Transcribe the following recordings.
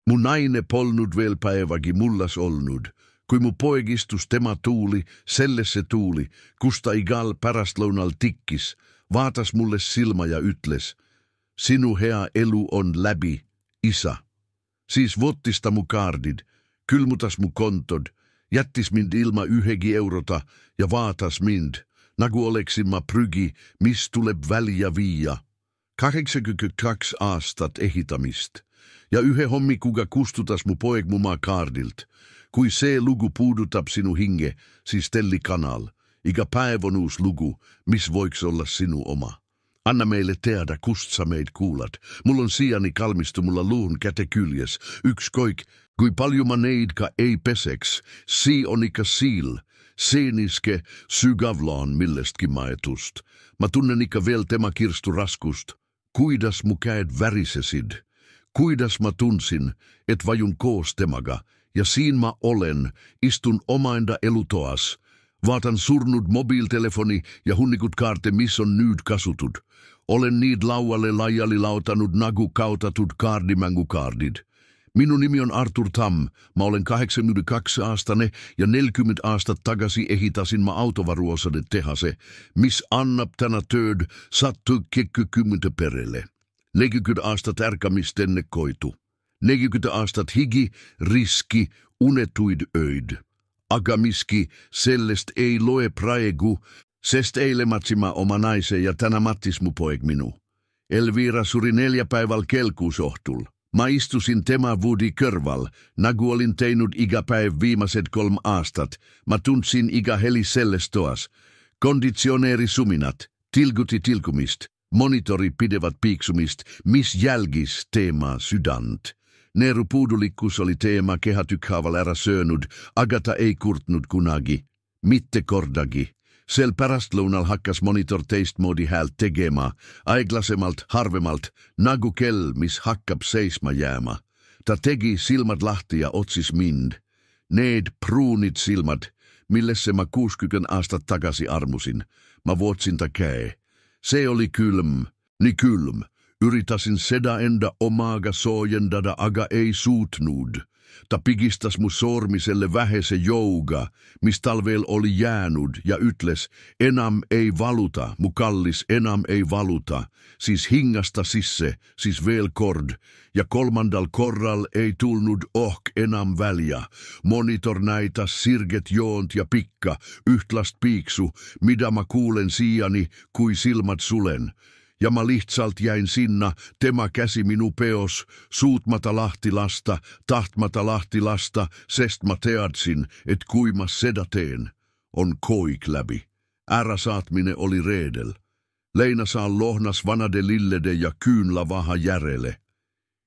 Mun naine polnud veel päevägi mullas olnud. Kui mu poeg istus tema tuuli, sellesse tuuli, kusta igal pärastlõunal tikkis, vaatas mulle silma ja ütles, sinu hea elu on läbi, isa. Siis võttis ta mu kaardid, külmutas mu kontod, jättis mind ilma ühegi eurota ja vaatas mind, nagu oleksin ma prügi, mis tuleb välja viia. 82 aastat ehitamist ja ühe hommikuga kustutas mu poeg mu maa kaardilt. Kui see lugu puudutab sinu hinge, siis telli kanal. Iga päev on uus lugu, mis võiks olla sinu oma. Anna meille teada, kust sa meid kuulad. Mul on siiani kalmistu mulla luun käte küljes. Ükskõik, kui palju ma neid ka ei peseks, sii on ikka siil. Seeniske sügavlaan millestki maetust. Ma tunnen ikka veel tema kirstu raskust. Kuidas mu käed värisesid. Kuidas ma tunsin, et vajun koos temaga. Ja siin ma olen, istun omaenda elutoas. Vaatan surnud mobiiltelefoni ja hunnikut kaarte, mis on nüüd kasutud. Olen niid laualle laiali lautanud nagu kautatud kaardimängukaardid. Minu nimi on Artur Tamm, ma olen 82-aastane ja 40 aastat tagasi ehitasin ma autovaruosade tehase, mis annab täna tööd 110 perelle. 40 aastat ärkamist enne koitu. 40 aastat higi, riski, unetuid öid. Aga miski sellest ei loe praegu, sest eile matsima oma naise ja tänä mattis mu poeg minu. Elvira suri 4 päiväl kelkuusohtul. Ma istusin tema vuodi kõrval, nagu olin teinud iga päev viimased 3 aastat. Ma tundsin iga heli selles toas. Konditsioneeri suminat, tilguti tilkumist, monitori pidevat piiksumist, mis jälgis teema sydant. Neeru puudulikkus oli teema kehätykhaaval ära söönud, aga ta ei kurtnud kunagi. Mitte kordagi. Sel pärastlõunal hakkas monitor teistmoodi häält tegema, aeglasemalt, harvemalt, nagu kell, mis hakkab seisma jääma. Ta tegi silmad lahti ja otsis mind. Need pruunid silmad, millesse ma 60 aastat tagasi armusin. Ma vuotsin ta käe. See oli külm, nii külm. Yritasin seda enda omaaga soojendada, aga ei suutnud. Ta pigistas mu sormiselle vähese jouga, mis talvel oli jäänud, ja ütles, enam ei valuta, mu kallis, enam ei valuta. Siis hingasta sisse, siis veel kord, ja 3. korral ei tulnud enam välja. Monitor näitas sirget joont ja pikka, ühtlast piiksu, mida ma kuulen siiani, kui silmad sulen. Ja ma lihtsalt jäin sinna, tema käsi minu peos, suutmata lahti lasta, tahtmata lahti lasta, sest ma teadsin, et kui ma seda teen, on koik läbi. Ärasaatmine oli reedel. Leinasaal lohnas vanade lillede ja kyynlavaha järele.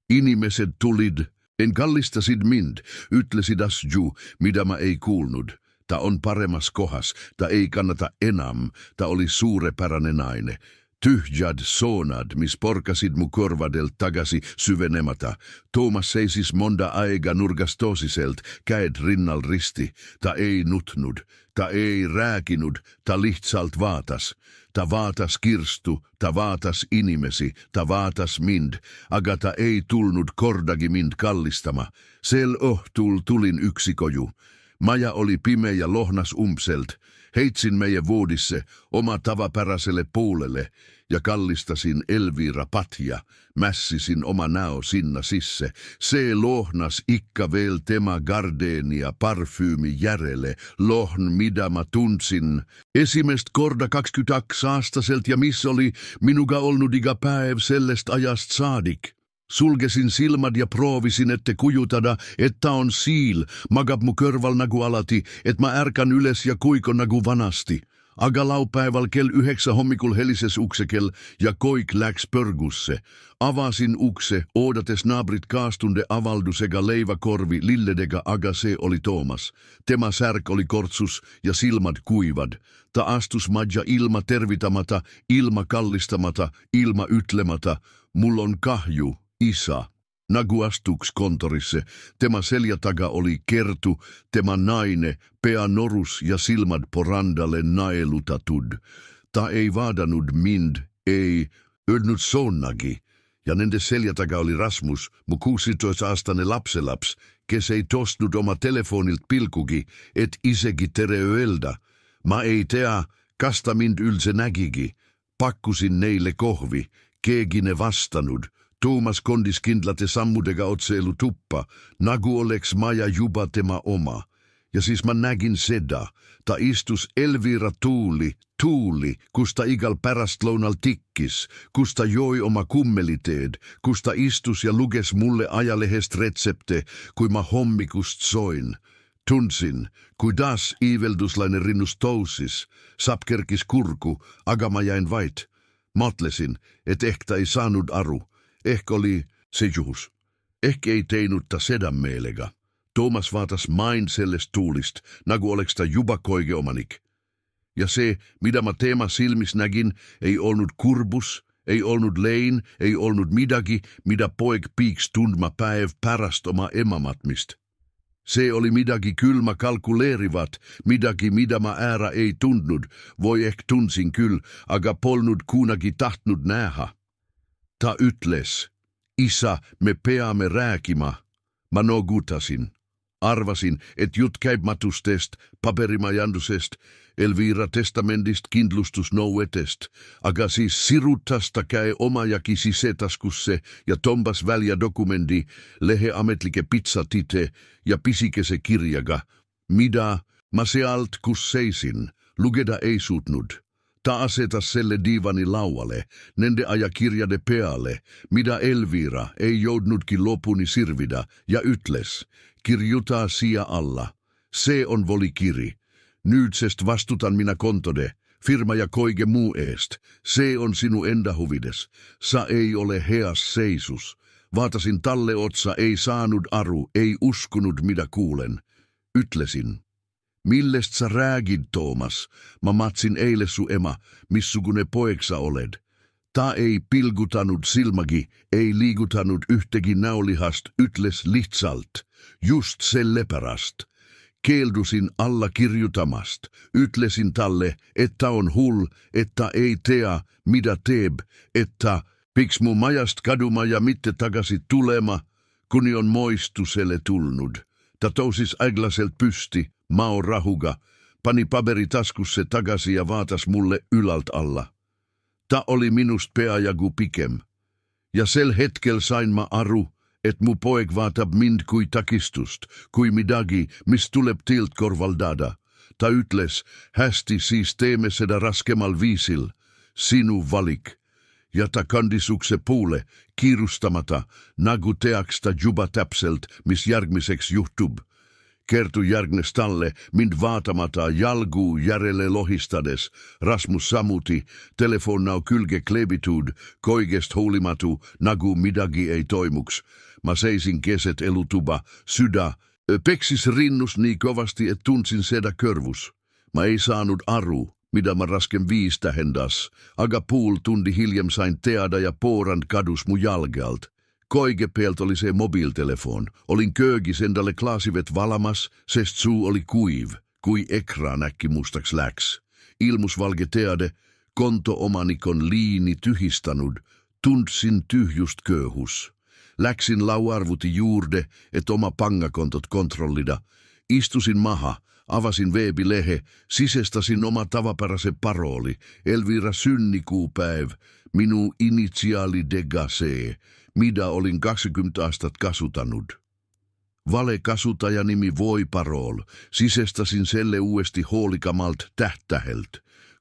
Inimesed tulid, en kallistasid mind, ütlesid asju, mida ma ei kuulnud. Ta on paremas kohas, ta ei kannata enam, ta oli suurepärane naine. Tyhjad soonad, mis porkasid mu korvadelt tagasi syvenemata. Toomas seisis monda aega nurgas toosiselt, käed rinnal risti. Ta ei nutnud, ta ei rääkinud, ta lihtsalt vaatas. Ta vaatas kirstu, ta vaatas inimesi, ta vaatas mind, aga ta ei tulnud kordagi mind kallistama. Sel õhtul tulin üksi koju. Maja oli pime ja lohnas umbselt. Heitsin meie voodisse oma tavapäraselle poolelle ja kallistasin Elvira patja, mässisin oma näo sinna sisse. See lohnas ikka veel tema gardeeni ja parfüümi järele, lohn, mida ma tundsin. Esimest korda 22-aastaselt ja mis oli minuga olnud iga päev sellest ajast saadik. Sulgesin silmad ja proovisin ette kujutada, et ta on siil, magab mu kõrval nagu alati, et ma ärkan üles ja kuikon nagu vanasti. Aga laupäeval kell 9 hommikul helises uksekell ja koik läks põrgusse. Avasin ukse, oodates naabrit kaastunde avaldusega leivakorvi lilledega, aga see oli Toomas. Tema särk oli kortsus ja silmad kuivad. Ta astus majja ilma tervitamata, ilma kallistamata, ilma ütlemata. Mul on kahju. Isa, nagu astuks kontorisse, tema selja taga oli Kertu, tema naine, pea norus ja silmad porandale naelutatud. Ta ei vaadanud mind, ei öelnud sonagi. Ja nende seljataga oli Rasmus, mu 16-aastane lapselaps, kes ei tostnud oma telefonilt pilkugi, et isegi tere öelda. Ma ei tea, kas ta mind üldse nägigi. Pakkusin neile kohvi, keegi ne vastanud. Tuomas kondis kindlate sammudega otseelu tuppa, nagu oleks maja juba tema oma. Ja siis mä nägin seda. Ta istus Elvira Tuuli, kus ta igal pärastlounal tikkis, kus ta joi oma kummeliteed, kus ta istus ja luges mulle ajalehest retsepte, kui ma hommikust soin. Tunsin, kui taas iivelduslainen rinnus tousis, sapkerkis kurku, aga ma jäin vait. Mõtlesin, et ehk ta ei saanud aru, ehk oli se juhus. Ehk ei teinud ta seda meelega. Tuomas vaatas main sellest tuulist, nagu oleks ta juba koigeomanik. Ja se, mida ma teema silmis nägin, ei olnud kurbus, ei olnud lein, ei olnud midagi, mida poeg piiks tundma päev pärast oma emamatmist. Se oli midagi kylma kalkuleerivat, midagi mida ma ära ei tundnud, voi ehk tunsin küll, aga polnud kunagi tahtnud näha. Ta ütles, isa, me peame rääkima. Ma nogutasin. Arvasin, et jutt käib matustest, paperimajandusest, Elvira testamentist, kindlustusnouetest, aga siis sirutas ta käe omajakin sisetaskusse ja tombas välja dokumendi, lehe ametlike pizzatite ja pisikese kirjaga. Mida ma sealt, kus seisin, lugeda ei suutnud. Ta asetas selle diivani laualle, nende ajakirjade peale, mida Elvira ei joudnutkin lopuni sirvida, ja ütles, kirjuta siia alla. Se on volikiri. Nüüdsest vastutan minä kontode, firma ja koige muu eest. Se on sinu enda huvides. Sa ei ole heas seisus. Vaatasin talle otsa, ei saanud aru, ei uskunut mitä kuulen. Ütlesin. Millest sä räägid, Tuomas? Mä matsin eile su ema, missugune poeksa oled. Ta ei pilgutanut silmagi, ei liigutanut yhtäkin naulihast, ütles lihtsalt. Just sellepärast. Keeldusin alla kirjutamast. Ütlesin talle, että on hull, että ei tea, mitä teeb, että piks mu majast kaduma ja mitte tagasi tulema, kuni on moistuselle tulnud. Ta tousis äglaselt pysti, mao rahuga, pani paperi taskusse tagasi ja vaatas mulle ylalt alla. Ta oli minust peajagu pikem. Ja sel hetkel sain ma aru, et mu poeg vaatab mind kui takistust, kui midagi, mis tuleb tilt korvaldada. Ta ütles, hästi siis teeme seda raskemal viisil, sinu valik. Ja ta kandis ukse poole, kiirustamata, nagu teaks ta juba täpselt, mis järgmiseks juhtub. Kertu järgnes talle, mind vaatamata jalgu järele lohistades, Rasmus samuti, telefonnau külge kleebitud, koigest hoolimatu, nagu midagi ei toimuks. Ma seisin keset elutuba, sydä, peksis rinnus nii kovasti, et tunsin seda kõrvus. Ma ei saanud aru, mida ma rasken viis tähendas, aga pool tundi hiljem sain teada ja poorand kadus mu jalgealt. Koige pealt oli se mobiiltelefon. Olin köögis endale klaasivet valamas, sest suu oli kuiv, kui ekraan äkki mustaks läks. Ilmus valge teade, konto-omanikon liini tyhistanud, tundsin tyhjust kööhus. Läksin lauarvuti juurde, et oma pangakontot kontrollida. Istusin maha, avasin veebilehe, sisestasin oma tavapärase parooli, Elvira synnikuupäev, minu initiaali Degase, mitä olin 20 aastat kasutanut. Vale kasutajanimi voi parol, sisestasin selle uudesti hoolikamalt tähtähelt.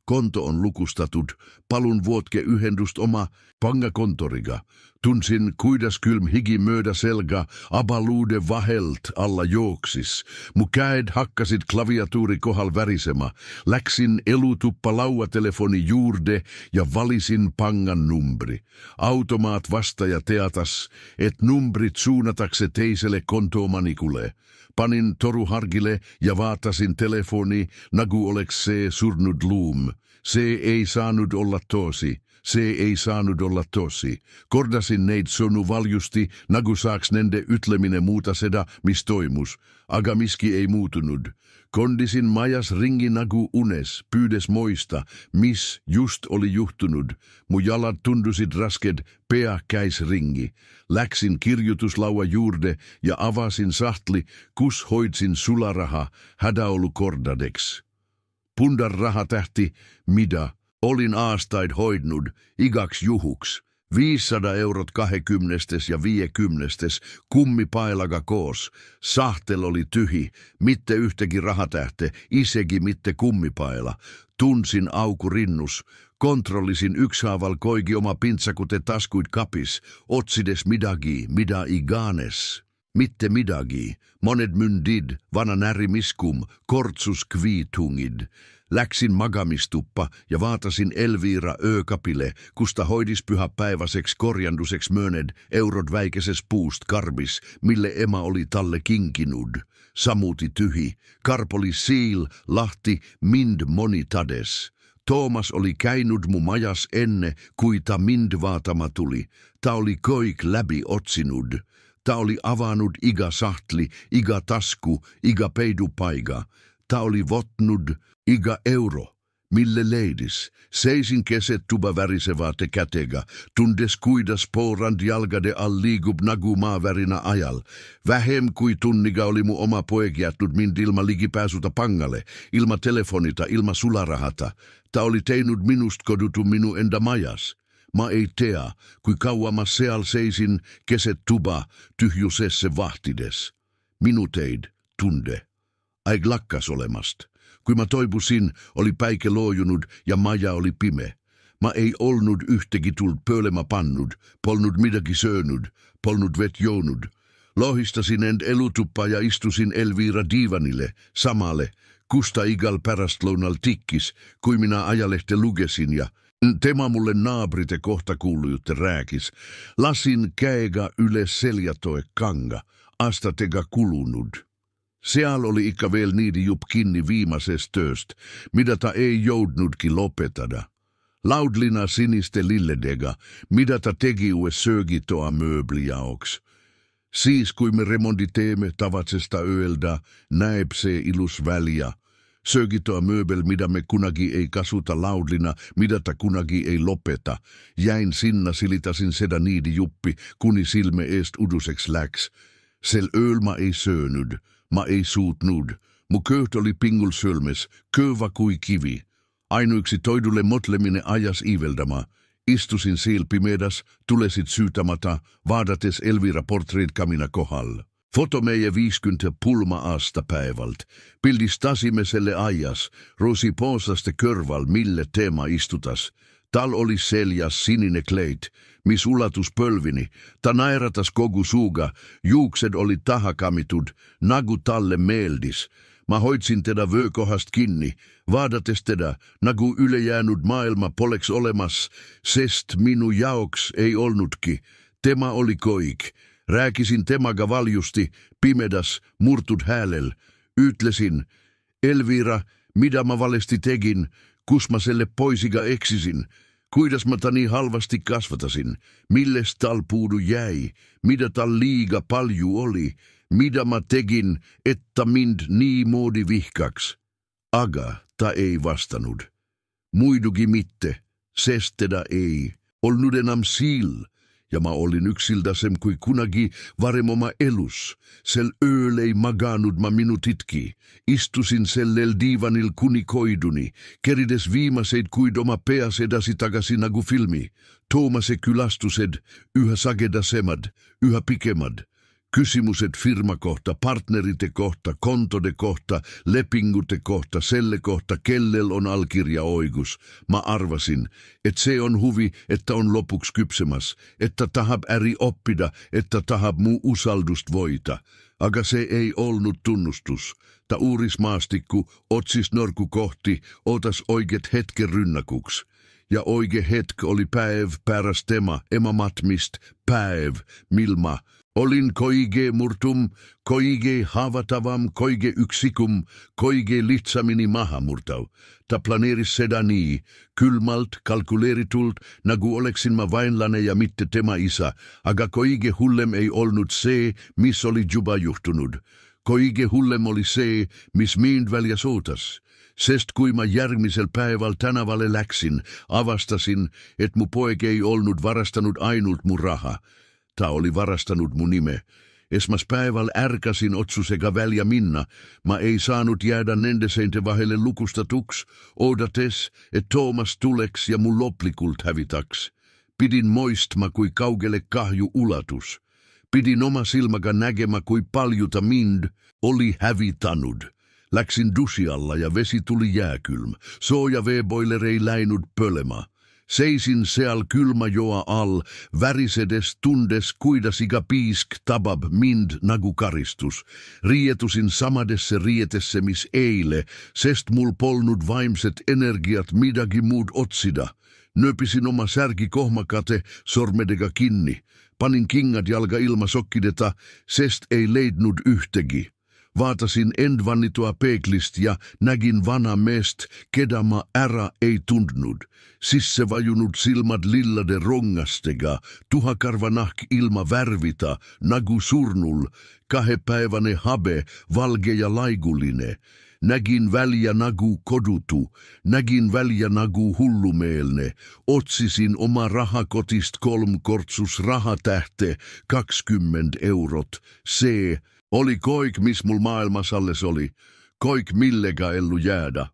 Konto on lukustatut, palun vuotke yhendust oma pangakontoriga. Tunsin kuidas kylm higi myödä selga abaluude vahelt alla juoksis. Mu käed hakkasid klaviatuuri kohal värisema. Läksin elutuppa lauatelefoni juurde ja valitsin pangan numbri. Automaat vastaja teatas, et numbrit suunatakse teiselle kontoomanikule. Panin toruhargille ja vaatasin telefoni, nagu oleks se surnut luum. Se ei saanud olla tosi. se ei saanut olla tosi. Kordasin neid sonu valjusti, nagu saaks nende ütleminen muuta seda, mis toimus. Aga miski ei muutunut. Kondisin majas ringi nagu unes, pyydes moista, mis just oli juhtunut. Mu jalat tundusid rasked, pea käis ringi. Läksin kirjoituslaua juurde ja avasin sahtli, kus hoidsin sularaha hädaolukordadeks. Pundar rahatähti, mida olin aastaid hoidnud, igaks juhuks. 500 eurot 20 ja 50 kummipailaga koos. Sahtel oli tyhi, mitte yhtäkin rahatähte, isegi mitte kummipaila. Tunsin auku rinnus. Kontrollisin ykshaaval koigi oma pintsakute taskuit kapis. Otsides midagi, mida iganes. Mitte midagi. Monet myndid, vana närimiskum, kortsus kviitungid. Läksin magamistuppa ja vaatasin Elviira öökapile, kusta hoidis pyhäpäiväiseksi korjanduseks mööned eurot väikeses puust karbis, mille ema oli talle kinkinud. Samuti tyhi, karpoli siil, lahti, mind moni tades. Toomas oli käynyt mu majas enne, kui ta mind vaatama tuli. Ta oli koik läbi otsinud. Ta oli avannut iga sahtli, iga tasku, iga peidupaiga. Ta oli votnud iga euro, mille leidis. Seisin kesettuba värisevää te kätega, tundes kuidas poorand jalgade all liigub nagu maavärinä ajal. Vähem kui tunniga oli mu oma poeg jätnud mind ilma ligipääsuta pangalle, ilma telefonita, ilma sularahata. Ta oli teinud minust kodutu minu enda majas. Ma ei tea, kui kaua ma seal seisin kesettuba tyhjusesse vahtides. Minuteid, tunde, aig lakkas olemast. Kui ma toipusin, oli päike loojunut ja maja oli pime. Ma ei olnud yhtäkin tullut pöölemä pannut, polnud midagi söönud, polnud vet joonut. Lohistasin end elutuppaa ja istusin Elviira diivanille, samalle, kusta igal pärastlounal tikkis, kui minä ajalehte lugesin ja tema mulle naabrite kohta kuulujutte rääkis. Lasin käega yles seljatoe kanga, astatega kulunut. Seal oli ikka veel niidi jup kinni viimasest tööst, mida ta ei joudnutkin lopetada. Laudlina siniste lilledega, mitä ta tegi ues söögitoa mööblijaoks. Siis kui me remondi teemme tavatsesta öelda, näeb se ilus väliä. Söögitoa mööbel, mitä me kunagi ei kasuta laudlina, mitä ta kunagi ei lopeta. Jäin sinna silitasin seda niidi juppi, kuni silme eest uduseks läks. Sel ööl ma ei söönud. Ma ei suutnud. Mu köht oli pingul sölmes, köva kui kivi. Ainuiksi toidulle motleminen ajas iiveldama. Istusin siellä pimedas, tulesit syytämata, vaadates Elviira portreet kamina kohdalla. Foto meie 50 pulma-aasta päivalt. Pildistasimme selle ajas, rosi poosaste körval, mille teema istutas. Tal oli seljas sinine kleit, mis ulatus pölvini. Ta naeratas kogu suuga, juuksed oli tahakamitud, nagu talle meeldis. Ma hoidsin teda vöökohast kinni, vaadates teda, nagu ülejäänud maailma poleks olemas, sest minu jaoks ei olnutki. Tema oli koik. Rääkisin temaga valjusti, pimedas, murtud häälel. Ütlesin, Elviira, mitä ma valesti tegin, kus ma selle poisiga eksisin, kuidas ma ta nii halvasti kasvatasin, milles tal puudu jäi, mitä tal liiga palju oli, mitä ma tegin, että mind niimoodi vihkaks. Aga ta ei vastanud. Muidugi mitte, sest teda ei olnud enam siil, ja ma olin yksiltasem kui kunagi varem oma elus. Sel ööl ei maganud ma minutitki. Istusin sellel diivanil kuni koiduni, kerides viimaseid kuid oma peas edasi tagasi nagu filmi. Toomase külastused yhä sagedasemad, yhä pikemad. Kysymykset firma kohta, partnerite kohta, kontode kohta, lepingute kohta, selle kohta, kellel on alkirja oigus. Ma arvasin, että se on huvi, että on lopuks kypsemas, että tahab äri oppida, että tahab muu usaldust voita. Aga se ei olnut tunnustus. Ta uuris maastikku, otsis norku kohti, otas oikeet hetken rynnakuks. Ja oike hetk oli päev pärast ema matmist, päev, milma Olin koige murtum, koige haavatavam, koige yksikum, koige litsamini mahamurtau. Ta planeeris seda nii, külmalt, kalkuleeritult, nagu oleksin ma vaenlane ja mitte tema isa, aga koige hullem ei olnud see, mis oli juba juhtunud. Koige hullem oli see, mis mind väljas ootas. Sest kui ma järgmisel päeval tänavale läksin, avastasin, et mu poeg ei olnud varastanud ainult mu raha. Ta oli varastanud mu nime. Esmaspäeval ärkasin otsusega välja minna. Ma ei saanut jäädä nende seinte vahelle lukustatuks, odates, et Toomas tuleks ja mu loplikult hävitaks. Pidin moistma, kui kaugele kahju ulatus. Pidin oma silmaga nägemä, kui paljuta mind oli hävitanud. Läksin dusi alla ja vesi tuli jääkylm. Sooja veeboiler ei läinud pölemä. Seisin seal kylmäjoa all, värisedes tundes kuidas iga piisk tabab mind nagu karistus. Rietusin samadesse rietesse mis eile, sest mul polnud vaimset energiat midagi muud otsida. Nööpisin oma särgi kohmakate sormedega kinni. Panin kingad jalga ilmasokkideta, sest ei leidnud ühtegi. Vaatasin endvannitua peeglist ja nägin vana meest, keda ma ära ei tundnud. Sisse vajunut silmad lillade rongastega, tuhakarvanahk ilma värvita, nagu surnul, kahepäiväinen habe, valge ja laiguline. Nägin välja nagu kodutu, nägin välja nagu hullumeelne. Otsisin oma rahakotist 3 kortsus rahatähte, 20 eurot. See oli koik, mis mul maailmas alles oli. Koik millega ellu jäädä.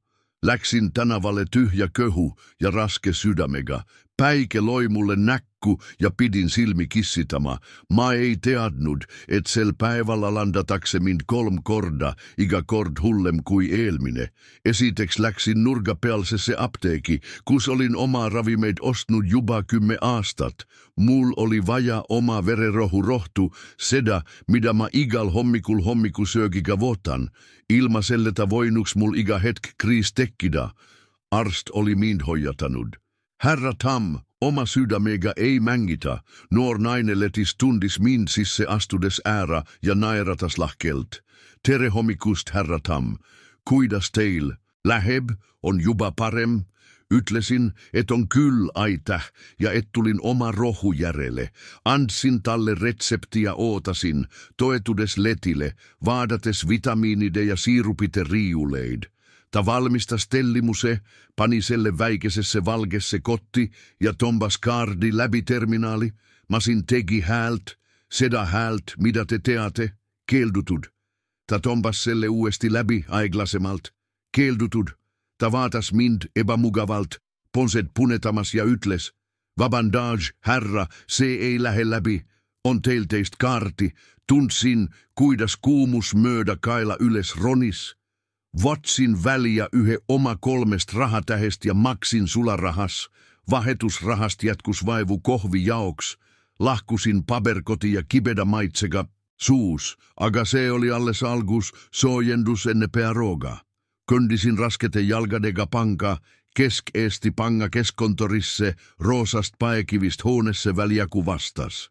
Läksin tänavalle tyhjä köhu ja raske sydämega. Päike loi mulle näkku ja pidin silmi kissitama. Ma ei teadnud, et sel päivällä landatakse mind 3 korda, iga kord hullem kui eelmine. Esiteks läksin nurgapealsesse apteeki, kus olin oma ravimeid ostnud juba 10 aastat. Mul oli vaja oma vererohurohtu, seda, mida ma igal hommikusöögiga votan. Ilma selleta voinuks mul iga hetk kriis tekkida. Arst oli mind hoiatanud. Herra Tam, oma sydämega ei mängitä. Nuor nainen letis tundis mind sisse astudes äärä ja naeratas lahkelt. Tere hommikust, herra Tam. Kuidas teil? Läheb, on juba parem. Ütlesin, et on kyll aitäh ja et tulin oma rohu järele. Andsin talle retsepti ja ootasin, toetudes letile, vaadates vitamiinide ja siirupite riiuleid. Ta valmistas tellimuse, pani selle väikesesse valgesse kotti ja tombas kaardi läbi terminaali. Masin tegi häält, seda häält, mitä te teate, keeldutud. Ta tombas selle uuesti läbi aeglasemalt, keeldutud. Ta vaatas mind ebamugavalt, ponsed punetamas ja ütles, vabandage, härra, see ei lähe läbi, on teil teist kaarti. Tundsin, kuidas kuumus mööda kaela üles ronis. Vatsin väliä yhe oma 3 rahatähest ja maksin sularahas. Vahetusrahast jätkus vaivu kohvijaoks. Lahkusin paberkoti ja kibeda maitsega suus, aga see oli alles algus, soojendus enne pearoga. Köndisin raskete jalgadega panka, Kesk-Eesti panga keskontorisse, roosast paekivist hoonesse väliaku vastas.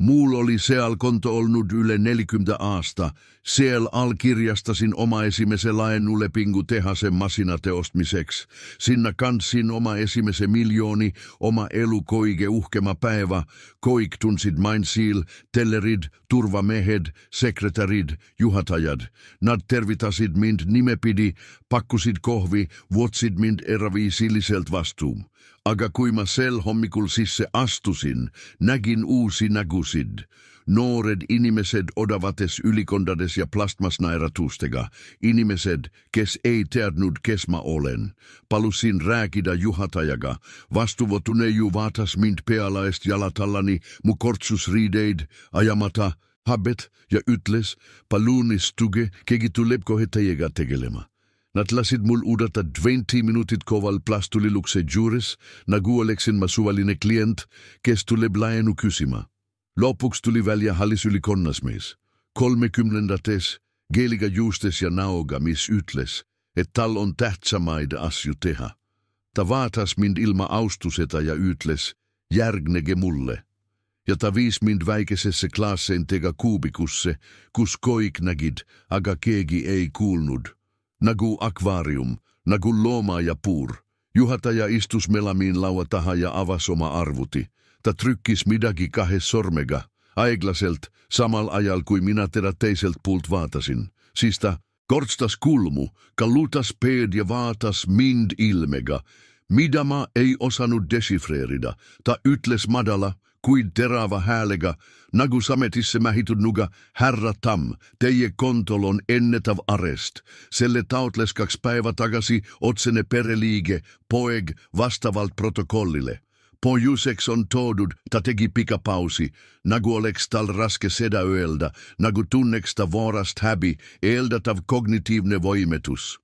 Mul oli seal konto olnud yli 40 aasta. Seal allkirjastasin oma esimese laenulepingu tehasen masinateostmiseksi. Sinna kansin oma esimese miljooni, oma elukoige uhkema päivä. Koik tunsid mainsiil, tellerid, turvamehed, sekretärid, juhatajad. Nad tervitasid mind nimepidi, pakkusid kohvi, vuotsid mind eraviisilliselt vastuun. Aga kui ma sel hommikul sisse astusin, nägin uusi nägusid. Noored inimesed odavates ylikondades ja plastmasnaeratustega. Inimesed, kes ei teadnud, kes ma olen. Palusin rääkida juhatajaga. Vastuvotuneju vaatas mind pealaest jalatallani, mu kortsusriideid, ajamata, habet ja ütles, palun istuge, keegi tuleb kohe teiega tegelema. Nad lasid mul udata 20 minutit koval plastulilukse juures, nagu oleksin ma suvaline klient, kes tuleb laenu kysima. Lopuks tuli välja hallisülikonnasmees, 30-ndates, geeliga juustes ja näoga, mis ütles, et tal on tähtsamaid asju teha. Ta vaatas mind ilma austuseta ja ütles, järgnege mulle. ja ta viis mind väikesessä klaaseen tega kuubikusse, kus koik nägid, aga keegi ei kuulnud. Nagu akvaarium, nagu looma ja puur. Juhataja istus melamiin laua taha ja avas oma arvuti. Ta trykkis midagi kahes sormega, aeglaselt, samal ajal kui minä teda teiselt puult vaatasin. Siis ta korstas kulmu, kallutas peed ja vaatas mind ilmega. Mida ma ei osannut desifreerida, ta ütles madala, kuid terava häälega, nagu sametisse mähitudnuga, härra Tam, teie kontol on ennetav arest. Selle taotles 2 päivä tagasi otsene pereliige, poeg, vastavalt protokollille. Pohjuseks on toodud, ta tegi pikapausi, nagu oleks tal raske seda öelda, nagu tunneks ta vuorast häbi, eeldatav kognitiivne voimetus.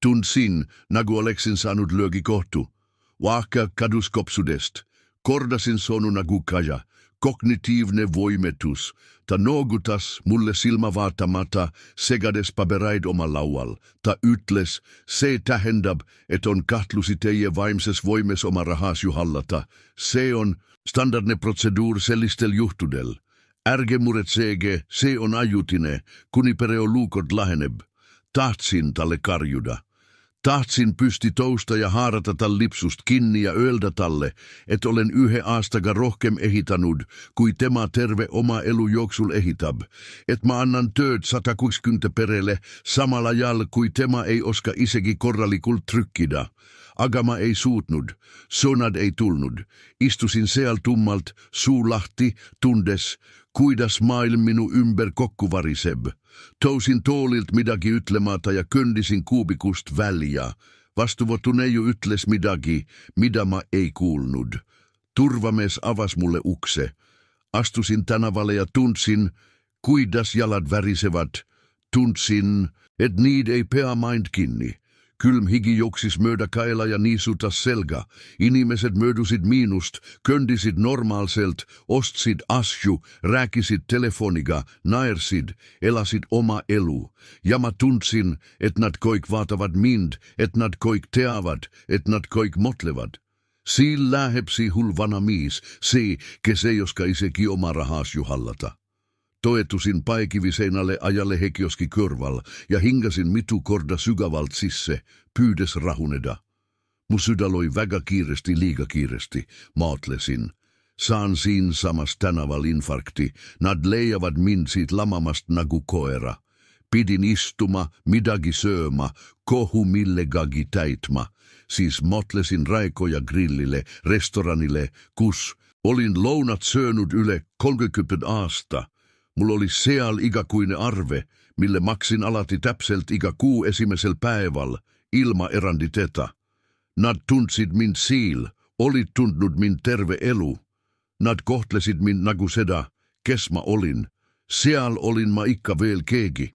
Tundsin, nagu oleksin saanut löögikohtu. Vaikka kadus kopsudest. Kordasin sonu nagu kaja. Kognitiivne voimetus. Ta noogutas mulle silma vaatamata, segades paberaid oma laual. Ta ütles, se tähendab, et on kahtlusi teie vaimses voimes oma rahas juhallata. Se on standardne protseduur sellistel juhtudel. Ärge muretsege, se on ajutine, kuni pereoluukod laheneb. Tahtsin talle karjuda. Tahtsin pysti tousta ja haarata tal lipsust kinni ja öelda talle, et olen 1 aastaga rohkem ehitanud, kui tema terve oma elu jooksul ehitab. Et ma annan tööd 160 perele samalla ajal, kui tema ei oska isegi korralikult trykkida. Aga ma ei suutnud, sõnad ei tulnud. Istusin seal tummalt, suu lahti, tundes, kuidas maailm minu ümber kokku variseb. Tousin toolilt midagi ütlemata ja kõndisin kuubikust välja. Vastuvotuneiu ütles midagi, mida ma ei kuulnud. Turvamees avas mulle ukse. Astusin tänavalle ja tundsin, kuidas jalad värisevad. Tundsin, et niid ei pea mind kinni. Kylm higi jooksis mööda kaela ja niisutas selga. Inimesed möödusid miinust, kõndisid normaalselt, ostsid asju, rääkisid telefoniga, naersid, elasid oma elu. Ja ma tundsin, et nad kõik vaatavad mind, et nad kõik teavad, et nad kõik mõtlevad. Siin läheb see hull vana mies, see, kes ei oska isegi oma rahas juhallata. Toetusin paekiviseinälle ajalehekioski kõrval ja hingasin mitu korda sügavalt sisse, pyydes rahuneda. Mu sydä loi väga kiiresti, liiga kiiresti, maatlesin. Saan siin samas tänaval infarkti, nad leiavad mind siit lamamast nagu koera. Pidin istuma, midagi sööma, kohu millegagi täitma. Siis motlesin Raikoja grillille, restoranille, kus olin lounat söönud üle 30 aasta. Mulla oli seal igakuinen arve, mille maksin alati täpselt iga kuu esimesel päivällä, ilma eranditeta. Nad tundsid mind siil, olit tundnud mind terve elu. Nad kohtlesid mind nagu seda, kes ma olin. Seal olin ma ikka veel keegi.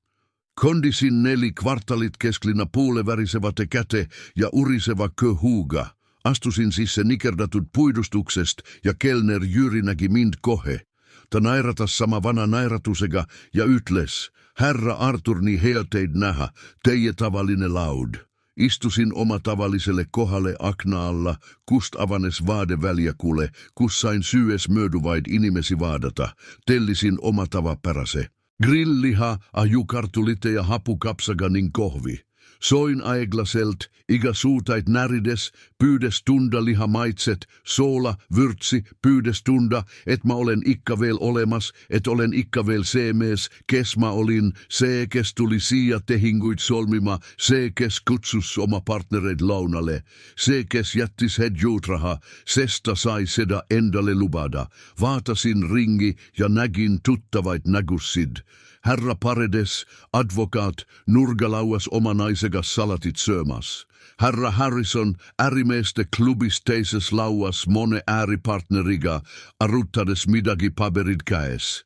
Kondisin 4 kvartalit kesklinna puule värisevate käte ja uriseva köhuga. Astusin sisse nikerdatut puidustuksest ja kelner Jyri näki mind kohe. Ta nairatas sama vana nairatusega ja ütles, herra Artur, nii hea teid näha, teie tavaline laud. Istusin oma tavalliselle kohale akna alla, kust avanes vaade väljakule, kus sain syyes mööduvaid inimesi vaadata. Tellisin oma tavapärase. Grilliha, ajukartulite ja hapukapsaga ning kohvi. Soin aeglaselt, iga suutait närides, pyydes tunda liha maitset, soola, vürtsi, pyydes tunda, et ma olen ikka veel olemas, et olen ikka veel see mees, kes ma olin, see, kes tuli siia tehinguid solmima, see, kes kutsus oma partnereid launale, see, kes jättis hedjuutraha, sest ta sai seda endale lubada. Vaatasin ringi ja nägin tuttavaid nägussid. Herra Paredes, advokaat, nurgalauas oma naisega salatit söömas. Herra Harrison, äärimeeste klubis teises lauas mone ääripartneriga, aruttades midagi paberid käes.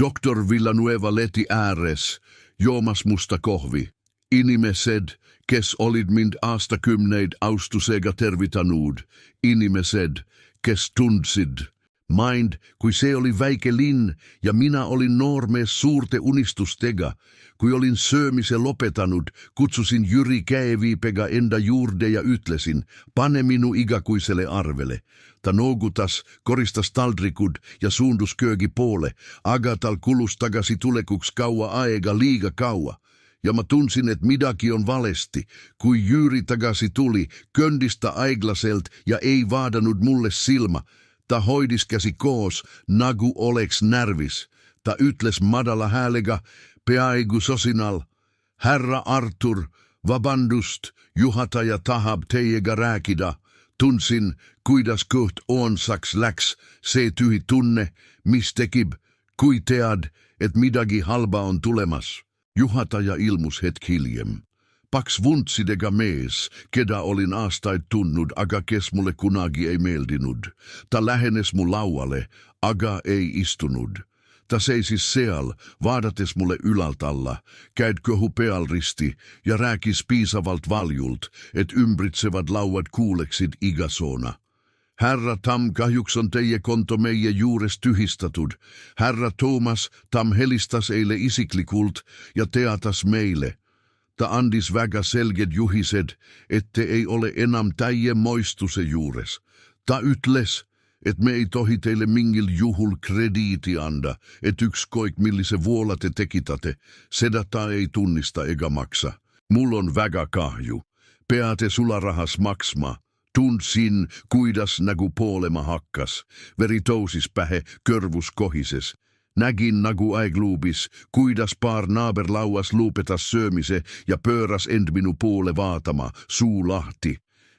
Doktor Villanueva leti ääres, joomas musta kohvi. Inimesed, kes olid mind aastakymneid austusega tervitanud. Inimesed, kes tundsid Mind, kui se oli väike linn ja minä olin noormees suurte unistustega. Kui olin söömise lopetanut, kutsusin Jyri käeviipega enda juurde ja ytlesin, pane minu igakuiselle arvele. Ta noogutas, koristas taldrikud ja suundus köögi poole. Agatal kulus tagasi tulekuks kaua aega liiga kaua. Ja mä tunsin, että midagi on valesti, kui Jyri tagasi tuli, köndistä aiglaselt ja ei vaadanud mulle silma. Ta hoidiskäsi koos, nagu oleks närvis. Ta ytles madala häälega, peaigu sosinal. Herra Artur, vabandust, juhataja tahab teiega rääkida. Tunsin, kuidas koht onsaks läks, se tühi tunne, mis tekib, kui tead, et midagi halba on tulemas. Juhataja ilmus hetk hiljem. Paks vuntsidega mees, keda olin aastaid tunnut, aga kes mulle kunagi ei meeldinud. Ta lähenes mu laualle, aga ei istunut. Ta seisis seal, vaadates mulle ylalt alla, käed köhu peal risti ja rääkis piisavalt valjult, et ymbritsevät lauat kuuleksid igasoona. Herra Tam, kahjuks on teie konto meie juures tühistatud. Herra Thomas, Tam helistas eile isiklikult ja teatas meille. Ta andis väga selged juhised, ette ei ole enam täie moistuse juures. Ta ytles, et me ei tohi teille mingil juhul krediiti anda, et ykskoik millise vuola te tekitate, seda ta ei tunnista ega maksa. Mul on väga kahju. Peate sularahas maksma. Tunsin, kuidas nagu poolema hakkas. Veri tousis pähe, kõrvus kohises. Nägin nagu aegluubis, kuidas paar naaberlauas luupetas söömise ja pööras end minu poole vaatama, suu lahti.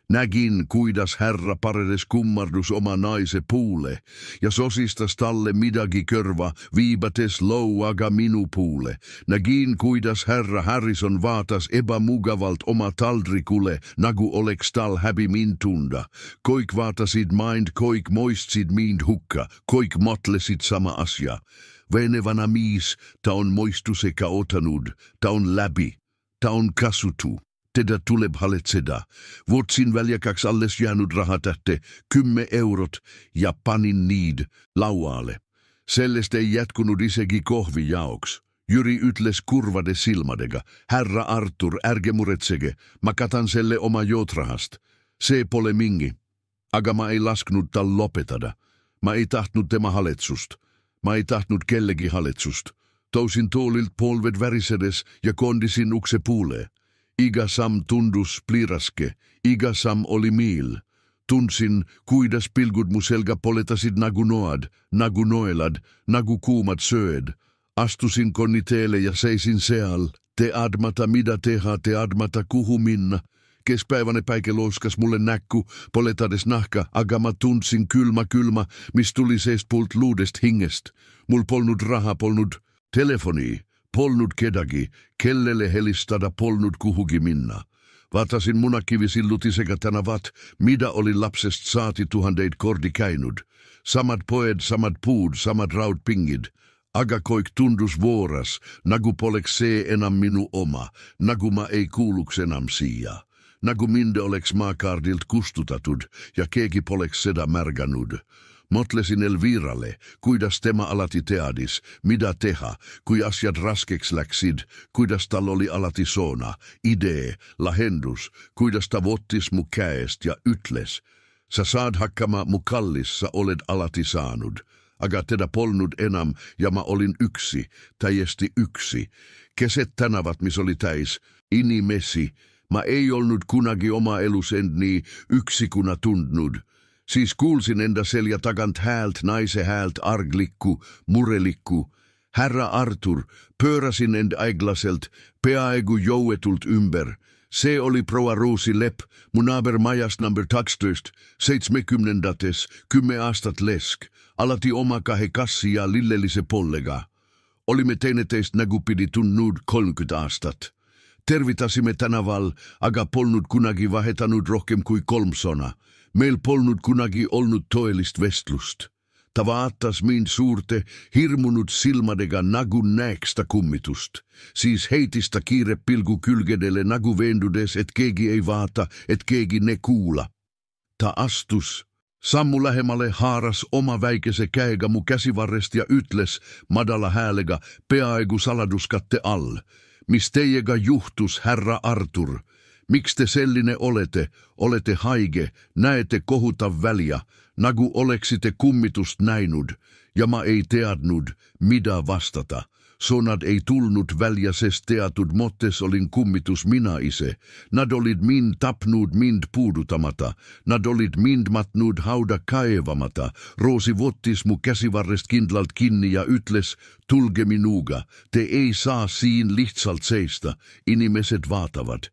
Nägin, kuidas herra paredes kummardus oma naise puule ja sosistas talle midagi kõrva, viibates louaga minu puule. Nägin, kuidas herra Harrison vaatas ebamugavalt oma taldrikule, nagu oleks tal häbi mind tunda. Koik vaatasid mind, koik moistsid mind hukka, koik mõtlesid sama asia. Venevana mies, ta on moistuse kaotanud, ta on läbi, ta on kasutu. Teda tuleb haletseda. Vuotsin väljäkäks alles jäänyt rahatähte 10 eurot ja panin niid laualle. Sellest ei jätkunut isegi kohvijaoks. Jyri ytles kurvade silmadega. Herra Artur, ärge muretsege. Mä katan selle oma joutrahast. Se pole mingi. Aga mä ei lasknut tal lopetada. Mä ei tahtnud tema haletsust. Mä ei tahtnud kellegi haletsust. Tousin tuolilt polvet värisedes ja kondisin ukse puulee. Iga sam tundus pliiraske, iga sam oli miil. Tunsin, kuidas pilgud mu selga poletasid nagu noad, nagu noelad, nagu kuumad sööd. Astusin konniteelle ja seisin seal, te admata mida teha, te admata kuhu minna. Kespäiväne päike louskas mulle näkku, poletades nahka, aga ma tundsin kylma, mis tuli seest pult luudest hingest. Mul polnud raha, polnud telefoni. Polnud kedagi, kellele helistada, polnud kuhugi minna. Vaatasin munakivisillutisega tänavat, mida oli lapsest saati tuhandeid kordi käynud. Samad poed, samad puud, samad raudpingid. Aga koik tundus vuoras, nagu poleks see enam minu oma, nagu ma ei kuuluks enam siia. Nagu mind oleks maakaardilt kustutatud ja keegi poleks seda märganud. Mõtlesin Elviralle, kuidas tema alati teadis, mida teha, kui asjad raskeks läksid, kuidas tal oli alati soona, idee, lahendus, kuidas ta võttis mu käest ja ütles, sa saad hakkama mu kallis, sa oled alati saanud. Aga teda polnud enam ja ma olin yksi, täiesti yksi. Keset tänavat, mis oli täis, inimesi, ma ei olnud kunagi oma elus end nii yksikuna tundnud. Siis kuulsin enda selja tagant häält, naise häält, arglikku, murelikku. Herra Artur, pöörasin end aeglaselt, peaaegu jouetult ümber. See oli proua Ruusi Lepp, mu naaber majast number 12, 70-ndates, 10 aastat lesk, alati oma 2 kassi ja lillelise pollega. Olimme teineteist nagu pidi tunnud 30 aastat. Tervitasimme tänaval, aga polnud kunagi vahetanud rohkem kui 3 sõna. Meil polnud kunagi olnud toelist vestlust. Ta vaatas mind suurte, hirmunud silmadega nagu näeks ta kummitust. Siis heitis ta kiire pilgu külgedele nagu veendudes, et keegi ei vaata, et keegi ne kuula. Ta astus Sammu lähemale haaras oma väikese käega mu käsivarrest ja ütles madala häälega peaaegu saladuskatte all. Mis teiega juhtus, härra Artur? Miks te selline olete? Olete haige, näete kohutav välja, nagu oleksite kummitust näinud, ja ma ei teadnud, mida vastata. Sonad ei tulnud välja, sest teatud mottes olin kummitus minä ise. Nad olid mind tapnud mind puudutamata. Nad olid mind matnud hauda kaevamata. Roosi võttis mu käsivarrest kindlalt kinni ja ütles, tulge minuga. Te ei saa siin lihtsalt seista. Inimesed vaatavad.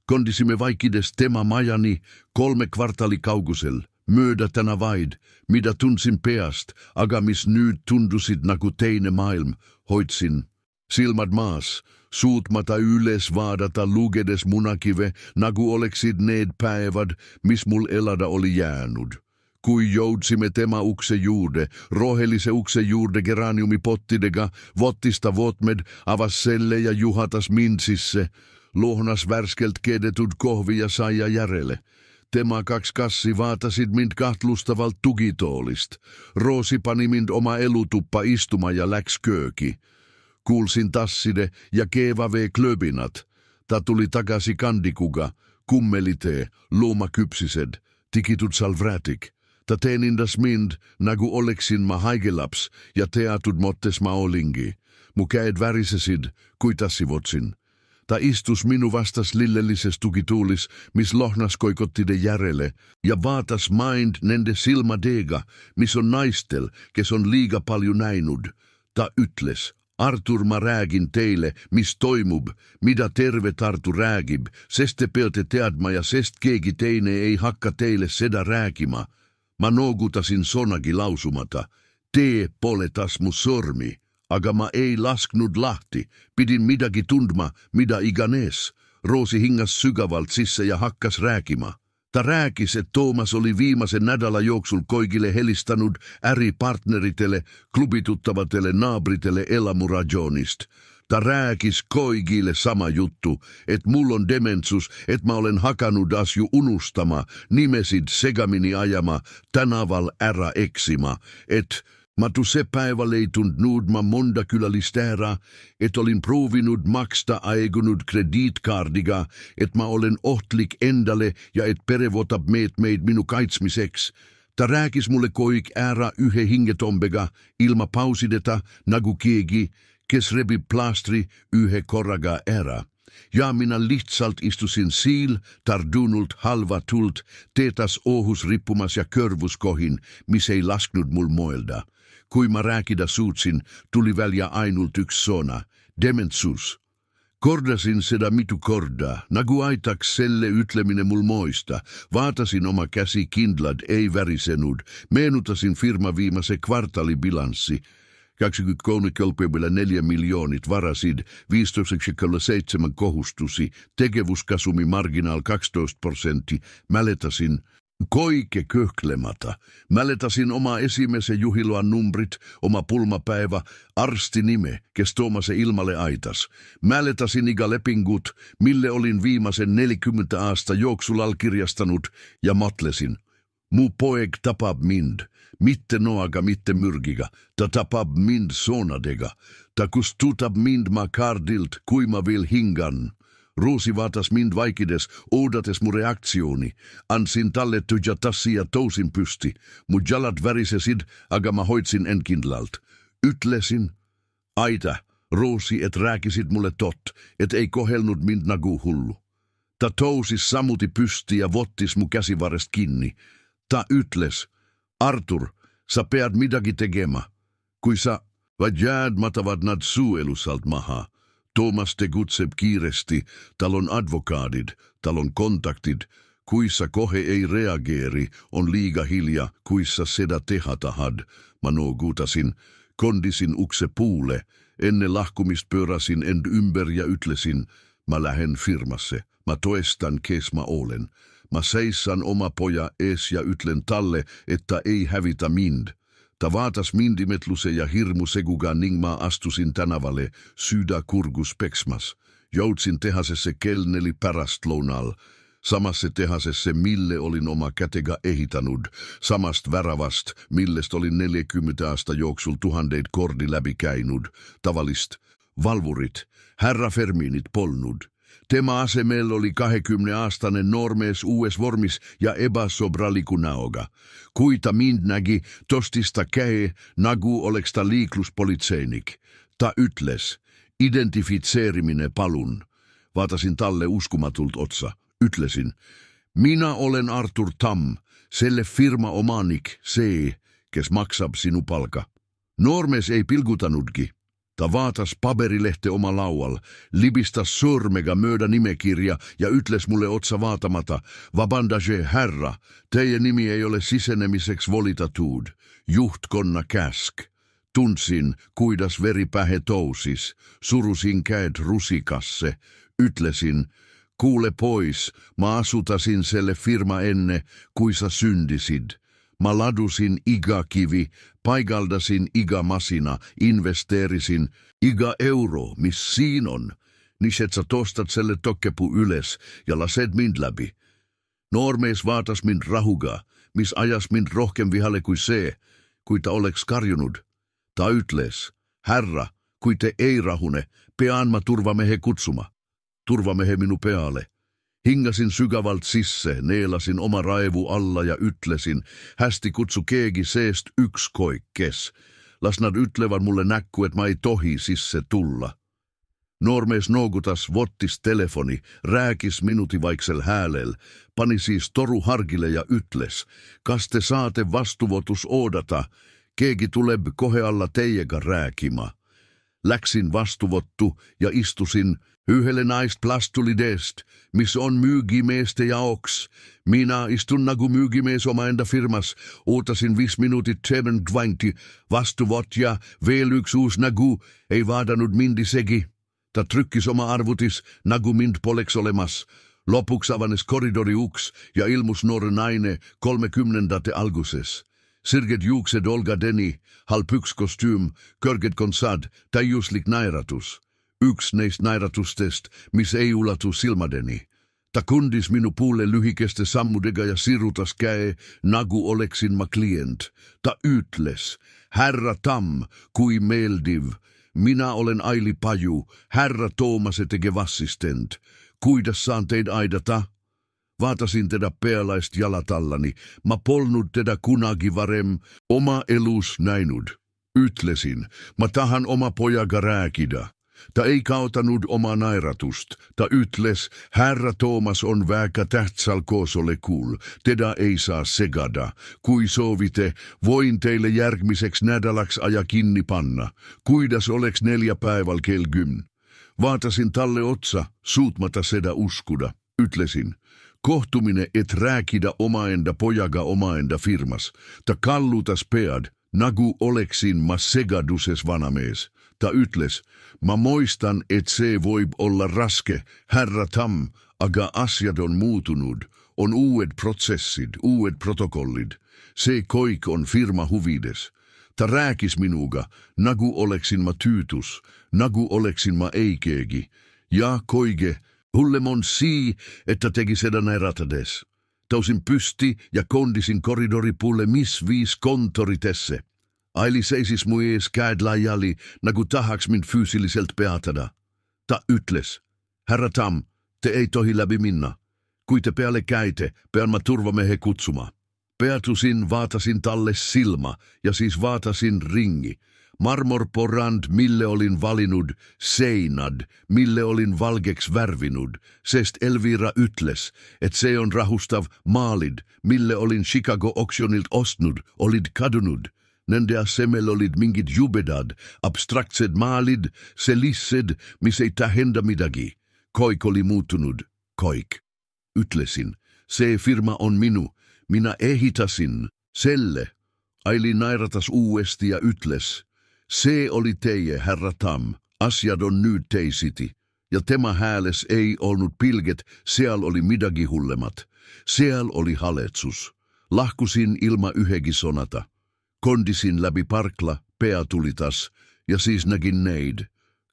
Kondisimme vaikides tema majani 3 kvartaali kaugusel. Mööda tänavaid, mida tunsin peast, aga mis nüüd tundusid nagu teine maailm, hoidsin silmad maas, suutmata üles vaadata lugedes munakive, nagu oleksid need päevad, mis mul elada oli jäänud. Kui joudsime tema ukse juurde, rohelise ukse juurde geraniumipottidega, vottista votmed, avas selle ja juhatas mind sisse, lohnas värskelt keedetud kohvi ja saia järele. Tema 2 kassi vaatasid mind kahtlustavalt tugitoolist. Roosi pani mind oma elutuppa istuma ja läks kööki. Kuulsin tasside ja keevavee klöbinat. Ta tuli takaisin kandikuga, kummelitee, luomakypsised, tikitud salvrätik. Ta teenindas mind, nagu oleksin ma haigelaps, ja teatud mottes ma olingi. Mu käed värisesid, kui tassivotsin. Ta istus minu vastas lillelises tugituulis, mis lohnas koikottide järele, ja vaatas mind nende silmadega, mis on naistel, kes on liiga palju näinud. Ta ütles, Artur, ma räägin teile, mis toimub, mida terve Tartu räägib, sest te peate teadma ja sest keegi teine ei hakka teile seda rääkima. Ma noogutasin sonagi lausumata. Tee pole tas mu sormi. Aga ma ei lasknud lahti, pidin midagi tundma, mida iganes. Roosi hingas sügavalt sisse ja hakkas rääkima. Ta rääkis, et Toomas oli viimase nädala jooksul koigile helistanud äripartneritele, klubituttavatele naabritele elamurajoonist. Ta rääkis koigile sama juttu, et mul on dementsus, et ma olen hakanud asju unustama, nimesid segamini ajama, tänaval ära eksima, et Matu se päeval ei tundnud ma monda külalist ära, et olin proovinud maksta aegunud krediitkaardiga, et ma olen ohtlik endale ja et pere võtab meetmeid minu kaitsmiseks. Ta rääkis mulle koik ära ühe hingetombega, ilma pausideta, nagu keegi, kes rebib plaastri ühe korraga ära. Ja minä lihtsalt istusin siil, tardunult halvatult, teetas ohus rippumas ja kõrvuskohin, mis ei lasknud mul mõelda. Kui ma rääkida suutsin, tuli välja ainult üks sõna, dementsus. Kordasin seda mitu korda, nagu aitaks selle ütlemine mul moista. Vaatasin oma käsi kindlad, ei värisenud. Meenutasin firma viimase kvartaali bilanssi. 23,4 miljoonit varasid, 15,7 kohustusi, tegevuskasumi marginaal 12%. Mäletasin koike köhklemata. Mäletasin oma esimese juhiloan numbrit, oma pulmapäivä, arsti nime, kes Toomase ilmalle aitas. Mäletasin iga lepingut, mille olin viimasen 40 aasta jooksul allkirjastanut, ja matlesin. Mu poeg tapab mind, mitte noaga, mitte mürgiga. Ta tapab mind sonadega. Ta kustutab mind makardilt, kui ma veel hingan. Roosi vaatas mind vaikides, oodates mu reaktsiooni. Ansin talle tühja tassi ja tousin pysti. Mu jalat värisesid, aga ma hoidsin end kindlalt. Ütlesin, aita, Roosi, et rääkisid mulle tot, et ei kohelnud mind nagu hullu. Ta tousis samuti pysti ja vottis mu käsivarrest kinni. Ta ütles, Artur, sa pead midagi tegema. Kui sa vaid jääd, matavad nad suuelusalt maha. Toomas tegutseb kiiresti, tal on advokaadid, tal on kontaktid. Kui sa kohe ei reageeri, on liiga hilja, kui sa seda teha tahad. Ma noogutasin, kondisin ukse puule. Enne lahkumist pöörasin end ümber ja ütlesin, ma lähen firmasse, ma toestan, kes ma olen. Ma seissan oma poja ees ja ütlen talle, et ta ei hävita mind. Ta vaatas mind imetluse ja hirmu seguga ning ma astusin tänavale, sydä kurgus peksmas. Joutsin tehasesse kell 4 pärastlõunal. Samassa tehasessa, mille olin oma kätega ehitanud, samast väravast, millest olin 40 aasta juoksul tuhandeid kordi läbikäinud, tavallist, valvurit, herra Ferminit polnud. Tema asemel oli 20-aastainen normees uues vormis ja ebasobralikunaoga. Kuita mind nägi, tostista käe, nagu oleks ta liikluspolitseinik. Ta ütles, identifitseerimine palun. Vaatasin talle uskomatult otsa. Ütlesin, minä olen Arthur Tam, selle firma omanik, see, kes maksab sinu palka. Normees ei pilgutanudki. Ta vaatas paberilehte oma laual, libistas sormega mööda nimekirja ja ütles mulle otsa vaatamata, vabandage herra, teie nimi ei ole sisenemiseks volitatud, juhtkonna käsk. Tundsin, kuidas veri pähe tousis, surusin käed rusikasse, ütlesin, kuule pois, ma asutasin selle firma enne, kui sa syndisid. Ma ladusin iga kivi, paigaldasin iga masina, investeerisin iga euro, mis siin on, niin et sä tostat selle tokkepu üles ja lased mind läbi. Noormees vaatas mind rahuga, mis ajas mind rohkem vihalle kuin see, kui ta oleks karjunud. Ta ütles, herra, kui te ei rahune, pean ma turvamehe kutsuma. Turvamehe minu peale. Hingasin sügavalt sisse, neelasin oma raivu alla ja ütlesin, hästi kutsu keegi seest ükskõik kes. Las nad ütlevad mulle näkku, et ma ei tohi sisse tulla. Noormees noogutas, vottis telefoni, rääkis minuutivaiksel häälel, pani siis toru hargile ja ütles, kas te saate vastuvotus oodata, keegi tuleb kohe alla teiega rääkima. Läksin vastuvottu ja istusin yhdelle naisplastulidest, mis on myygimeeste jaoks. Minä istun nagu myygimees omaenda firmas, ootasin 5 minuutit 7:20, vastuvot ja veel üks uus nagu ei vaadanud mind isegi. Ta trykkis oma arvutis, nagu mind poleks olemas. Lopuks avanes koridori uks ja ilmus noor naine 30-ndate alguses. Sirged juuksed Olga Deni, halb ükskostüüm, kõrged kontsad, täiuslik naeratus. Üks neist naeratustest, mis ei ulatu silmadeni. Ta kundis minu puule lühikeste sammudega ja sirutas käe, nagu oleksin ma klient. Ta ütles, herra Tam, kui meeldiv. Minä olen Aili Paju, herra Toomase tegev assistent. Kuidas saan teid aidata? Vaatasin teda pealaist jalatallani. Ma polnud teda kunagi varem oma elus näinud. Ütlesin, ma tahan oma pojaga rääkida. Ta ei kaotanud oma naeratust. Ta ütles, herra Toomas on väga tähtsal koosolekul. Teda ei saa segada. Kui soovite, voin teille järgmiseks nädalaks aja kinni panna. Kuidas oleks 4 päeval kell 10. Vaatasin talle otsa, suutmata seda uskuda. Ütlesin, kohtumine et rääkida omaenda pojaga omaenda firmas. Ta kallutas pead, nagu oleksin ma segaduses vanamees. Ta ütles, ma muistan, et see võib olla raske, herra Tam, aga asjad on muutunud, on uued protsessid, uued protokollid. See kõik on firma huvides. Ta rääkis minuga, nagu oleksin ma tüütus, nagu oleksin ma ei keegi. Ja kõige hullem on see, et ta tegi seda naeratades. Tõusin püsti ja kondisin koridori pulle mis viis kontoritesse. Aili seisis mu ees käed laiali, nagu tahaks mind füüsiliselt peatada. Ta ütles, herra Tam, te ei tohi läbi minna. Kui te peale käite, pean ma turvamehe kutsuma. Peatusin, vaatasin talle silma ja siis vaatasin ringi. Marmorporand, mille olin valinud, seinad, mille olin valgeks värvinud, sest Elvira ütles, et see on rahustav maalid, mille olin Chicago oksjonilt ostnud, olid kadunud. Nende asemel olid mingid jubedad, abstraktsed maalid, sellised, mis ei tähenda midagi. Kõik oli muutunud, kõik. Ütlesin, see firma on minu, minä ehitasin selle. Aili naeratas uuesti ja ütles, see oli teie, herra Tam, asiad on nüüd teisiti. Ja tema hääles ei olnud pilget, seal oli midagi hullemat. Seal oli haletsus. Lahkusin ilma ühegi sonata. Kondisin läbi parkla, pea tulitas, ja siis nägin neid.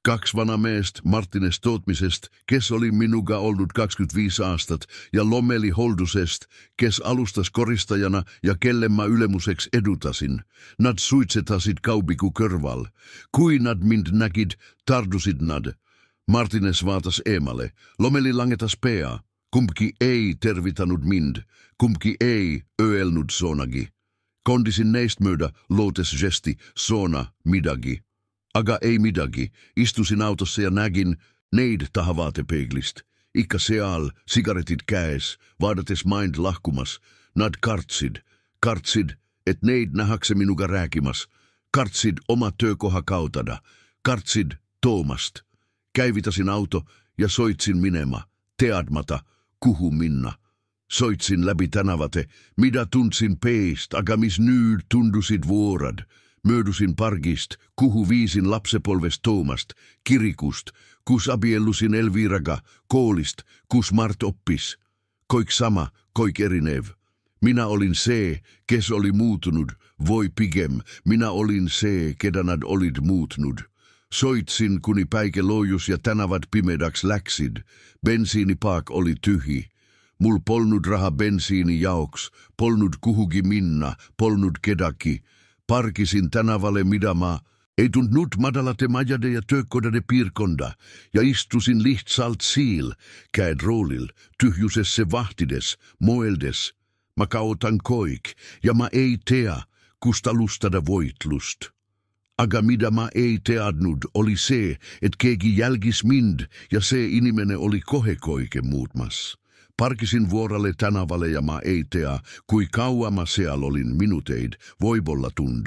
Kaksi vanameest Martines Tootmisest, kes oli minuga ollut 25 aastat, ja Lomeli Holdusest, kes alustas koristajana ja kelle mä ylemuseks edutasin. Nad suitsetasid kaubiku kõrval. Kui nad mind nägid, tardusid nad. Martines vaatas eemalle. Lomeli langetas pea. Kumpki ei tervitanut mind. Kumpki ei öelnud sonagi. Kondisin neist mööda lootes gesti sona midagi. Aga ei midagi. Istusin autossa ja nägin neid taha vaatepeeglist. Ikka seal, sigaretit käes, vaadates mind lahkumas. Nad kartsid, et neid nähakse minuga rääkimas. Kartsid oma töökoha kautada. Kartsid Toomast. Käivitasin auto ja soitsin minema, teadmata, kuhu minna. Soitsin läbi tänavate, mida tundsin peest, aga mis nüüd tundusid vuorad. Möödusin pargist, kuhu viisin lapsepolvest Toomast, kirikust, kus abiellusin Elviraga, koolist, kus Mart oppis. Koik sama, koik erinev. Minä olin see, kes oli muutunut, voi pigem, minä olin see, keda nad olid muutnud. Soitsin, kuni päike loojus ja tänavat pimedaks läksid. Bensiinipaak oli tyhji. Mul polnud raha bensiini jaoks, polnud kuhugi minna, polnud kedaki. Parkisin tänavalle midama, ei tundnud madalate majade ja töökodade piirkonda, ja istusin lihtsalt siil, käed roolil, tyhjusesse vahtides, moeldes. Mä kaotan koik, ja mä ei tea, kust alustada voitlust. Aga mida mä ei teadnud oli see, et keegi jälgis mind, ja see inimene oli kohe koike muutmas. Parkisin vuoralle tänavalle ja mä ei tea, kui kaua mä seal olin minuteid, voibolla tund.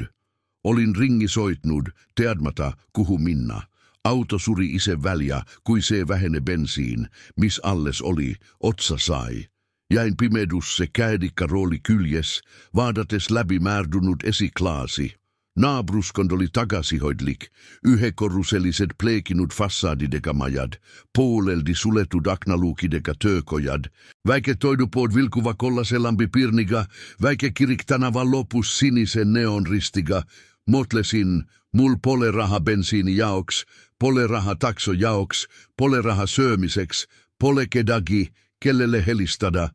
Olin ringisoitnud, teadmata kuhu minna. Auto suri ise väljä, kui see vähene bensiin, mis alles oli, otsa sai. Jäin pimedusse käedikka rooli kyljes, vaadates läbi määrdunut esiklaasi. Naabruskond oli tagasihoidlik, yhekorruseliset pleekinud fassaadidega majad, pooleldi suletud aknaluukidega töökojad, väike toidupood vilkuva kollaselampi pirniga, väike kirik tänava lopus sinisen neonristiga. Motlesin, mul pole raha bensiini jaoks, pole raha takso jaoks, pole raha söömiseks, pole kedagi, kellelle helistada.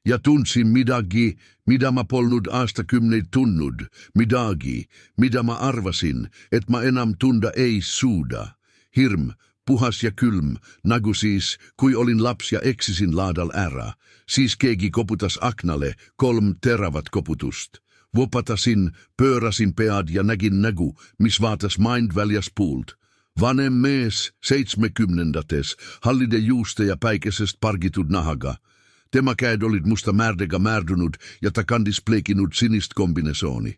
Ja tunsin midagi, mitä mä polnud aastakymneid tunnud, midagi, mitä mä arvasin, et mä enam tunda ei suuda. Hirm, puhas ja kylm, nagu siis, kui olin laps ja eksisin laadal ära. Siis keegi koputas aknalle, 3 teravat koputust. Vopatasin, pöörasin pead ja nägin nägu, mis vaatas mind väljas puult. Vanem mees, 70-dates, hallide juuste ja päikesest pargitud nahaga. Tema käed olid musta märdega märdunut ja ta kandis pleekinud sinist kombinesooni.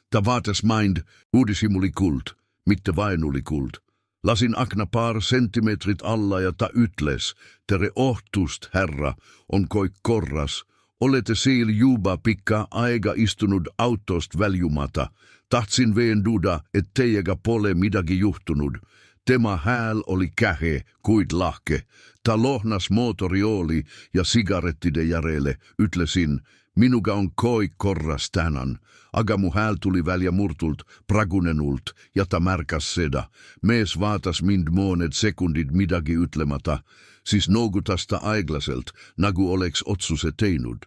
Ta vaatas mind, uudisi muli kuld, mitte vain oli kuld. Lasin akna paar sentimetrit alla ja ta ütles, tere ohtust, herra, on koik korras. Olette seal juba pikka aega istunut autost väljumata. Tahtsin veenduda, et teiega pole midagi juhtunut. Tema hääl oli kähe, kuid lahke. Ta lohnas mootoriooli ja sigarettide järele. Ütlesin, minuga on koik korras tänään. Aga mu hääl tuli välja murtult, pragunenult, ja ta märkas seda. Mees vaatas mind monet sekundit midagi ütlemata, siis noogutas ta aeglaselt, nagu oleks otsuse teinud.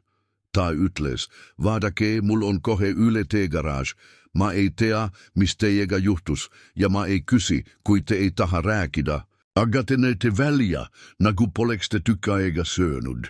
Ta ütles, vaadake, mul on kohe üle teegaraaž. Mä ei tea, mis teiega juhtus, ja mä ei kysi, kui te ei taha rääkida. Aga te näette välja, nagu poleks te tükk aega söönud.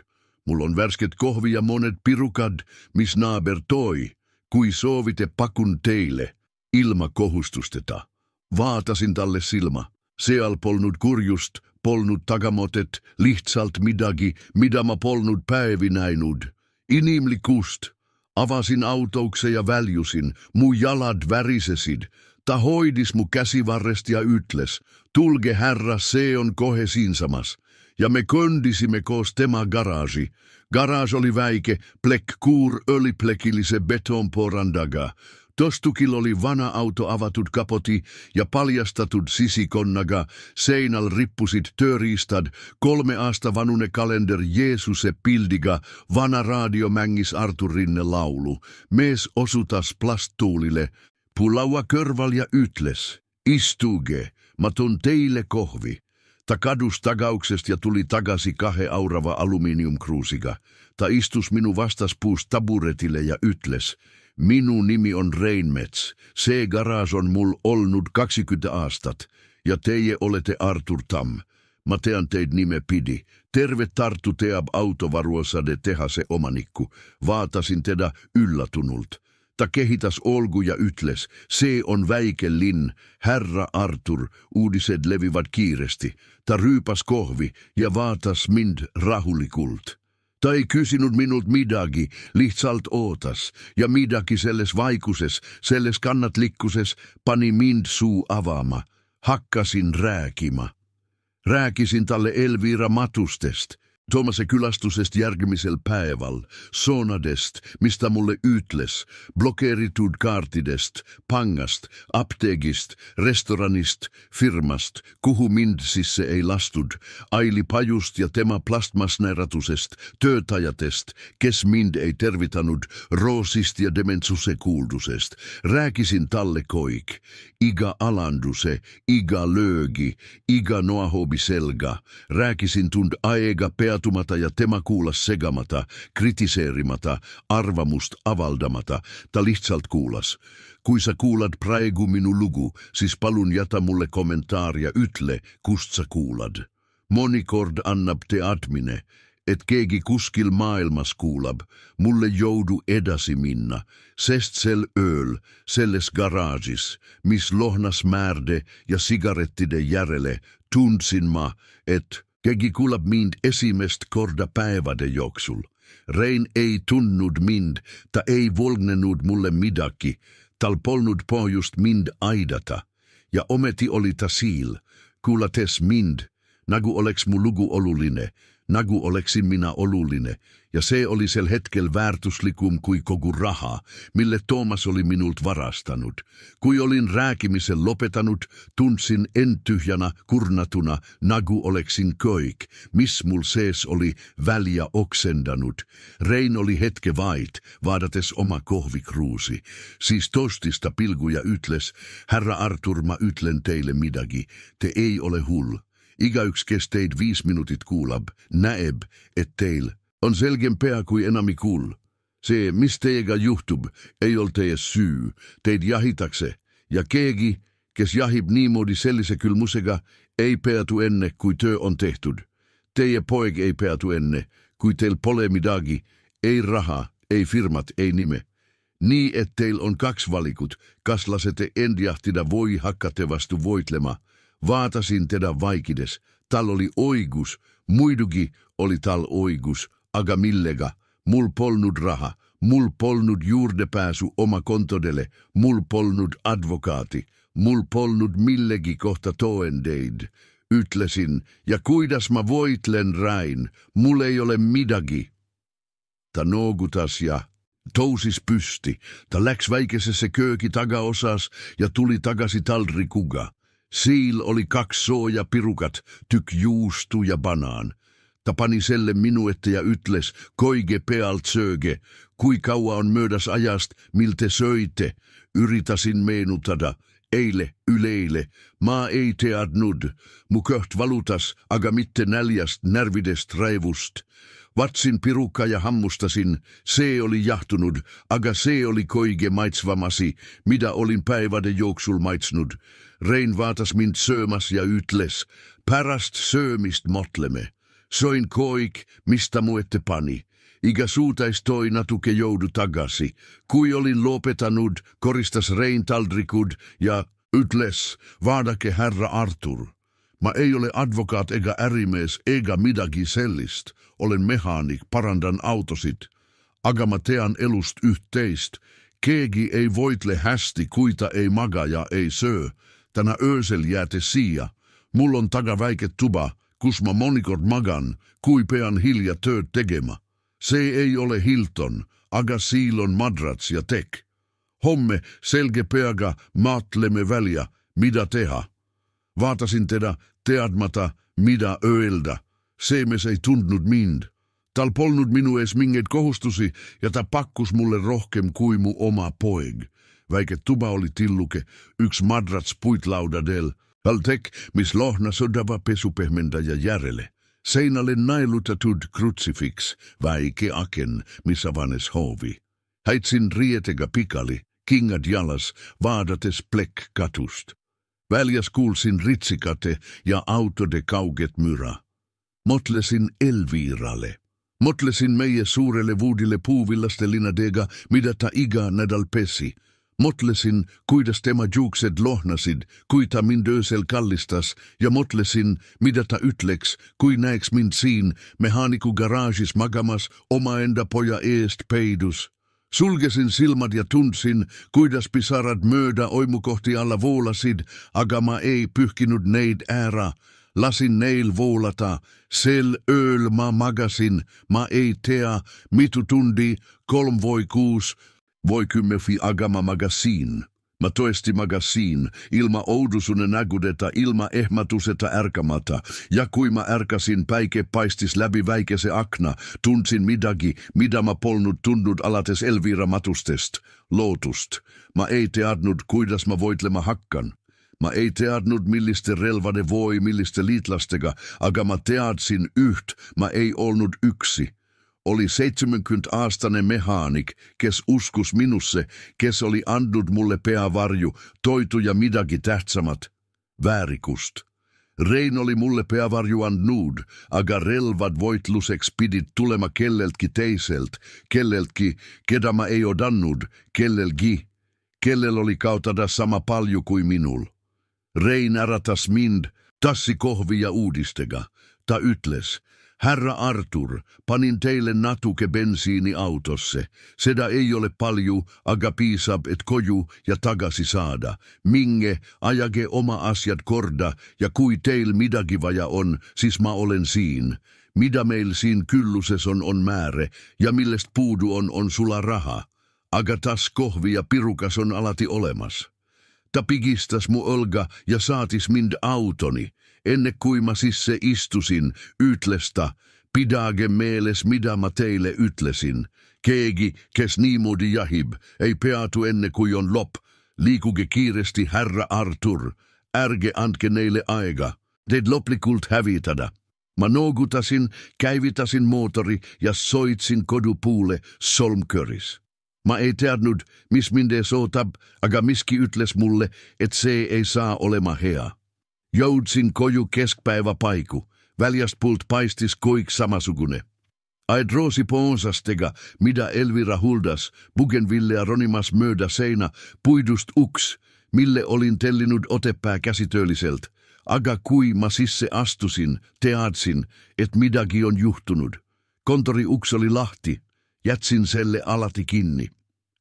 Mul on värsket kohvi ja monet pirukad, mis naaber toi. Kui soovite, pakun teille, ilma kohustusteta. Vaatasin talle silma. Seal polnud kurjust, polnud tagamotet, lihtsalt midagi, mida mä polnud päevi näinud. Inimlikust. Avasin autouksen ja väljusin, mu jalad värisesid. Ta hoidis mu käsivarrest ja ütles, tulge herra, see on kohe siinsamas. Ja me köndisimme koos tema garaaži. Garaas oli väike, plekkuur öljyplekillise betonporandaga. Tostukil oli vana auto avatud kapoti ja paljastatud sisikonnaga. Seinal rippusid tööriistad, 3 aasta vanune kalender Jeesuse pildiga, vana radio mängis Artur Rinne laulu. Mees osutas plasttuulille. Pulaua kõrval ja ütles, istuge. Mä tun teille kohvi. Ta kadus tagauksest ja tuli tagasi 2 aurava aluminiumkruusiga. Ta istus minu vastaspuus taburetille ja ytles. Minun nimi on Reinmets. Se garaas on mul olnut 20 aastat. Ja teie olette Artur Tam. Mä tean teid nime pidi. Terve Tartu teab autovaruosade tehase omanikku. Vaatasin teda yllätunult. Ta kehitas olgu ja ytles. Se on väike Linn. Herra Artur, uutiset levivät kiiresti. Ta ryypas kohvi ja vaatas mind rahulikult. Ta ei kysynyt minult midagi, lihtsalt ootas. Ja midagi selles vaikuses, selles kannatlikkuses pani mind suu avaama. Hakkasin rääkima. Rääkisin talle Elvira Matustest, Tuomase külastusest järgmisel päeval, Sonadest, mistä mulle ytles, blokeeritud kaartidest, pangast, apteegist, restoranist, firmast, kuhu mind sisse ei lastud, Aili Pajust ja tema plastmasneratusest, töötajatest, kes mind ei tervitanud, Roosist ja Dementsuse kuuldusest. Rääkisin talle koik, iga alanduse, iga löögi, iga noahobi selga. Rääkisin tund aega peatumata ja tema kuulas segamata, kritiseerimata, arvamust avaldamata. Ta lihtsalt kuulas. Kui sa kuulad praegu minu lugu, siis palun jäta mulle kommentaar ja ütle, kust sa kuulad. Monikord annab teadmine, et keegi kuskil maailmas kuulab, mulle joudu edasi minna, sest sel ööl, selles garaažis, mis lohnas määrde ja sigarettide järele, tundsin ma, et keegi kuulab mind esimest korda päivade jooksul. Rein ei tunnud mind, ta ei volgnenud mulle midagi, tal polnud pohjust mind aidata. Ja ometi oli ta siil, kuulates mind, nagu oleks mu lugu oluline, nagu oleksin minä oluline, ja se oli sel hetkel väärtuslikum kui kogu raha, mille Toomas oli minult varastanut. Kui olin rääkimisen lopetanut, tunsin en tyhjänä, kurnatuna, nagu oleksin koik, mis mul sees oli väliä oksendanut. Rein oli hetke vait, vaadates oma kohvikruusi. Siis tostista pilguja ytles, herra Artur, mä ytlen teille midagi, te ei ole hull. Ikäyks kes teid 5 minuutit kuulab, näeb, et teil on selkeämpää kuin enami kuul. Se, mis teiega juhtub, ei ole teie syy, teid jahitakse, ja keegi, kes jahib niimoodi sellise kylmusega, ei peatu enne, kui työ on tehtud. Teie poeg ei peatu enne, kui teil pole midagi, ei raha, ei firmat, ei nime. Nii, et teil on 2 valikut, kas lasete endjahtida voi hakkate vastu voitlema. Vaatasin teda vaikides. Tal oli oigus, muidugi oli tal oigus, aga millega? Mul polnud raha, mul polnud juurdepääsu oma kontodele, mul polnud advokaati, mul polnud millegi kohta toendeid. Ütlesin, ja kuidas mä voitlen Rain, mul ei ole midagi. Ta noogutas ja tousis pysti. Ta läks väikesessä kööki tagaosas ja tuli tagasi taldrikuga. Siil oli 2 sooja pirukat, tyk juustu ja banaan. Ta pani selle minu ette ja ytles, koige pealt sööge, kui kaua on möödas ajast, mil te söite. Yritasin meenutada, eile, üleile, ma ei teadnud, mu köht valutas, aga mitte näljast, närvidest, raivust. Vatsin pirukka ja hammustasin, se oli jahtunut, aga se oli koige maitsvamasi, mitä olin päiväden jooksul maitsnud. Rein vaatas mind söömas ja ytles, pärast söömist motleme. Soin koik, mistä mu ette pani. Iga suutais toi natuke joudu tagasi. Kui olin lopetanut, koristas Rein taldrikud ja ytles, vaadake herra Artur. Mä ei ole advokaat eikä ärimies eikä midagi sellist. Olen mehaanik, parandan autosit. Aga mä tean elust yhteist. Keegi ei voitle hästi, kuita ei maga ja ei söö. Tänä öösel jääte siia. Mull on tagaväike tuba, kus mä monikord magan, kui pean hilja tööd tegema. Se ei ole Hilton, aga siil on madrats ja tek. Homme selge peaga maatleme väliä, mitä teha. Vaatasin teda teadmata, mitä öelda. Seemes ei tundnud mind. Tal polnud minu ees mingeid kohustusi ja ta pakkus mulle rohkem kui mu oma poeg. Väike tuba oli tilluke, 1 madrats puitlaudadel, Altek, mis lohna sodava pesupehmentäjä järele. Seinälle nailutatut crucifix, väike aken, missä vanes hovi. Häitsin rietega pikali, kingad jalas, vaadates plek katust. Väljas kuulsin ritsikate ja autode kauget myra. Motlesin Elviralle. Motlesin meie suurelle vuudille puuvillastelina mida ta iga nädal pesi. Motlesin, kuidas tema juukset lohnasid, kui ta mind öösel kallistas, ja motlesin, mida ta ütleks, kui näeks mind siin mehaaniku garaažis magamas omaenda poja eest peidus. Sulgesin silmad ja tundsin, kuidas pisarad mööda oimukohti alla voolasid, aga ma ei pyyhkinud neid ära. Lasin neil voolata, sel ööl ma magasin, ma ei tea, mitu tundi, 3 voi 6, voi 10 aga ma magasin. Ma toesti magasin, ilma oudusunen nägudeta, ilma ehmatuseta ärkamata, ja kui ma ärkasin, päike paistis läbi väikese akna, tundsin midagi, mida ma polnud tundnud alates Elvira matustest, lootust. Ma ei teadnud, kuidas ma voitlema hakkan. Ma ei teadnud, milliste relvade voi, milliste liitlastega, aga ma teadsin yht, ma ei ollut yksi. Oli 70-aastane mehaanik, kes uskus minusse, kes oli andnud mulle peavarju, toitu ja midagi tähtsamat, väärikust. Rein oli mulle peavarju andnud, aga relvad voitluseks pidid tulema kelleltki teiselt, kelleltki, keda ma ei odannut, kellel oli kautada sama palju kuin minul. Rein äratas mind, tassi kohvi ja uudistega. Ta ütles, Herra Artur, panin teille natuke bensiini autosse. Seda ei ole palju, aga piisab, et koju ja tagasi saada. Minge, ajage oma asiat korda, ja kui teil midagi vaja on, siis ma olen siin. Mida meil siin kylluses on määrä, ja millest puudu on sula raha. Aga tas kohvi ja pirukas on alati olemas. Ta pigistas mu olga ja saatis mind autoni. Enne kui ma sisse istusin, ütles ta, pidage meeles mida ma teille ütlesin. Keegi, kes niimoodi jahib, ei peatu enne kui on lop. Liikuge kiiresti, herra Artur. Ärge andke neille aega. Teid loplikult hävitada. Ma noogutasin, käivitasin motori ja soitsin kodupuule Solmköris. Ma ei teadnud, mis mind ees ootab, aga miski ütles mulle, et see ei saa olema hea. Joudsin koju keskpäivä paiku. Väljastpult paistis koik samasugune. Aid roosi poonsastega, mida Elvira huldas, Bougainvillea ronimas mööda seinä, puidust uks, mille olin tellinud otepää käsitöölliselt. Aga kui ma sisse astusin, teadsin, et midagi on juhtunut. Kontori uks oli lahti. Jätsin selle alati kinni.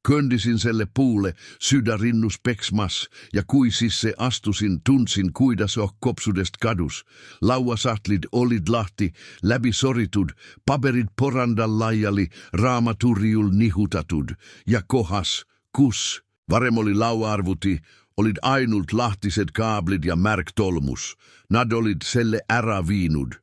Köndisin selle puule, sydä rinnus peksmas, ja kui sisse astusin, tunsin kuidas kopsudest kadus. Lauasahtlit olid lahti, läbi soritud, paperit porandal laiali, raamaturiul nihutatut, ja kohas, kus, varem oli lauaarvuti, olid ainult lahtiset kaablit ja märk tolmus. Nad olid selle ära viinud.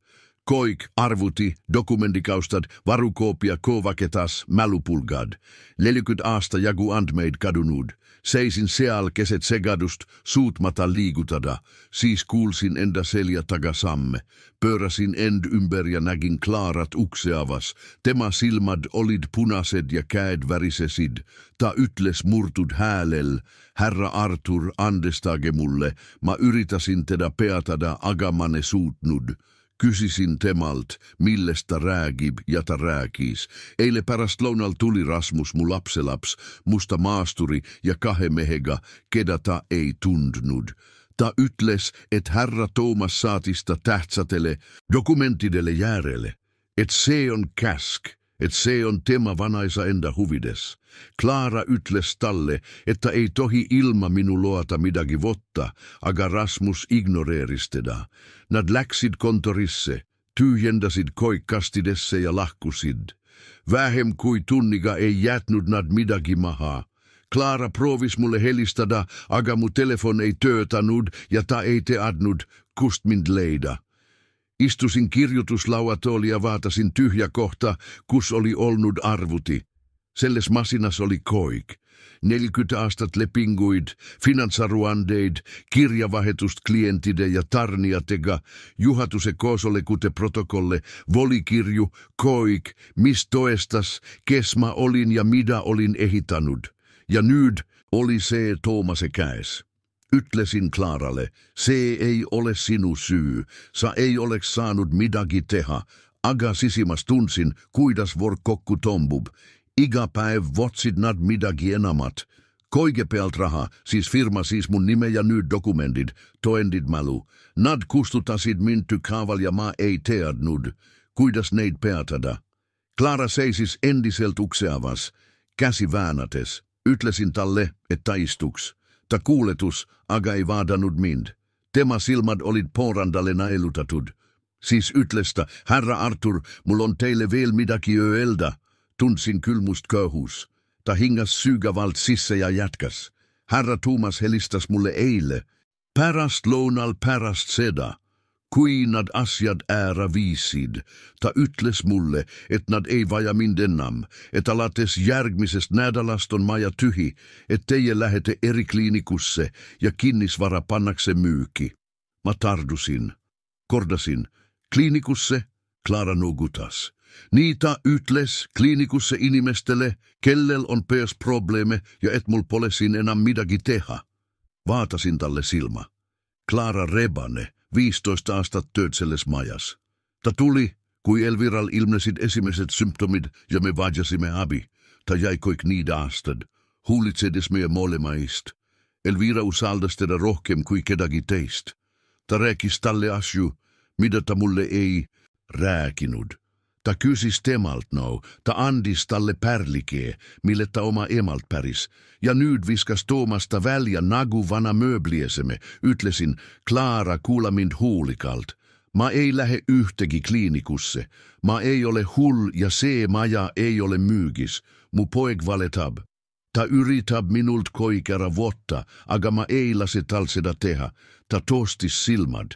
Koik, arvuti, dokumentikaustad, varukoopia, kovaketas, mälupulgad. 40 aasta jagu andmeid kadunut. Seisin seal keset segadust, suutmata liigutada. Siis kuulsin enda selja tagasamme. Pöörasin end ymber ja nägin klaarat ukseavas. Tema silmad olid punased ja käed värisesid. Ta ütles murtud häälel, Herra Artur, andestage mulle. Ma yritasin teda peatada, aga ma ne suutnud. Kysisin temalt, millest ta räägib ja ta rääkis. Eile pärastlõunal tuli Rasmus, mu lapselaps, musta maasturi ja 2 mehega, keda ta ei tundnud. Ta ütles, et herra Toomas saatis ta tähtsatele dokumentidele järele, et see on käsk, et see on tema vanaisa enda huvides. Klaara ütles talle, että ei tohi ilma minu loata midagi votta, aga Rasmus ignoreeris teda. Nad läksid kontorisse, tyhjendasid koikkastidesse ja lahkusid. Vähem kui tunniga ei jätnud nad midagi maha. Klaara proovis mulle helistada, aga mu telefon ei töötanud ja ta ei teadnud, kust mind leida. Istusin kirjoituslauatooli ja vaatasin tyhjä kohta, kus oli ollut arvuti. Selles masinas oli koik. 40 aastat lepinguid, finansaruandeid, kirjavahetust klientide ja tarniatega, juhatuse koosolekute protokolle, volikirju, koik, mis toestas, kes mä olin ja mitä olin ehitanud. Ja nyt oli se Toomase käes. Ytlesin Klaaralle, se ei ole sinun syy, sa ei oleks saanut midagi teha. Aga sisimas tunsin, kuidas vor kokku tombub. Iga päev votsid nad midagi enamat. Koigepealt raha, siis firma, siis mun nime ja nyt dokumentit, toendit malu. Nad kustutasid minty kaaval ja mä ei teadnud, kuidas neid peatada. Klaara seisis endiselt ukseavas, käsi väänätes. Ytlesin talle, että istuks. Ta kuuletus, aga ei vaadanud mind. Tema silmad olit porandalle naelutatut. Siis ytlestä, herra Artur, mulla on teille veel midagi öelda. Tunsin kylmust köyhus. Ta hingas sygavalt sisse ja jätkäs. Herra Tuomas helistas mulle eile. Pärast lounal pärast seda. Kui nad asiat ära viisid. Ta ytles mulle, et nad ei vaja mind enam. Et alates järgmisest nädalast on maja tühi. Et teie lähete eri kliinikusse ja kinnisvara pannakse myyki. Mä tardusin. Kordasin. Kliinikusse? Klaara nugutas. Niitä ytles kliinikusse inimestele, kellel on probleeme ja et mul pole siin enam midagi teha. Vaatasin talle silma. Klaara Rebane, 15 aastat tööd selles majas. Ta tuli, kui Elviral ilmnesid esimesed symptomid ja me vajasimme abi. Ta jäi kõik niitä aastad, huulitsedes meie molemaist. Elvira usaldas teda rohkem kui kedagi teist. Ta rääkis talle asju, mitä ta mulle ei rääkinud. Ta kysis temalt ta andis talle pärlikee, mille ta oma emalt päris. Ja nyt viskas Toomasta väljä nagu vana mööbliesemme. Ytlesin, Klaara, kuula mind huulikalt. Mä ei lähe yhtegi kliinikusse. Mä ei ole hull ja see maja ei ole myygis. Mu poeg valetab. Ta yritab minult koikera vuotta, aga mä ei lase tal seda teha. Ta toostis silmad.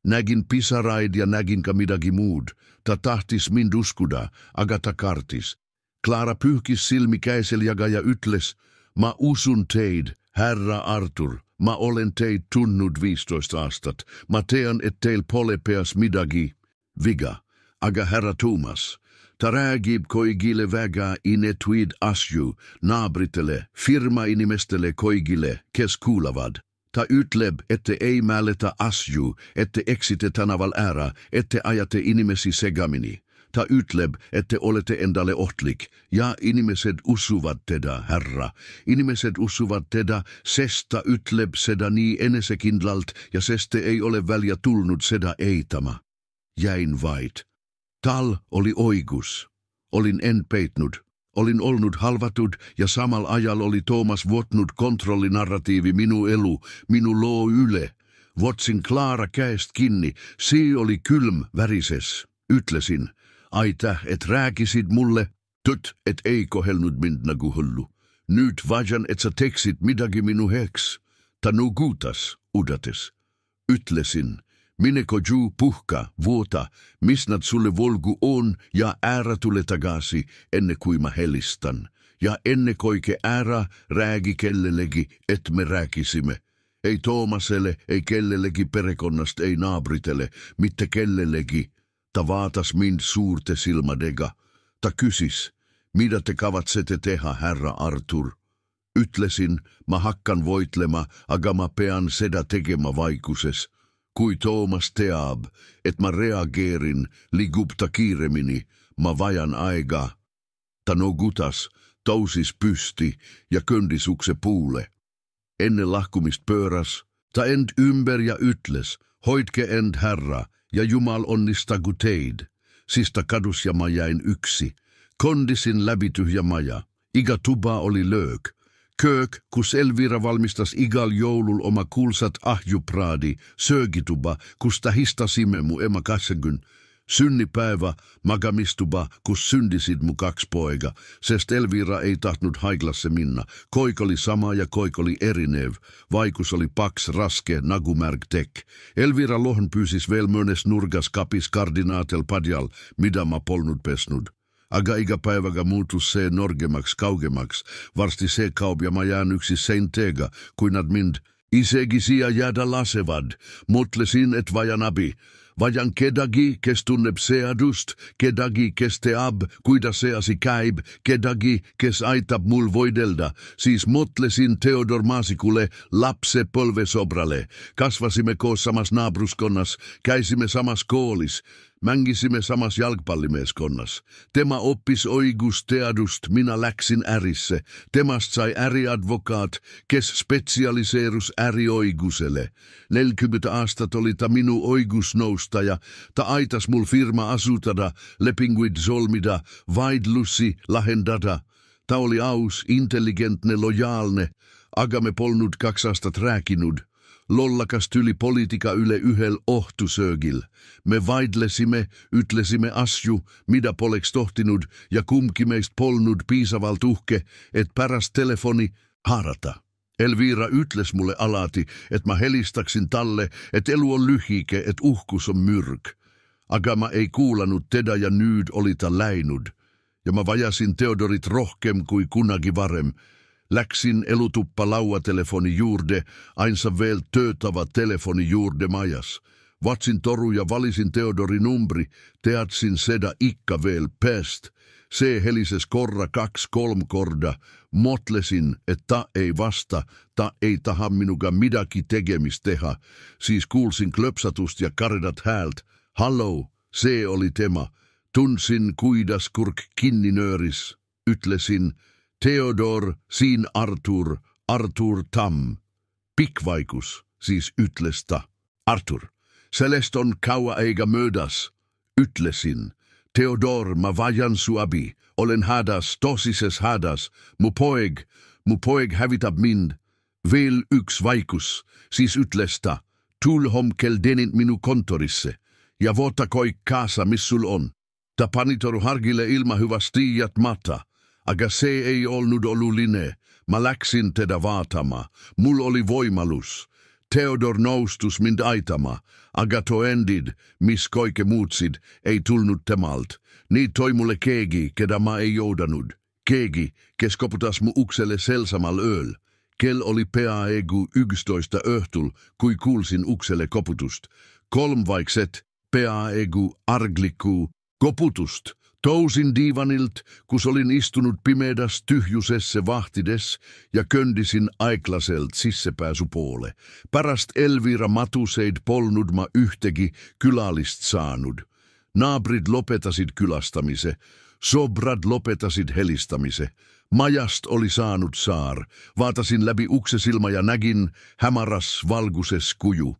Nägin pisaraid ja nägin ka midagi muud. Ta tahtis mind uskuda, aga ta kartis. Klaara pyyhkis silmi käiseljaga ja ytles, mä usun teid, herra Artur. Mä olen teid tunnut 15 aastat. Mä tean, et teil pole peas midagi viga. Aga herra Tuomas, ta räägib koigile väga inetuid asju, naabritele, firmainimestele koigile, kes kuulavad. Ta ütleb, ette ei mäletä asju, ette eksite tänaval ära, ette ajate inimesi segamini. Ta ütleb, ette olete endalle ohtlik, ja inimeset usuvat teda, herra. Inimeset usuvat teda, sesta ütleb seda nii enesekindlalt, ja seste ei ole väliä tulnud seda eitama. Jäin vaid. Tal oli oigus. Olin en peitnud. Olin olnut halvatud ja samal ajal oli Toomas vuotnut kontrollinarratiivi minu elu, minu loo yle. Votsin Klaara käest kinni, see oli kylm värises. Ytlesin, aitäh, et rääkisid mulle, et ei kohelnud mind nagu hullu. Nyt vajan, et sa teksid midagi minu heaks. Ta nugutas, udates. Ytlesin, mineko juu puhka, vuota, mis nad sulle volgu on ja ära tule tagasi, enne kui mä helistan. Ja enne koike ära räägi kellelegi, et me rääkisimme. Ei Toomaselle, ei kellelegi perekonnast, ei naabritele, mitte kellelegi. Ta vaatas mind suurte silmadega. Ta kysis, mitä te kavatsete teha, herra Artur? Ytlesin, mä hakkan voitlema, aga mä pean seda tegema vaikuses. Kui Toomas teab, et mä reageerin, ligub ta kiiremini, mä vajan aikaa. Ta nogutas, tousis pysti ja köndis ukse puule. Ennen lahkumist pööras, ta end ymber ja ytles, hoitke end herra, ja Jumal onnistagu teid. Siis ta kadus ja mä jäin yksi. Kondisin läbi tyhjä maja. Iga tuba oli löök. Köök, kus Elvira valmistas igal joulul oma kuulsat ahjupraadi, söögituba, kus ta histasimme mu ema 80. Synnipäivä, magamistuba, kus syndisid mu 2 poiga, sest Elvira ei tahtnud haiglasse minna. Koik oli sama ja koik oli erinev. Vaikus oli paks, raske, nagu märgtek. Elvira lohn pyysis veel mõnes nurgas kapis kardinaatel padjal, mida ma polnud pesnud. Aga iga päiväga muutus se norgemaks kaugemaks, varsti se kaupja mä jään yksi sein tega, kuin nad mind isegi siia jäädä lasevad. Motlesin et vajan abi. Vajan kedagi, kes tunneb seadust, kedagi, kes teab, kuida seasi käib, kedagi, kes aitab mul voidelda. Siis motlesin Theodor Maasikule lapsepolvesobrale. Kasvasimme koos samas naabruskonnas, käisimme samas koolis. Mängisimme samas jalgpallimeeskonnas. Tema oppis oigusteadust, minä läksin ärisse. Temast sai äriadvokaat, kes specialiseerus ärioigusele. 40 aastat oli ta minu oigusnoustaja, ta aitas mul firma asutada, lepinguid solmida, vaidlussi lahendada. Ta oli aus, intelligentne, lojaalne, aga me polnud 2 aastat rääkinud. Lollakas tyli poliitika yle yhel ohtusöögil. Me vaidlesimme, ütlesimme asju, mida poleks tohtinud, ja kumki meist polnud piisavalt uhke, et pärast telefoni haarata. Elvira ütles mulle alati, et ma helistaksin talle, et elu on lyhike, et uhkus on mürk. Aga ma ei kuulanud teda ja nüüd oli ta läinud. Ja ma vajasin Theodorit rohkem kui kunagi varem. Läksin elutuppa lauatelefoni juurde, ainsa veel töötava telefoni juurde majas. Vatsin toru ja valitsin Theodorin numbri, teadsin seda ikka veel pääst. Se helises korra 2-3 korda. Motlesin, että ta ei vasta, ta ei taha minuga midagi tegemist teha. Siis kuulsin klöpsatust ja karedat häältä. Hallo, se oli tema. Tunsin kuidas kurk kinni nööris. Ütlesin, Theodor, siin Artur Tam. Pikvaikus, siis ütles ta. Artur, sellest on kaua eikä möödas. Ütlesin, Theodor, mä vajan su abi. Olen hädas, tosises hädas. Mu poeg hävitab mind. Veel yks vaikus, siis ütles ta. Tul homkel denit minu kontorisse. Ja vuota koi kaasa, mis sul on. Ta pani toru hargille ilma hyvästi jätmata. Aga se ei ollut oluline. Mä läksin teda vaatama. Mul oli voimalus. Theodor noustus mind aitama. Aga to endid, mis koike muutsid, ei tulnud temalt. Niin toi mulle keegi, keda mä ei joudanud. Keegi, kes koputas mu ukselle selsamal ööl. Kel oli peaaegu 11 öhtul, kui kuulsin ukselle koputust. 3 vaikset, peaaegu arglikku koputust. Tousin diivanilt, kus olin istunut pimedas tyhjusesse vahtides ja köndisin aiklaselt sissepääsupoole. Pärast Elvira matuseid polnud ma ühtegi kylallist saanud. Naabrid lopetasid külastamise, sobrad lopetasid helistamise. Majast oli saanut saar. Vaatasin läbi uksesilma ja nägin hämaras valguses kuju.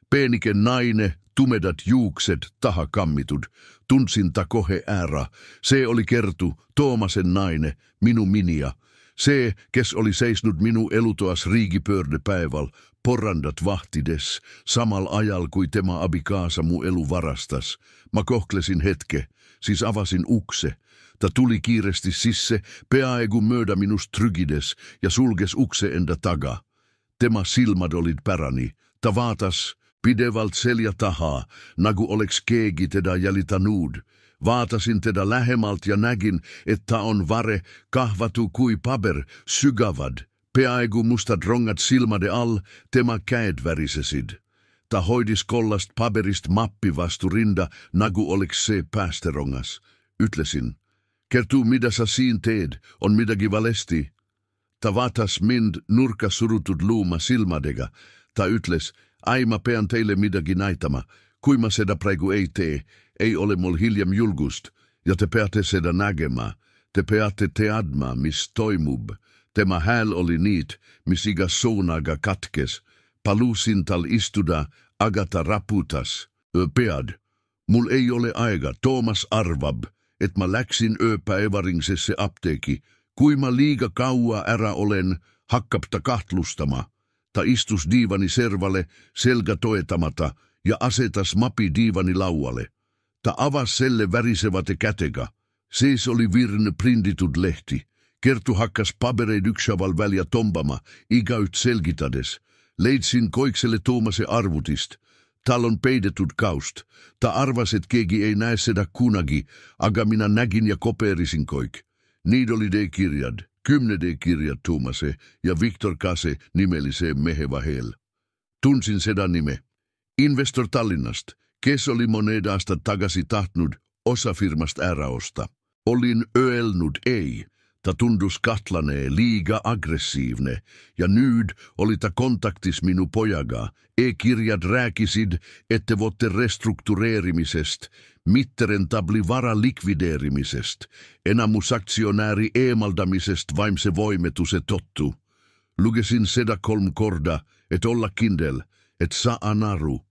Peenike naine, tumedat juukset, taha kammitud. Tunsin ta kohe äära. Se oli Kertu, Toomasen naine, minu minia. Se, kes oli seisnud minu elutoas riigipöördepäiväl, porrandat vahtides, samal ajal kui tema abikaasa mu elu varastas. Ma kohklesin hetke, siis avasin ukse. Ta tuli kiiresti sisse, peaaegu mööda minust trygides, ja sulges ukse enda taga. Tema silmad olid päräni. Ta vaatas pidevalt selja tahaa, nagu oleks keegi teda jäljitanud. Vaatasin teda lähemalt ja nägin, että on vare kahvatu kui paber, sygavad. Peaaegu mustat rongat silmade all, tema käed värisesid. Ta hoidis kollast paberist mappi vastu rinda, nagu oleks se päästerongas. Ütlesin, Kertu, mitä sä siin teed, on midagi valesti. Ta vaatas mind nurka surutut luuma silmadega. Ta ütles, ai mä pean teille midagi näitama. Kui mä seda praegu ei tee, ei ole mul hiljem julgust. Ja te peate seda nägemään. Te peate teadma, mis toimub. Tema hääl oli niit, mis iga sounaga katkes. Palusin tal istuda, aga ta raputas. Pead. Mul ei ole aega, Toomas arvab, et mä läksin ööpäivaringsesse apteeki. Kui mä liiga kaua ära olen, hakkab ta kahtlustama. Ta istus diivani servalle, selkä toetamata, ja asetas mapi diivani laualle. Ta avas selle värisevate kätega. Sees oli virne prinditud lehti. Kertu hakkas pabereid ykshaaval välja tombama, igaüht selgitades. Leidsin Koikselle Toomase arvutist. Tal on peitetut kaust. Ta arvas, et keegi ei näe seda kunagi, aga minä nägin ja koperisin koik. Niid oli de kirjad, 10 de kirjad Tuumase ja Viktor Kase nimellisee mehe vahel. Tunsin seda nime. Investor Tallinnast, kes oli monedasta tagasi tahtnud osa firmast äraosta. Olin öelnud ei. Ta tundus katlanee, liiga aggressiivne, ja nüüd oli ta kontaktis minu pojaga. E-kirjad rääkisid, ette votte restruktureerimisest, mitterentabli vara likvideerimisest, enamusaktsionääri eemaldamisest vaimse voimetuse tottu. Lugesin seda 3 korda, et olla kindel, et saa naru.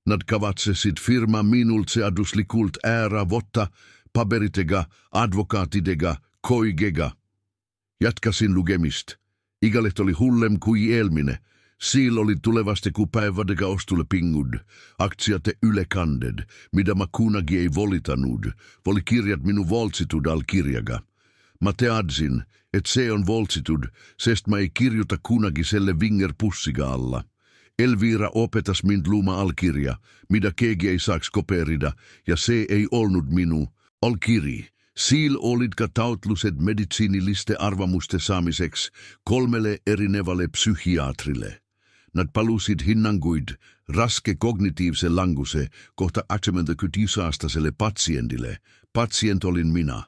Nad kavatsesid firma minult seaduslikult ära votta paberitega, advokaatidega, koigega. Jatkasin lukemist. Igaleht oli hullem kui eelmine. Siil oli tulevaste kupäivadega ostulepingud, aktsiate ylekanded, mida ma kunagi ei volitanud, oli kirjad minu voltsitud allkirjaga. Ma teadsin, et see on voltsitud, sest ma ei kirjuta kunagi selle vingerpussiga alla. Elvira opetas mind luuma allkirja, mida keegi ei saaks koperida, ja see ei olnud minu allkiri. Siil olid ka taotlused meditsiiniliste arvamuste saamiseks 3 erinevalle psühhiaatrile. Nad palusid hinnanguid raske kognitiivse languse kohta 85-aastaselle patsiendile. Patsient olin minä.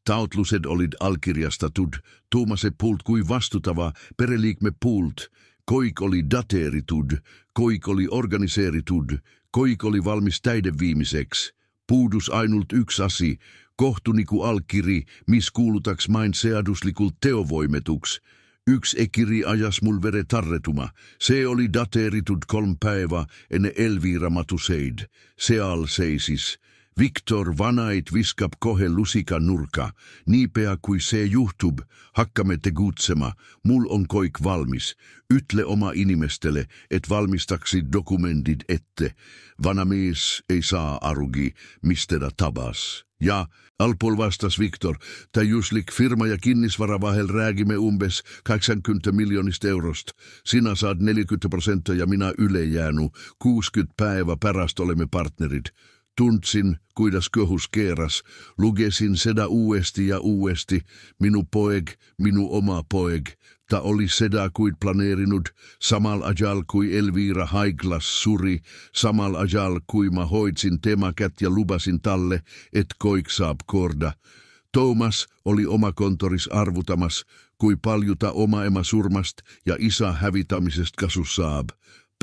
Taotlused olid allkirjastatud Tuumase pult kui vastutava pereliikme pult. Koik oli dateeritud, koik oli organiseeritud, koik oli valmis täideviimiseksi. Puudus ainult yksi asi, kohtuniku allkiri, mis kuulutaks main seaduslikult teovoimetuks. Yksi ekiri ajas mul vere tarretuma. Se oli dateeritud 3 päivää ennen Elvira Matuseid. Seal seisis. Viktor vanait viskab kohe lusika nurka. Niipea kui se juhtub, hakkamme tegutsema. Mul on koik valmis. Ytle oma inimestele, et valmistaksid dokumentit ette. Vana mies ei saa arugi, mistä tabas. Ja, alpol vastas Viktor, täjuslik firma ja kinnisvara vahel räägime umbes 80 miljoonista eurosta. Sinä saat 40% ja minä ylejäänu. 60 päivää pärast olemme partnerit. Tuntsin, kuidas köhus keeras. Lugesin seda uudesti ja uudesti. Minu poeg, minu oma poeg. Ta oli seda kuid planeerinut. Samal ajal kui Elvira haiglas suri. Samal ajal kui ma hoitsin temakät ja lubasin talle, et koik saab korda. Thomas oli oma kontoris arvutamas, kui paljuta oma ema surmast ja isä hävitämisestä kasu saab.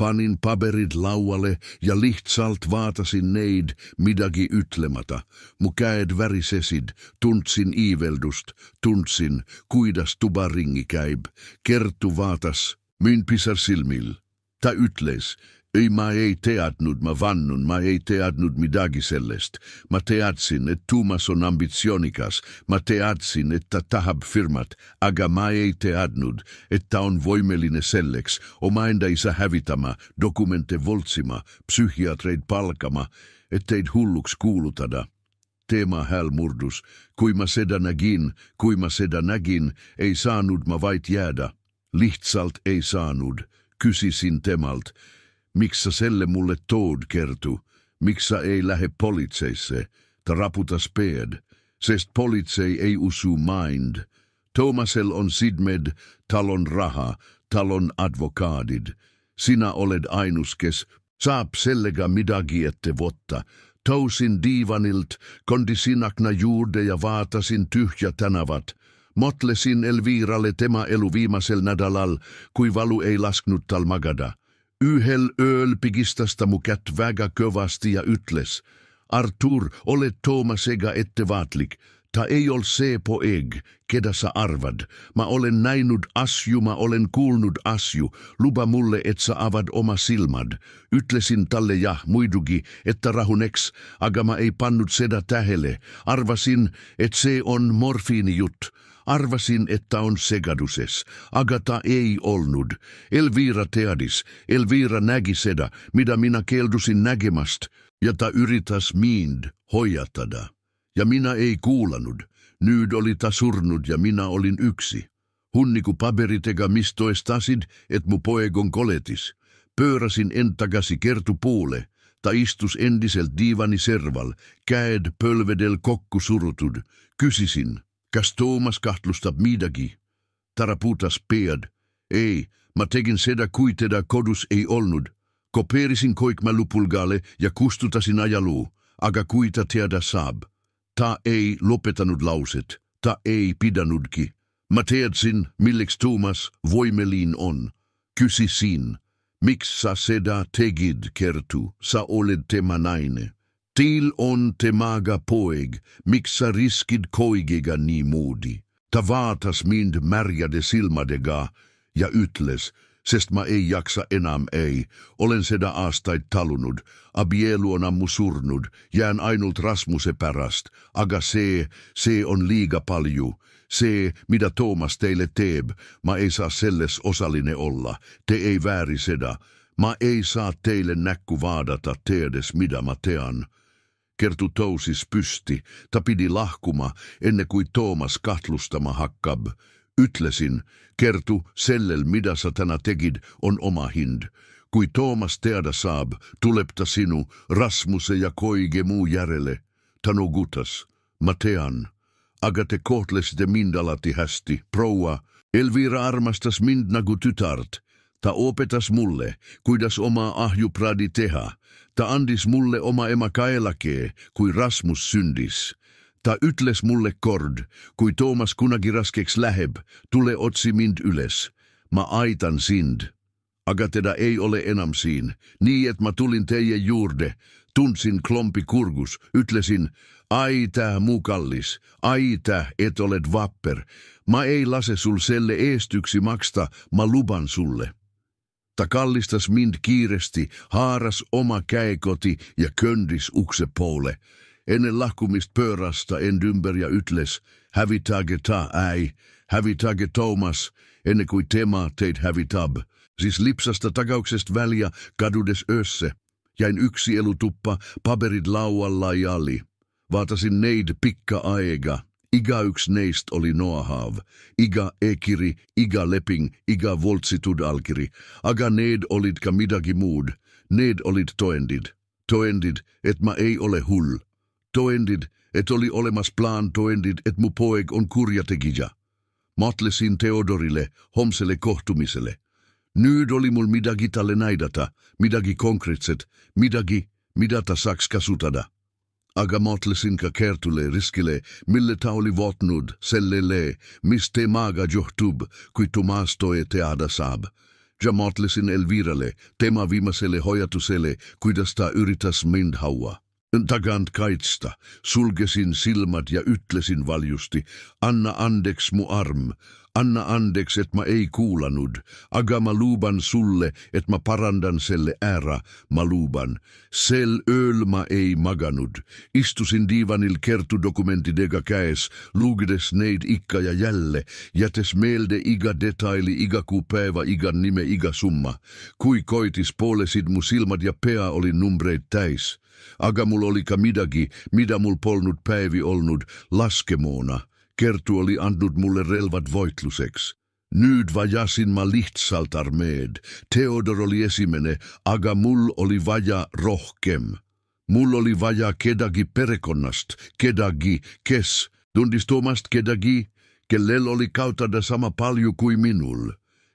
Panin paberit laualle ja lihtsalt vaatasin neid midagi ütlemata. Mu käed värisesid, tuntsin iiveldust, tuntsin, kuidas tubaringi käib. Kerttu vaatas, min pisar silmil. Ta ütles, ei mä ei teadnud, mä vannun, mä ei teadnud midagi sellest. Mä teadsin, että Tuumas on ambitionikas. Mä teadsin, että tahab firmat, aga mä ei teadnud, että on voimellinen selleks. Omaenda isä hävitämä, dokumente voltsima, psykiatreit palkama, etteid hulluks kuulutada. Teema häl murdus. Kui mä seda nägin, ei saanud mä vait jäädä. Lihtsalt ei saanud. Kysisin temalt. Miksi sä selle mulle tood kertu? Miksi sä ei lähe politseisse? Ta raputas peed. Sest politsei ei usu mind. Thomasel on sidmed, talon raha, talon advokaadid. Sinä oled ainuskes. Saap sellega midagi ette votta. Tousin diivanilt, kondisinakna juurde ja vaatasin tyhjä tänavat. Motlesin Elviralle tema elu viimasel nädalal, kui valu ei lasknut tal magada. Yhel ööl pigistasta mu kät väga kövasti ja ütles, Artur, olet Thomasega ettevaatlik. Ta ei ol se poeg, keda sa arvad. Mä olen näinud asju, mä olen kuulnud asju. Luba mulle, et sa avad oma silmad. Ütlesin talle ja muidugi, että rahuneks, aga mä ei pannut seda tähele. Arvasin, et se on morfiinijut. Arvasin, että on segaduses, aga ta ei olnud. Elvira teadis, Elvira nägi seda, mitä minä keldusin näkemast, ja ta yritas mind hoiatada. Ja minä ei kuulanud. Nüüd oli ta surnut ja minä olin yksi. Hunniku paberitega mistoestasid, et mu poeg on koletis. Pöörasin end tagasi Kertu poole. Ta istus endiselt diivani serval, käed pölvedel kokku surutud. Kysisin, kas Toomas kahtlustab midagi? Ta raputas pead. Ei, mä tegin seda kui teda kodus ei olnud. Kopeerisin koikma lupulgalle ja kustutasin ajaluu, aga kui ta teada saab. Ta ei lopetanut lauset, ta ei pidänutki. Mä tiedsin, milleks Toomas voimeliin on. Kysisin, miksi sä seda tegid, Kerttu, sä olet tema nainen. Teil on temaga poeg, miksi sä riskid koigega niin moodi. Ta vaatas mind märjade silmadega ja ytles, sest mä ei jaksa enam ei. Olen seda aastaid talunut, abielu on ammu surnut, jään ainult Rasmuse pärast, aga se on liiga palju. Se, mitä Toomas teille teeb, mä ei saa selles osallinen olla. Te ei vääri seda. Mä ei saa teille näkku vaadata teedes mitä mä tean. Kerttu tousis pysti, ta pidi lahkuma, ennen kuin Toomas kahtlustama hakkab. Ytlesin, Kerttu, sellel mitä sä tänä tegid on oma hind. Kui Toomas teada saab, tulepta sinu, Rasmuse ja koige muu järele. Ta nugutas, mä tean. Aga te kohtlesitte mind alati hästi, proua. Elvira armastas mind nagu tytart. Ta opetas mulle, kuidas oma ahjupradi teha. Ta andis mulle oma ema kaelakee, kui Rasmus syndis. Ta ytles mulle kord, kui Toomas kunagi raskeks läheb, tule otsi mind üles. Mä aitan sind. Aga teda ei ole enam siin. Nii, et mä tulin teie juurde. Tunsin klompi kurgus, ytlesin, ai tää muu kallis, ai tää et olet vapper. Mä ei lase sul selle eestyksi maksta, mä luban sulle. Ta kallistas mind kiiresti, haaras oma käekoti ja köndis uksepoole. Ennen lahkumist pöörasta en ymber ja ytles, hävitage ta äi, hävitage Toomas, ennen kuin tema teit hävitab. Siis lipsasta takauksesta väliä kadudes össä. Jäin yksi elutuppa, paperit laualla jali. Vaatasin neid pikka aega. Iga yks neist oli Noahaav. Iga ekiri, iga leping, iga voltsitud alkiri. Aga need olidka midagi muud. Need olid toendid. Toendid, et mä ei ole hull. Toendid, et oli olemas plan toendid, et mu poeg on kurjategija. Matlesin Theodorille, homselle kohtumiselle. Nüüd oli mul midagi talle näidata, midagi konkreetset, midagi, mida ta saaks kasutada. Aga mõtlesin ka Kertule riskile, mille ta oli võtnud sellele, mis temaga juhtub, kui Toomas toe teada saab. Ja mõtlesin Elvirale, tema viimasele hoiatusele, kuidas ta üritas mind haua. Tagant kaitsta, sulgesin silmad ja ütlesin valjusti, anna andeks mu arm. Anna andeks, et mä ei kuulanud, aga mä luban sulle, et mä parandan selle ära, mä luban. Sel ööl mä ei maganud. Istusin diivanil Kerttu-dokumentidega käes, lugedes neid ikka ja jälle, jätes meelde iga detaili, iga kuupäeva, iga nime, iga summa. Kui koitis poolesid mu silmad ja pea oli numbreid täis. Aga mul oli ka midagi, mida mul polnud päivi olnud, laskemoona. Kerttu oli andnud mulle relvad voitluseks. Nüüd vajasin mä lihtsalt armeed. Theodor oli esimene, aga mul oli vaja rohkem. Mul oli vaja kedagi perekonnast, kedagi, kes. Tundis Toomast kedagi, kellel oli kautada sama palju kui minul.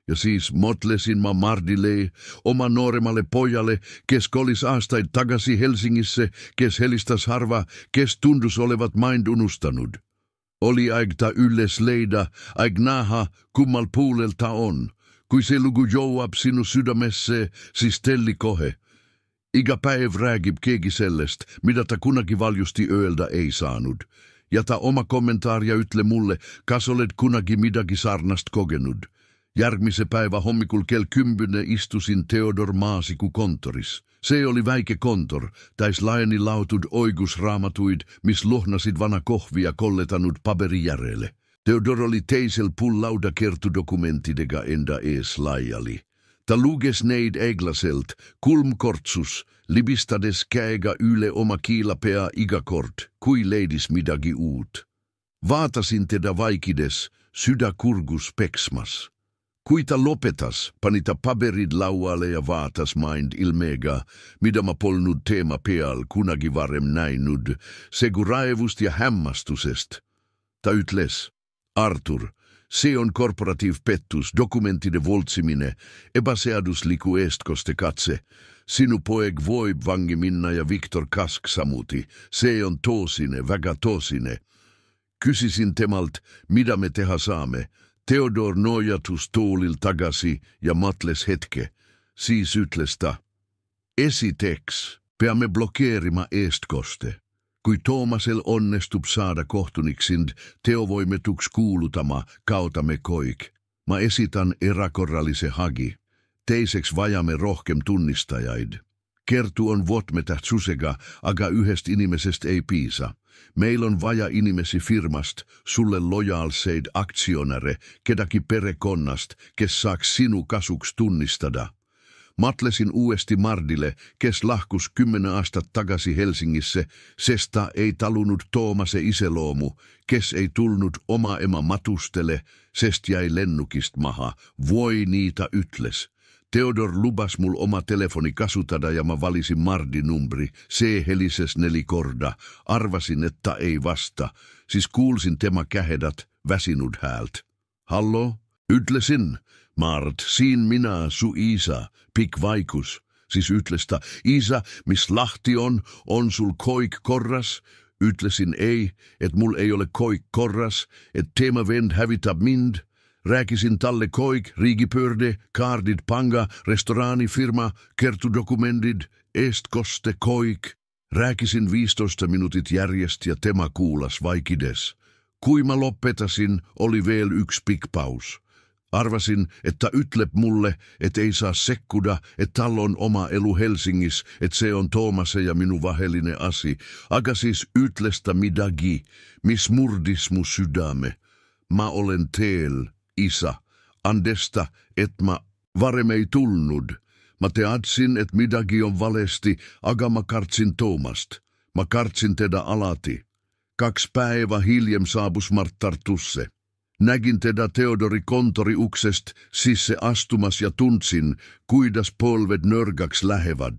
Ja siis mõtlesin mä Mardille, oma nooremalle pojalle, kes kolis aastaid tagasi Helsingissä, kes helistas harva, kes tundus olevat mind unustanud. Oli aeg ta ülles leida, aeg näha, kummal puolel ta on. Kui se lugu jõuab sinu südamesse, siis telli kohe. Iga päev räägib keegi sellest, mida ta kunagi valjusti öelda ei saanud. Ja ta oma kommentaaria ütle mulle, kas oled kunagi midagi sarnast kogenud. Järgmise päeva hommikul kell 10 istusin Theodor Maasiku kontoris. Se oli väike kontor, täis laajeni lautud oigusraamatuid, mis lohnasid vana kohvia kolletanud paperi järele. Theodor oli teisel pullauda Kerttu-dokumentidega enda ees laiali. Ta luges neid eglaselt, kulmkortsus, libistades käega yle oma kiilapea iga kord, kui leidis midagi uut. Vaatasin teda vaikides, süda kurgus peksmas. Kuita lopetas, panita paberid laualle ja vaatas mind ilmega, mida ma polnud teema peal kunagi varem näinud, segu raevust ja hämmastusest. Ta ütles, Artur, see on korporatiivpettus, dokumentide voltsimine, ebaseadusliku eestkoste katse. Sinu poeg võib vangi minna ja Viktor Kask samuti. See on toosine, väga toosine. Kysisin temalt, mida me teha saame. Theodor nojatus toolil tagasi ja matles hetke. Siis ütles ta, esiteks peame blokeerima eestkoste. Kui Toomasel onnestub saada kohtunik sind teovoimetuks kuulutama, kaotamme koik. Ma esitän erakorrallise hagi. Teiseks vajamme rohkem tunnistajaid. Kertu on vuotmetähtsusega, aga yhdestä inimesest ei piisa. Meil on vaja inimesi firmast, sulle lojaalseid aktionäre, kedakin perekonnast, kes saaks sinu kasuks tunnistada. Matlesin uudesti Mardille, kes lahkus 10 aastat tagasi Helsingissä, sesta ei talunut Toomase iseloomu, kes ei tulnud oma ema matustele, sest jäi lennukist maha. Voi niitä ytles. Theodor lubas mul oma telefoni kasutada ja mä valitsin Mardi numbri. Se helises 4 korda. Arvasin, että ei vasta. Siis kuulsin tema kähedat, väsinud häältä. Hallo? Ütlesin. Mart, siin minä, su Iisa, pik vaikus. Siis ütlestä, Iisa, mis lahti on sul koik korras? Ütlesin ei, et mul ei ole koik korras, et teema vend hävitab mind. Rääkisin talle koik, riigipöörde, kaardid, panga, restoraanifirma, kertudokumendid, eestkoste koik. Rääkisin 15 minuutit järjest ja tema kuulas vaikides. Kui mä lopetasin, oli veel yksi pikpaus. Arvasin, että ytleb mulle, et ei saa sekkuda, että tal on oma elu Helsingis, et se on Toomase ja minu vahellinen asi. Aga siis ytlestä midagi, mis murdis mu sydäme. Mä olen teel, Isa. Andesta, et mä varem ei tulnud. Mä teadsin, et midagi on valesti, aga mä kartsin Toomast. Mä kartsin teda alati. 2 päivä hiljem saabus Marttartusse. Nägin teda Theodori kontoriuksest sisse astumas ja tuntsin, kuidas polvet nörgaks lähevad.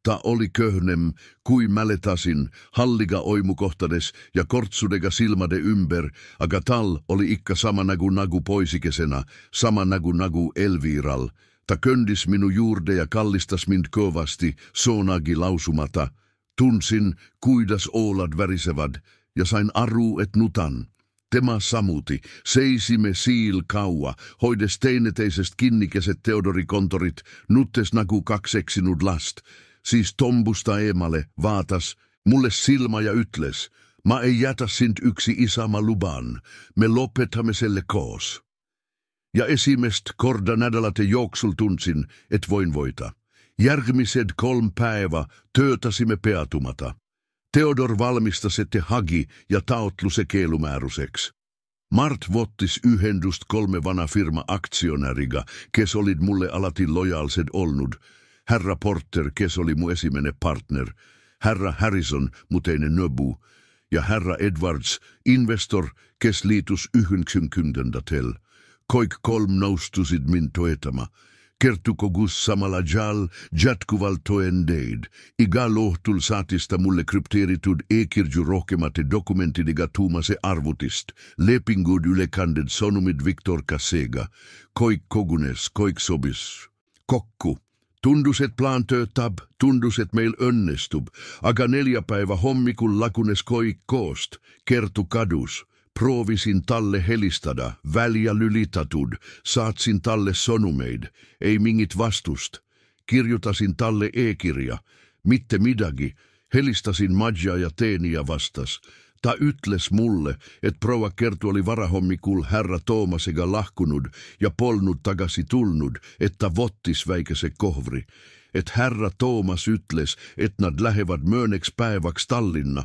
Ta oli köhnem, kui mäletasin, halliga oimukohtades ja kortsudega silmade ymber, aga tal oli ikka sama nagu poisikesena, sama nagu Elviral. Ta köndis minu juurde ja kallistas mind kovasti, soonagi lausumata. Tunsin, kuidas oolad värisevad, ja sain aru, et nutan. Tema samuti, seisimme siil kaua, hoides teineteisest kinnikeset Theodori kontorit, nuttes nagu 2 eksinud last. Siis tombusta eemalle, vaatas, mulle silma ja ütles, mä ei jätä sind yksi Isa, mä luban, me lopetamme selle koos. Ja esimest korda nädalate jooksul tunsin, et voin voita. Järgmised 3 päivä töötasimme peatumata. Theodor valmistas ette hagi ja taotlu se keelumääruseks. Mart vottis yhendust 3 vana firma aktionäriga, kes olid mulle alati lojaalsed olnud. Herra Porter, kes oli mu esimene partner, herra Harrison, muteinen nöbu, ja herra Edwards, investor, kes liitus 90-tel. Koik 3 noustusid min toetama. Kertukogus samalla jatkuval toendeid. Iga lohtul saatista mulle krypteeritud e-kirju rohkemate dokumentidiga Tuumase arvutist. Lepingud ylekanded sonumid Viktor Kasega. Koik kogunes, koik sobis. Kokku. Tundus, et plaan töötab, tundus, et meil õnnestub, aga 4 päivä hommikul lakunes koik koost, Kertu kadus. Proovisin talle helistada, väliä lylitatud, saatsin talle sonumeid, ei mingit vastust. Kirjutasin talle e-kirja, mitte midagi, helistasin Madja ja Teenia vastas. Ta ütles mulle, et proua Kertu oli varahommikul herra Toomasega lahkunud ja polnud tagasi tulnud, että vottis väikese kohvri. Et herra Toomas ütles, et nad lähevad mööneks päevaks Tallinna.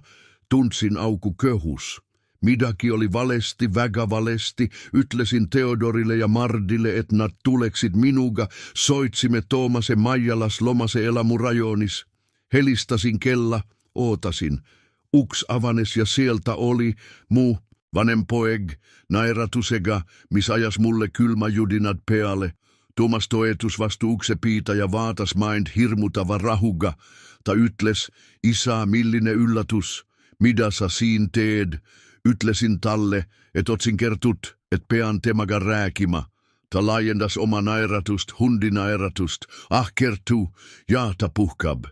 Tundsin auku köhus. Midagi oli valesti, väga valesti, ütlesin Theodorille ja Mardille, et nad tuleksid minuga, soitsimme Toomase Maijalas lomase elamurajonis. Helistasin kella, ootasin. Uks avanes ja sieltä oli mu Vanem poeg, naeratusega, mis ajas mulle kylmäjudinat peale. Tuomas toetus vastu ukse piita ja vaatas mind hirmutava rahuga. Ta ütles, isä, milline yllätys, mida sa siin teed. Ütlesin talle, et otsin kertut, et pean temaga rääkima. Ta laajendas oma naeratust, hundinaeratust. Ah kertu, ja ta puhkab.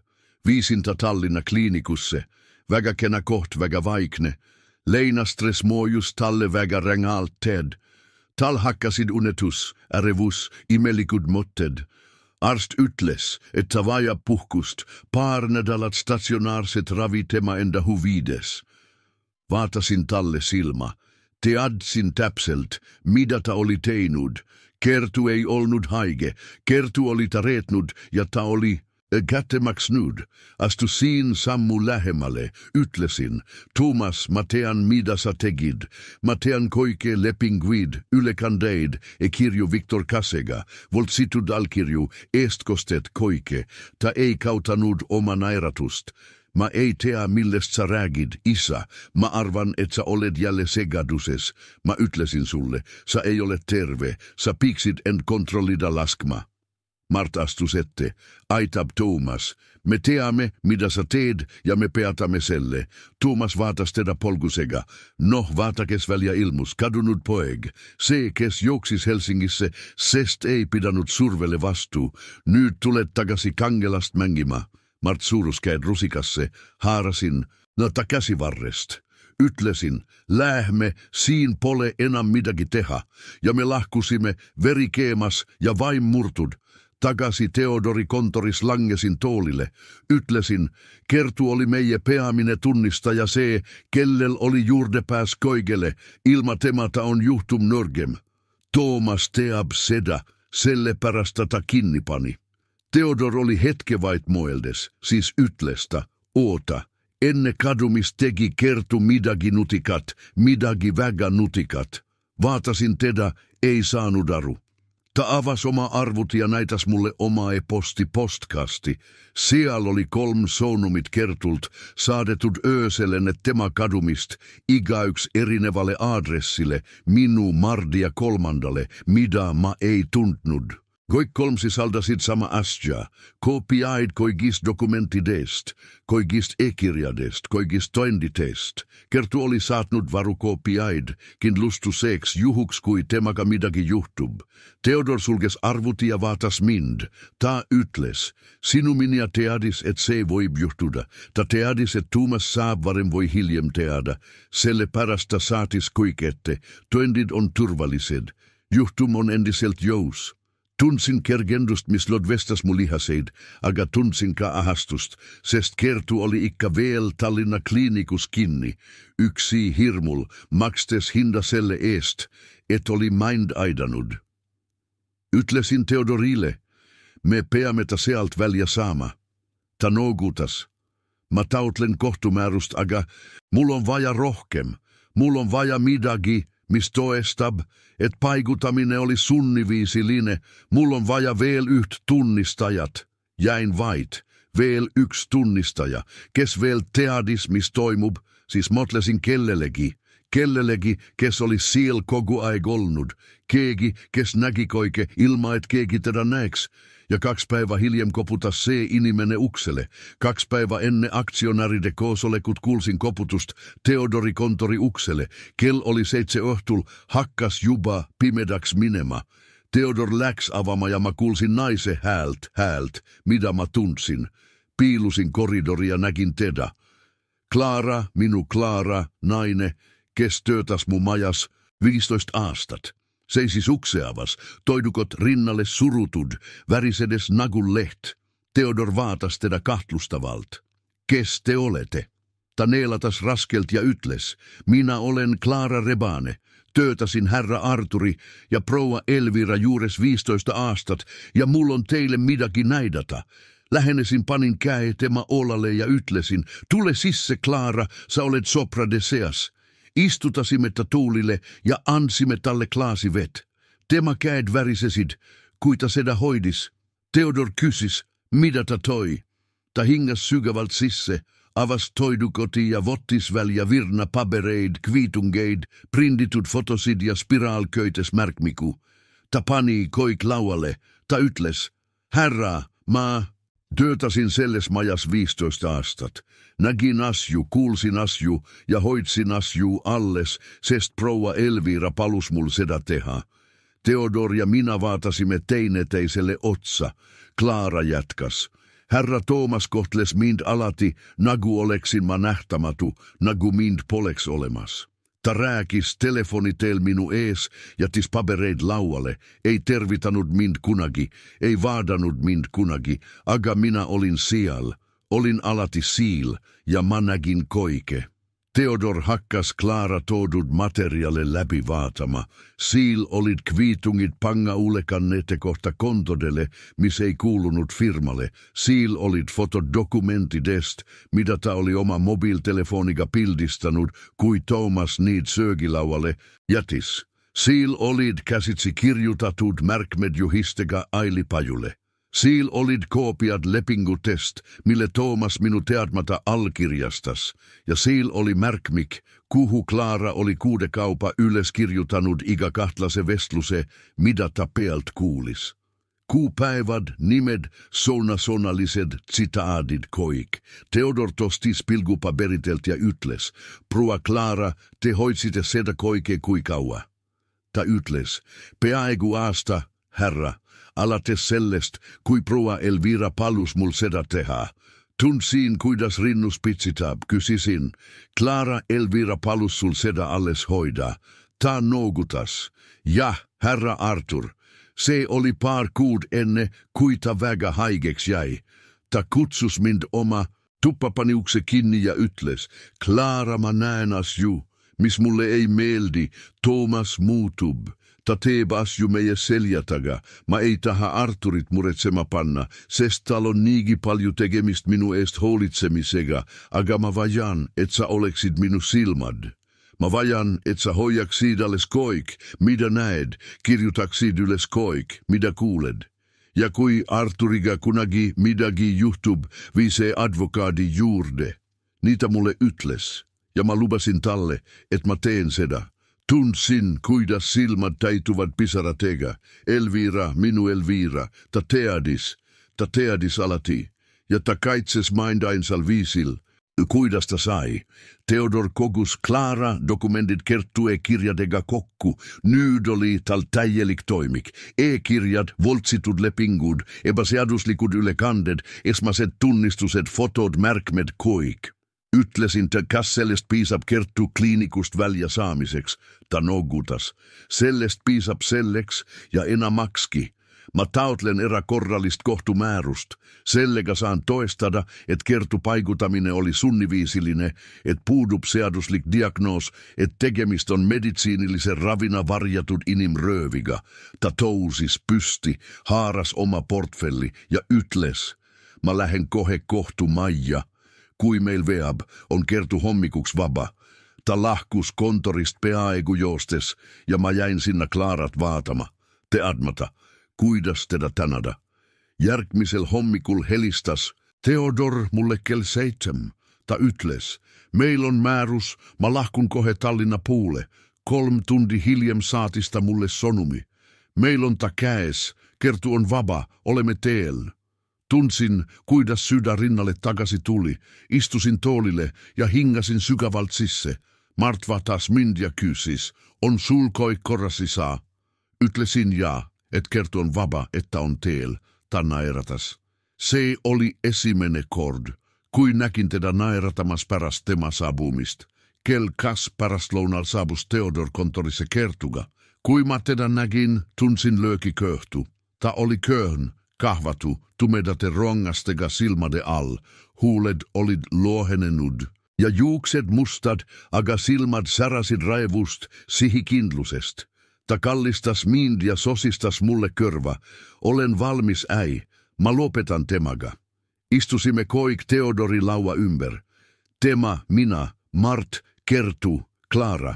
Viisin ta Tallinna kliinikusse. Väga kena koht, väga vaikne. Leinastres moojus talle väga rängaalt ted. Tal hakkasid unetus, ärevus, imelikud motted. Arst ütles, että vaja puhkust, paar nädalat stationaarset ravi tema enda huvides. Vaatasin talle silma. Teadsin täpselt, mitä ta oli teinud. Kertu ei olnut haige, Kertu oli ta reetnud ja ta oli kättemaksnud. Astu siin sammu lähemmälle, ütlesin. Tuomas, mä tean mitä sä tegid. Mä tean koike lepinguid, ylekandeid, kirju Viktor Kasega, volt situd alkirju, eestkostet koike. Ta ei kautanud oma nairatust. Mä ei tea millest sä räägid, isä. Mä arvan, et sä olet jälleen segaduses. Mä ütlesin sulle, sä ei ole terve. Sä piksit en kontrollida laskma. Mart astus ette. Aitab Tuomas. Me teamme, mitä sä teed, ja me peatamme selle. Tuomas vaatas teda polkusega. No, vaatakes välja ilmus, kadunut poeg. Se, kes jouksis Helsingissä, sest ei pidanud survelle vastuu. Nyt tulet takasi Kangelast mängimä. Mart suuruskäid rusikasse, haarasin, ta käsivarrest. Ütlesin, lähme, siin pole enam midagi teha, ja me lahkusimme verikeemas ja vain murtud. Takasi Theodori kontoris langesin toolille. Ütlesin, Kertu oli meie peamine tunnistaja se, kellel oli juurdepääs koigele, ilma temata on juhtum nörgem. Tuomas teab seda, selle pärasta ta kinnipani. Theodor oli hetkevait moeldes, siis ütlestä, oota, enne kadumis teki Kertu midagi nutikat, midagi väga nutikat. Vaatasin teda, ei saanut aru. Ta avas oma arvut ja näitas mulle omaa e-posti postkasti. Siellä oli 3 sounumit Kertult, saadetut ööselen tema kadumist, ikäyks erinevalle adressille, minu Mardia 3, mida mä ei tuntnud. Koik 3 sisältäsid sama asia, kopiaid koikist dokumentidest, koikist e-kirjadest, koikist toinditest. Kertu oli saatnud varukopiaid, kin lustuseeks juhuks kui temaga midagi juhtub. Theodor sulges arvuti ja vaatas mind. Ta ütles, sinu minä teadis, et se voi juhtuda. Ta teadis, et Tuomas saab varem voi hiljem teada. Selle pärasta saatis koikette, toindid on turvallised. Juhtum on endiselt jous. Tunsin kergendust, mis lodvestas mu lihaseid, aga tunsin ka ahastust, sest Kertu oli ikka veel Tallinna kliinikus kinni. Yksi hirmul, makstes hinda selle eest, et oli mind aidanud. Ütlesin Theodorille, me peame ta sealt välja saama. Ta noogutas. Mä tautlen kohtumäärust, aga mul on vaja rohkem. Mul on vaja midagi, mis toestab, et paigutaminen oli sunniviisiline, mul on vaja veel yht tunnistajat. Jäin vait, veel yks tunnistaja, kes veel teadis, mis toimub, siis motlesin kellelegi, kes oli siellä kogu aeg olnud, keegi, kes näki koike ilma, et keegi teda näeks, ja 2 päivä hiljem koputas se inimene uksele. 2 päivä enne aktionäride koosolekut kuulsin koputust Theodori kontori uksele. Kell oli 7 õhtul, hakkas juba pimedaks minema. Theodor läks avama ja mä kuulsin naise häältä, mitä mä tunsin. Piilusin koridoria, näkin teda. Klaara, minu Klaara, naine, kes töötas mu majas 15 aastat. Seisis ukseavas, toidukot rinnalle surutud, värisedes nagun leht. Theodor vaatas teda kahtlustavalt. Kes te olete? Ta neelatas raskelt ja ütles, minä olen Klaara Rebane. Töötasin herra Arturi ja proua Elvira juures 15 aastat ja mul on teille midagi näidata. Lähenesin, panin käe tema olalle ja ütlesin, tule sisse Klaara, sä olet sopra de seas. Istutasimme ta tuulille ja ansimme talle klaasi vet. Tema käed värisesid, kuita seda hoidis. Theodor kysis, mitä ta toi. Ta hingas sygavalt sisse, avas toidukoti ja vottisväl ja virna pabereid, kvitungeid, prinditud fotosid ja spiraalköites märkmiku. Ta pani koik laualle, ta ütles, herra, ma töötasin selles majas 15 aastat. Nägin asju, kuulsin asju ja hoidsin asju alles, sest proua Elvira palus mul seda teha. Theodor ja minä vaatasimme teineteiselle otsa. Klaara jätkas. Herra Toomas kohtles mind alati, nagu oleksin ma nähtamatu, nagu mind poleks olemas. Ta rääkis telefonitel minu ees, jättis pabereid laualle, ei tervitanud mind kunagi, ei vaadanud mind kunagi, aga minä olin siellä, olin alati siil ja mä nägin koike. Theodor hakkas Klaara toodud materiaale läbi vaatama. Siil olid kviitungit panga ulekannete kohta kontodelle, mis ei kuulunut firmalle. Siil olid fotodokumentidest, mitä ta oli oma mobiiltelefoniga pildistanut, kui Thomas niid söögilaualle jätis. Siil olid käsitsi kirjutatut märkmedjuhistega ailipajulle. Siil olid koopiat lepingutest, mille Toomas minu teadmata allkirjastas, ja siil oli märkmik, kuhu Klaara oli kuudekaupa yleskirjutanut iga kahtlase vestluse, mitä ta pealt kuulis. Kuupäivad, nimed, sonalliset tsitaadit koik. Theodor tostis pilgupaberitelt ja ytles, prua Klaara, te hoitsitte seda koike kui kaua. Ta ytles, peaigu aasta, herra. Alates sellest, kui proua Elvira palus mul seda teha. Tunsin, kuidas rinnus pitsitab, kysisin. Klaara Elvira palus sul seda alles hoida. Ta noogutas. Ja, herra Artur. Se oli paar kuud enne, kui ta väga haigeks jäi. Ta kutsus mind oma, tuppapani ukse kinni ja ütles, Klaara, ma näen asju, mis mulle ei meeldi, Toomas muutub. Ta teeb asju meie selja taga. Ma ei taha Arturit muretsema panna, sest tal on niigi palju tegemist minu eest hoolitsemisega, aga ma vajan, et sa oleksid minu silmad. Ma vajan, et sa hoiaksid alles koik, mida näed, kirjutaksid üles koik, mida kuuled. Ja kui Arturiga kunagi midagi juhtub, vii see advokaadi juurde. Nii ta mulle ütles, ja ma lubasin talle, et ma teen seda. Tunsin, kuidas silmad täituvad pisaratega. Elvira, minu Elvira, ta teadis alati, ja ta kaitses mind ainsal viisil. Kuidas ta sai? Theodor kogus Klaara dokumentit Kerttu-e-kirjadega kokku. Nüüd oli tal täielik toimik. E-kirjad, voltsitud lepingud, epäseaduslikud ülekanded, esmased tunnistused, fotod, märkmed, koik. Ütlesin, kas sellest piisab Kerttu kliinikust välja saamiseks. Ta noogutas. Sellest piisab selleks ja enamakski. Ma taotlen erakorralist kohtumäärust. Sellega saan toestada, et Kerttu paigutamine oli sunniviisiline, et puudub seaduslik diagnoos, et tegemist on meditsiinilisen ravina varjatud inimrööviga. Ta tousis pysti, haaras oma portfelli ja ütles, ma lähen kohe kohtumajja. Kui meil veab, on Kerttu hommikuks vaba. Ta lahkus kontorist peaaegu joostes ja ma jäin sinna Klaarat vaatama, teadmata, kuidas teda tänada. Järgmisel hommikul helistas Theodor mulle kell 7. Ta ütles, meil on määrus, ma lahkun kohe Tallinna puule. 3 tundi hiljem saatis ta mulle sonumi. Meil on ta käes, Kerttu on vaba, olemme teel. Tunsin, kuidas sydä rinnalle takaisin tuli. Istusin toolille ja hingasin sykävalt sisse. Mart vatas mind ja kysis, on sul koik korrasisaa. Ütlesin ja, et Kerttu on vaba, että on teel. Ta naeratas. Se oli esimene kord, kui näkin teda naeratamas pärast tema saabumist. Kell 2 pärastlõunal saabus Theodor kontorisse Kertuga. Kui ma teda nägin, tunsin lööki köhtu. Ta oli köhn. Kahvatu, tumedate rongastega silmade all, huuled olid lohenenud ja juuksed mustad, aga silmad särasid raevust, sihikindlusest. Ta kallistas mind ja sosistas mulle kõrva. Olen valmis äi, ma lopetan temaga. Istusimme koik Theodori laua ymber. Tema, minä, Mart, Kerttu, Klaara.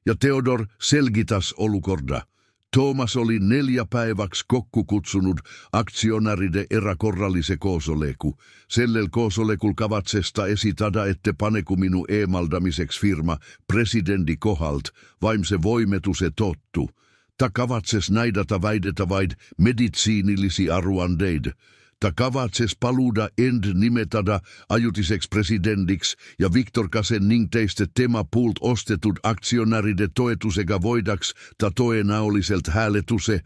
Ja Theodor selgitas olukorda. Toomas oli 4 päiväksi kokku kutsunut aktionäride erakorrallise koosoleku. Sellel koosolekul kavatsesta esitada, ette paneku minu eemaldamiseksi firma presidendi kohalt, vaim se voimetu se tottu. Ta kavatses näidata väidetä vaid meditsiinillisi aruandeid. Ta kavatses paluuda end nimetada ajutiseks presidendiksi ja Viktor Kasen teiste tema pult ostetut aktionäride toetusega voidaks ta toenäoliselt hääletuse.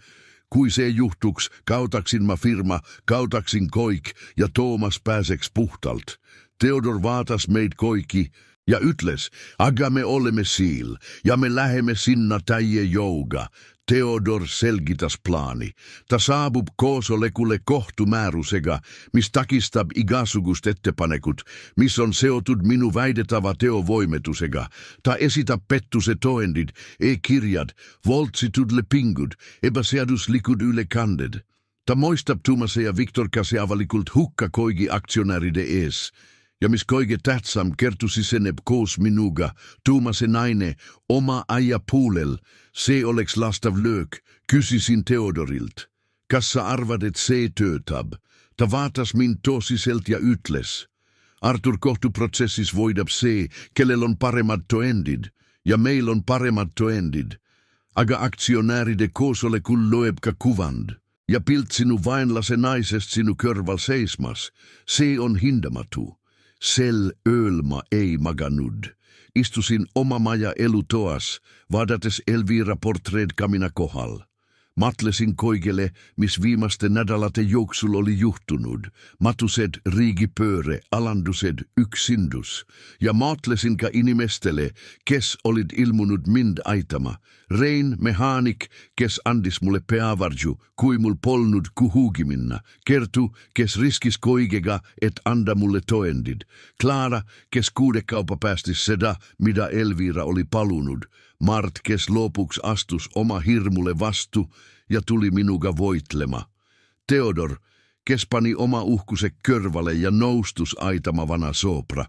Kui se juhtuks, kautaksin ma firma, kautaksin koik ja Toomas pääseks puhtalt. Theodor vaatas meid koiki ja ütles, aga me olemme siil ja me lähemme sinna täie jouga. Theodor selgitas plaani. Ta saabub koosolekulle kohtumäärusega, mis takistab igasugust ettepanekut, mis on seotud minu väidetava teovoimetusega. Ta esita pettuse toendid, e-kirjad, voltsitudle pingud, epäseaduslikud ylekanded. Ta moistab Tuumase ja Viktor Kase avalikult hukka koigi aktionäride ees. Ja mis koige tähtsam kertusi seneb koos minuga, Tuumase naine, oma äijä puulel, se oleks lastav löök, kysysin Theodorilt. Kas sa arvad, et se töötab? Ta vaatas min tosiselt ja ütles. Artur kohtuprocessis voidab se, kellel on paremad toendid, ja meil on paremad toendid. Aga aktionääride koosolekul loeb ka kuvand. Ja pilt sinu vaenlase naisest sinu kõrval seismas, se on hindamatu. Sel ööl ma ei maganud. Istusin oma maja elutoas, vaadates Elvira portreed kamina kohal. Matlesin koigele, mis viimaste nädalate jooksul oli juhtunud. Matused, riigipööre, alandused, yksindus. Ja matlesin ka inimestele, kes olid ilmunut mind aitama. Rein, mehaanik, kes andis mulle peavarju, kui mul polnud kuhugi minna. Kertu, kes riskis koigega, et anda mulle toendid. Klaara, kes kuudekaupa päästis seda, mida Elvira oli palunut. Mart, kes lopuks astus oma hirmulle vastu ja tuli minuga voitlema. Theodor, kes pani oma uhkuse kõrvale ja noustus aitamavana sopra.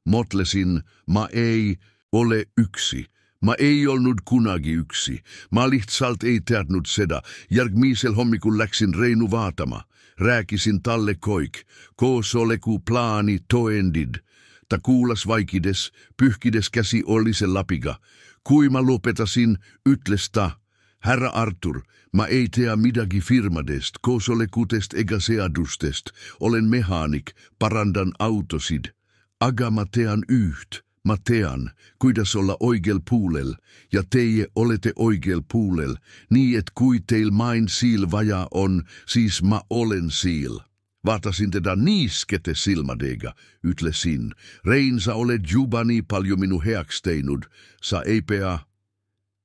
Motlesin, ma ei ole yksi. Ma ei olnud kunagi yksi. Ma lihtsalt ei teadnud seda. Järgmisel hommikul läksin Reinu vaatama. Rääkisin talle koik. Koosoleku plaani toendid. Ta kuulas vaikides, pyyhkides käsi Ollisen lapiga. Kui ma lopetasin, ütles ta, herra Artur, ma ei tea midagi firmadest, koosolekutest ega seadustest. Olen mehaanik, parandan autosid. Aga ma tean üht. Ma tean, kuidas olla oikeal puulel, ja teie olete oikeal puulel, nii et kui teil main siil vaja on, siis ma olen siil. Vaatasin teda niiskete silmadega, ütlesin, Rein, sa oled juba nii palju minu heaks teinud, sa ei pea.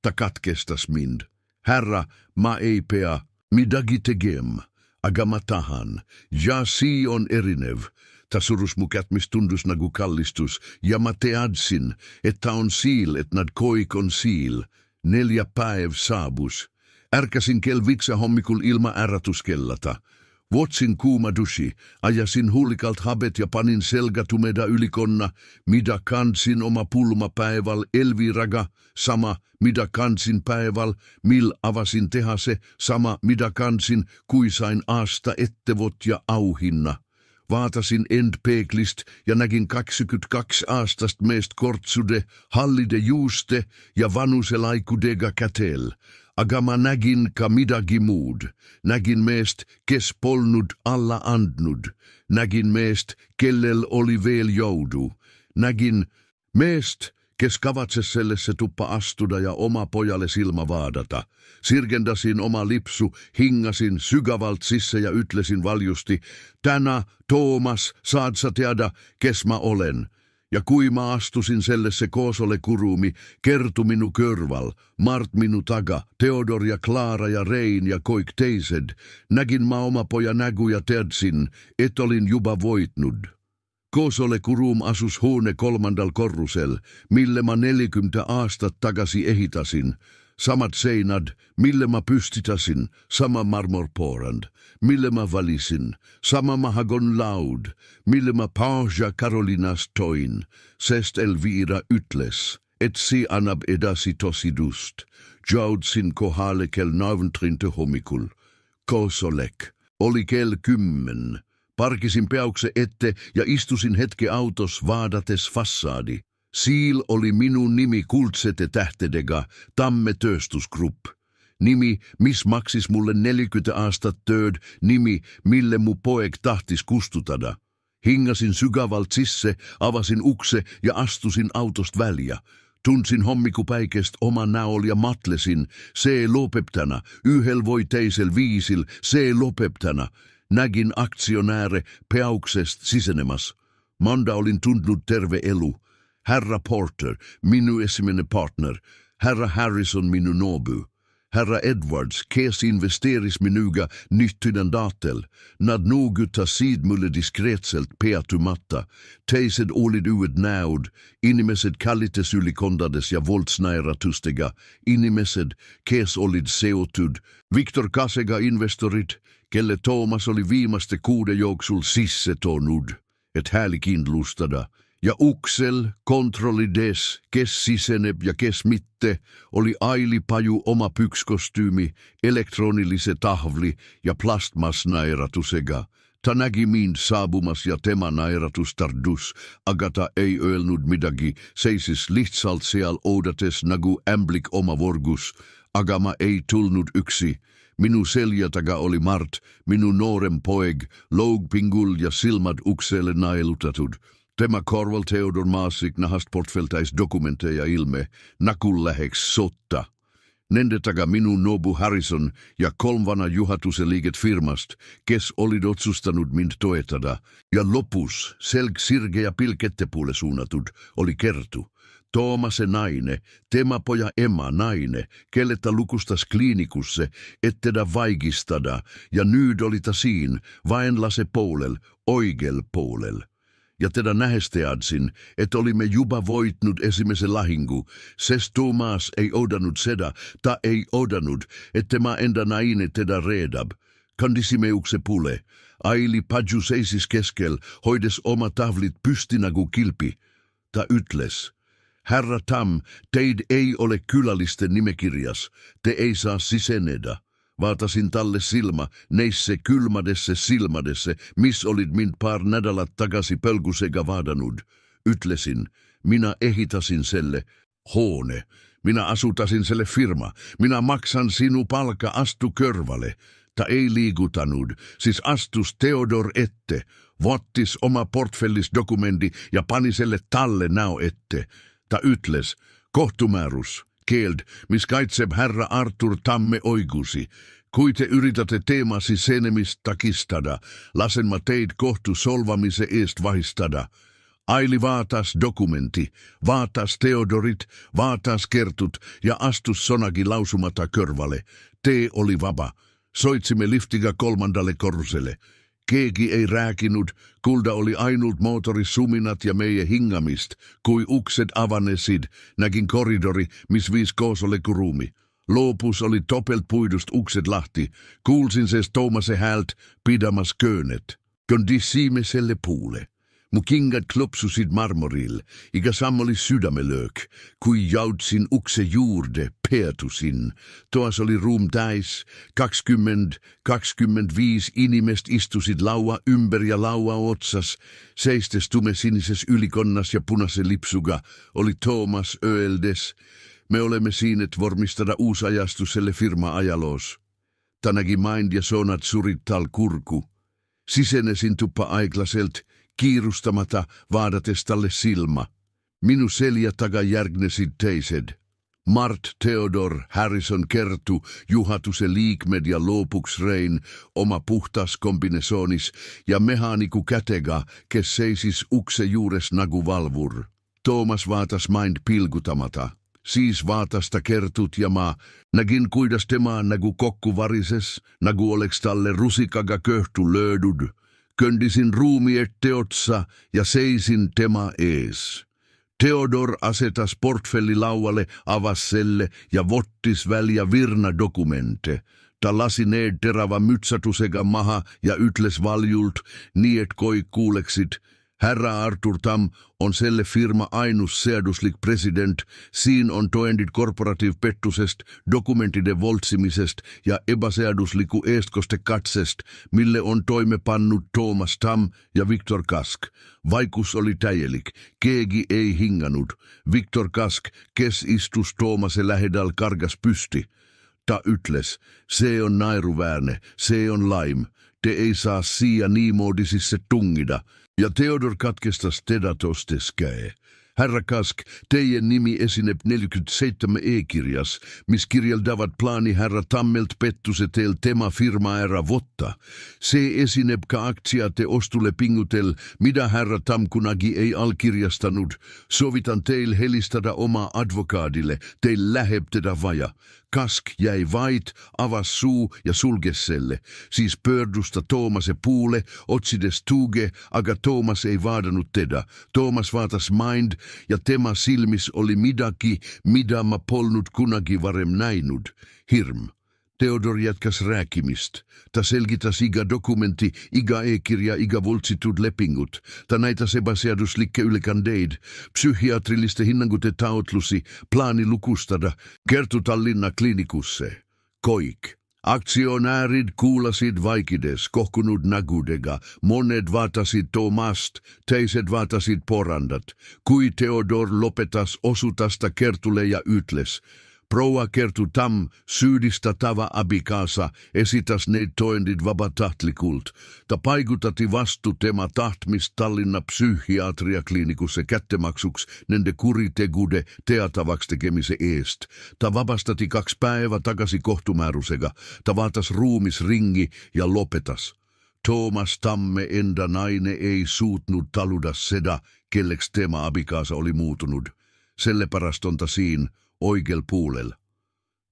Ta katkestas mind. Herra, ma ei pea midagi tegema, aga ma tahan, ja si on erinev. Ta surus mu kätt, mis tundus nagu kallistus, ja ma teadsin, et ta on siil, et nad koik on siil. 4 päev saabus. Ärkäsin kell 5 hommikul ilma äratuskellata. Vuotsin kuuma dushi, ajasin huulikalt habet ja panin selkätumeda ylikonna, mida kansin oma pulmapäiväl Elviraga, sama mitä kansin päiväl, mil avasin tehase, sama mitä kansin, kui sain aasta ettevot ja auhinna. Vaatasin end peeglist ja nägin 22 aastast meest kortsude, hallide juuste ja vanuselaikudega kätel. Aga ma nägin ka midagi muud. Nägin meest, kes polnud alla andnud. Nägin meest, kellel oli veel joudu. Nägin meest, kes kavatses sellesse tuppa astuda ja oma pojalle silma vaadata. Sirgendasin oma lipsu, hingasin sykävalt sisse ja ütlesin valjusti, tänä, Toomas, saad sa teada, kes ma olen. Ja kui ma astusin sellesse koosolekuruumi, Kertu minu kõrval, Mart minu taga, Theodor ja Klaara ja Rein ja koik teised, nägin ma oma poja nägu ja teadsin, et olin juba voitnud. Koosolekuruum asus huone 3. korrusel, mille ma 40 aastat tagasi ehitasin. Samat seinad, mille ma pystitasin, sama marmorporand, mille ma valisin, sama mahagon laud, mille ma Pauja Karolinas toin, sest Elvira ütles, etsi annab edasi tosidust. Joudsin kohale kel 9 hommikul. Kosolek. Oli kell 10. Parkisin peaukse ette ja istusin hetke autos vaadates fassaadi. Siil oli minun nimi kuldsete tähtedega, Tamme Tööstusgrupp. Nimi, mis maksis mulle 40 aastat tööd, nimi, mille mu poeg tahtis kustutada. Hingasin sykävalt sisse, avasin ukse ja astusin autost välja. Tunsin hommikupäikeest oma näol ja matlesin, see lopeb täna, yhel voi teisel viisil, see lopeb täna. Nägin aktionääre peauksest sisenemas. Monda olin tuntenut terve elu. Herra Porter, minun ensimmäinen partner. Herra Harrison, minun nobu. Herra Edwards, kes investeeris minuga nyttyinen datel. Nad nuguta sid mulle diskretselt peatumatta. Teiset olid uudet näod. Inimesed kallites ylikondades ja voltsnäiratustega. Inimesed, kes olid seotud. Victor Kasega investorit, kelle Thomas oli viimaste kuuden jooksul sisse tonud, et hääli kindlustada. Ja uksel, kontrollides, kes siseneb ja kes mitte, oli ailipaju oma pykskostyymi, elektronillise tahvli ja plastmasnaeratusega. Ta näki mind saabumas ja tema naeratus tardus, aga ta ei öelnud midagi, seisis lihtsalt seal oodates nagu ämblik oma vorgus, aga ma ei tulnud üksi. Minu selja taga oli Mart, minu noorem poeg, loogpingul ja silmad ukselle nailutatud. Tema korval Theodor Maasik nahast portfeltäis dokumenteja ilme, nakul läheks sotta. Nende taga minu nobu Harrison ja 3 juhatuse liiget firmast, kes olid otsustanut mind toetada. Ja lopus, selg sirge ja pilk ettepuole suunatud, oli Kertu. Toomase naine, tema poja Emma naine, kelle ta lukustas kliinikusse, et teda vaigistada, ja nüüd oli ta siin, vaenlase poolel, oikel poolel. Ja teda nähes teadsin, et olimme juba voitnud esimese lahingu, sest Thomas ei odannut seda, ta ei odannut, et tema enda naine teda reedab. Kandisimme ukse pule. Aili Padju seisis keskel, hoides oma tahvlit pysti nagu kilpi. Ta ütles, Herra Tam, teid ei ole kylallisten nimekirjas, te ei saa siseneda. Vaatasin talle silma, neisse kylmadesse silmadesse, mis olid mind paar nädalat tagasi pölgusega vaadanud. Ütlesin, minä ehitasin selle hoone, minä asutasin selle firma, minä maksan sinu palka, astu körvale. Ta ei liigutanut, siis astus Theodor ette, vottis oma portfellisdokumendi ja pani selle talle näo ette. Ta ütles, kohtumäärus. Keeld, mis kaitseb herra Artur Tamme oigusi. Kui te yritätte teemasi senemist takistada, lasen ma teid kohtu solvamise eest vahistada. Aili vaatas dokumenti, vaatas Theodorit, vaatas Kertut ja astus sonagi lausumata körvale. Tee oli vaba. Soitsimme liftiga 3. korruselle. Keegi ei rääkinud, kulda oli ainult motorisuminat ja meie hingamist. Kui ukset avanesid, nägin koridori, mis viis koosolekuruumi. Loopus oli topeltpuidust ukset lahti. Kuulsin ses Thoomase häält pidamas köönet. Kondisimme selle puule. Mu kingad klopsusid marmoril, iga samm oli sydämelöök. Kui jaudsin ukse juurde, peatusin. Toas oli ruum täis, 20-25 inimest istusid laua ymber ja laua otsas. Seistes tumesinises ylikonnas ja punase lipsuga oli Thomas öeldes. Me olemme siinet vormistada uusajastus selle firma ajaloos. Ta nägi mind ja sonat surittal kurku. Sisenesin tuppa aiglaselt, kiirustamata vaadates talle silma. Minu selja taga järgnesid teised. Mart, Theodor, Harrison, Kertu, juhatuse liikmed ja lopuks Rein oma puhtas kombinesoonis ja mehaaniku kätega, kes seisis ukse juures nagu valvur. Thomas vaatas mind pilgutamata. Siis vaatas ta Kertut ja ma nägin kuidas tema nagu kokku varises, nagu oleks talle rusikaga köhtu löödud. Köndisin ruumi ette otsa ja seisin tema ees. Theodor asetas portfelli laualle, avas selle ja vottis välja virnadokumente. Ta lasi need terava mütsatusega maha ja ütles valjult, nii et koi kuuleksid, Herra Artur Tam on selle firma ainus seaduslik president, siin on toendid korporatiivpettusest, dokumentide voltsimisest ja epäseadusliku eestkostekatsest, mille on toimepannut Thomas Tam ja Viktor Kask. Vaikus oli täielik, keegi ei hingannut. Viktor Kask, kes istus Thoomase lähedal, kargas pysti. Ta ütles, se on nairuväärne, se on laim, te ei saa siia niimoodisisse tungida. Ja Theodor katkestas teda tostes-käe. Herra Kask, teidän nimi esineb 47 e-kirjas, mis kirjeldavat plaani herra Tammelt pettusetel tema firma ära votta. Se esineb ka aktsiate ostule pingutel, mida herra Tam kunagi ei allkirjastanut. Sovitan teil helistada oma advokaadille, teil läheb teda vaja. Kask jäi vait, avas suu ja sulges selle. Siis pöördusta Thoomase puule, otsides tuge, aga Thomas ei vaadannut teda. Thomas vaatas mind ja tema silmis oli midagi, mida ma polnud kunagi varem näinud. Hirm. Theodor jätkas rääkimist. Ta selgitas iga dokumenti, iga e-kirja, iga voltsitud lepingut. Ta näitas epäseaduslikke ylikandeid, psyhiatriliste hinnangute taotlusi, plaani lukustada Kertu Tallinna kliinikusse. Koik. Aktionäärid kuulasid vaikides kohkunud nägudega. Monet vaatasid Thoomast, teiset vaatasid porandat. Kui Theodor lopetas osutasta Kertule ja ütles, proua Kertu Tam, syydistatava abikaasa, esitas neid toendid vapatahtlikult. Ta paigutati vastu tema tahtmist Tallinna psyhiatriakliinikusse kättemaksuks nende kuritegude teatavaks tekemise eest. Ta vabastati 2 päeva tagasi kohtumäärusega. Ta vaatas ruumis ringi ja lopetas. Thomas Tamme enda naine ei suutnud taluda seda, kelleks tema abikaasa oli muutunut. Sellepärast on ta siin, oikeal puolel.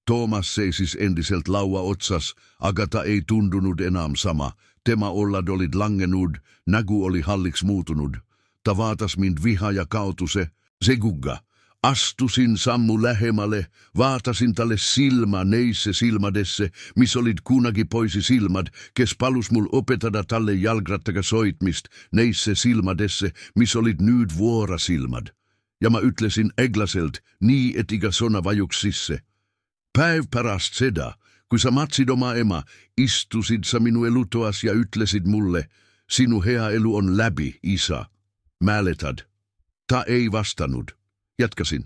Thomas seisis endiselt laua otsas, aga ta ei tuntunut enam sama. Tema ollad olid langenud, nägu oli halliks muutunut. Ta vaatas mind viha ja kautuse. Segugga. Astusin sammu lähemale, vaatasin talle silma neisse silmadesse, mis olid kunagi poisi silmad, kes palus mul opetada talle jalgrattaga soitmist neisse silmadesse, mis olid nüüd vuorasilmad. Ja ma ütlesin eglaselt, nii et iga sõna vajuks sisse. Päev pärast seda, kui sa matsid oma ema, istusid sa minu elutoas ja ütlesid mulle, sinu hea elu on läbi, isa. Mäletad? Ta ei vastanud. Jatkasin.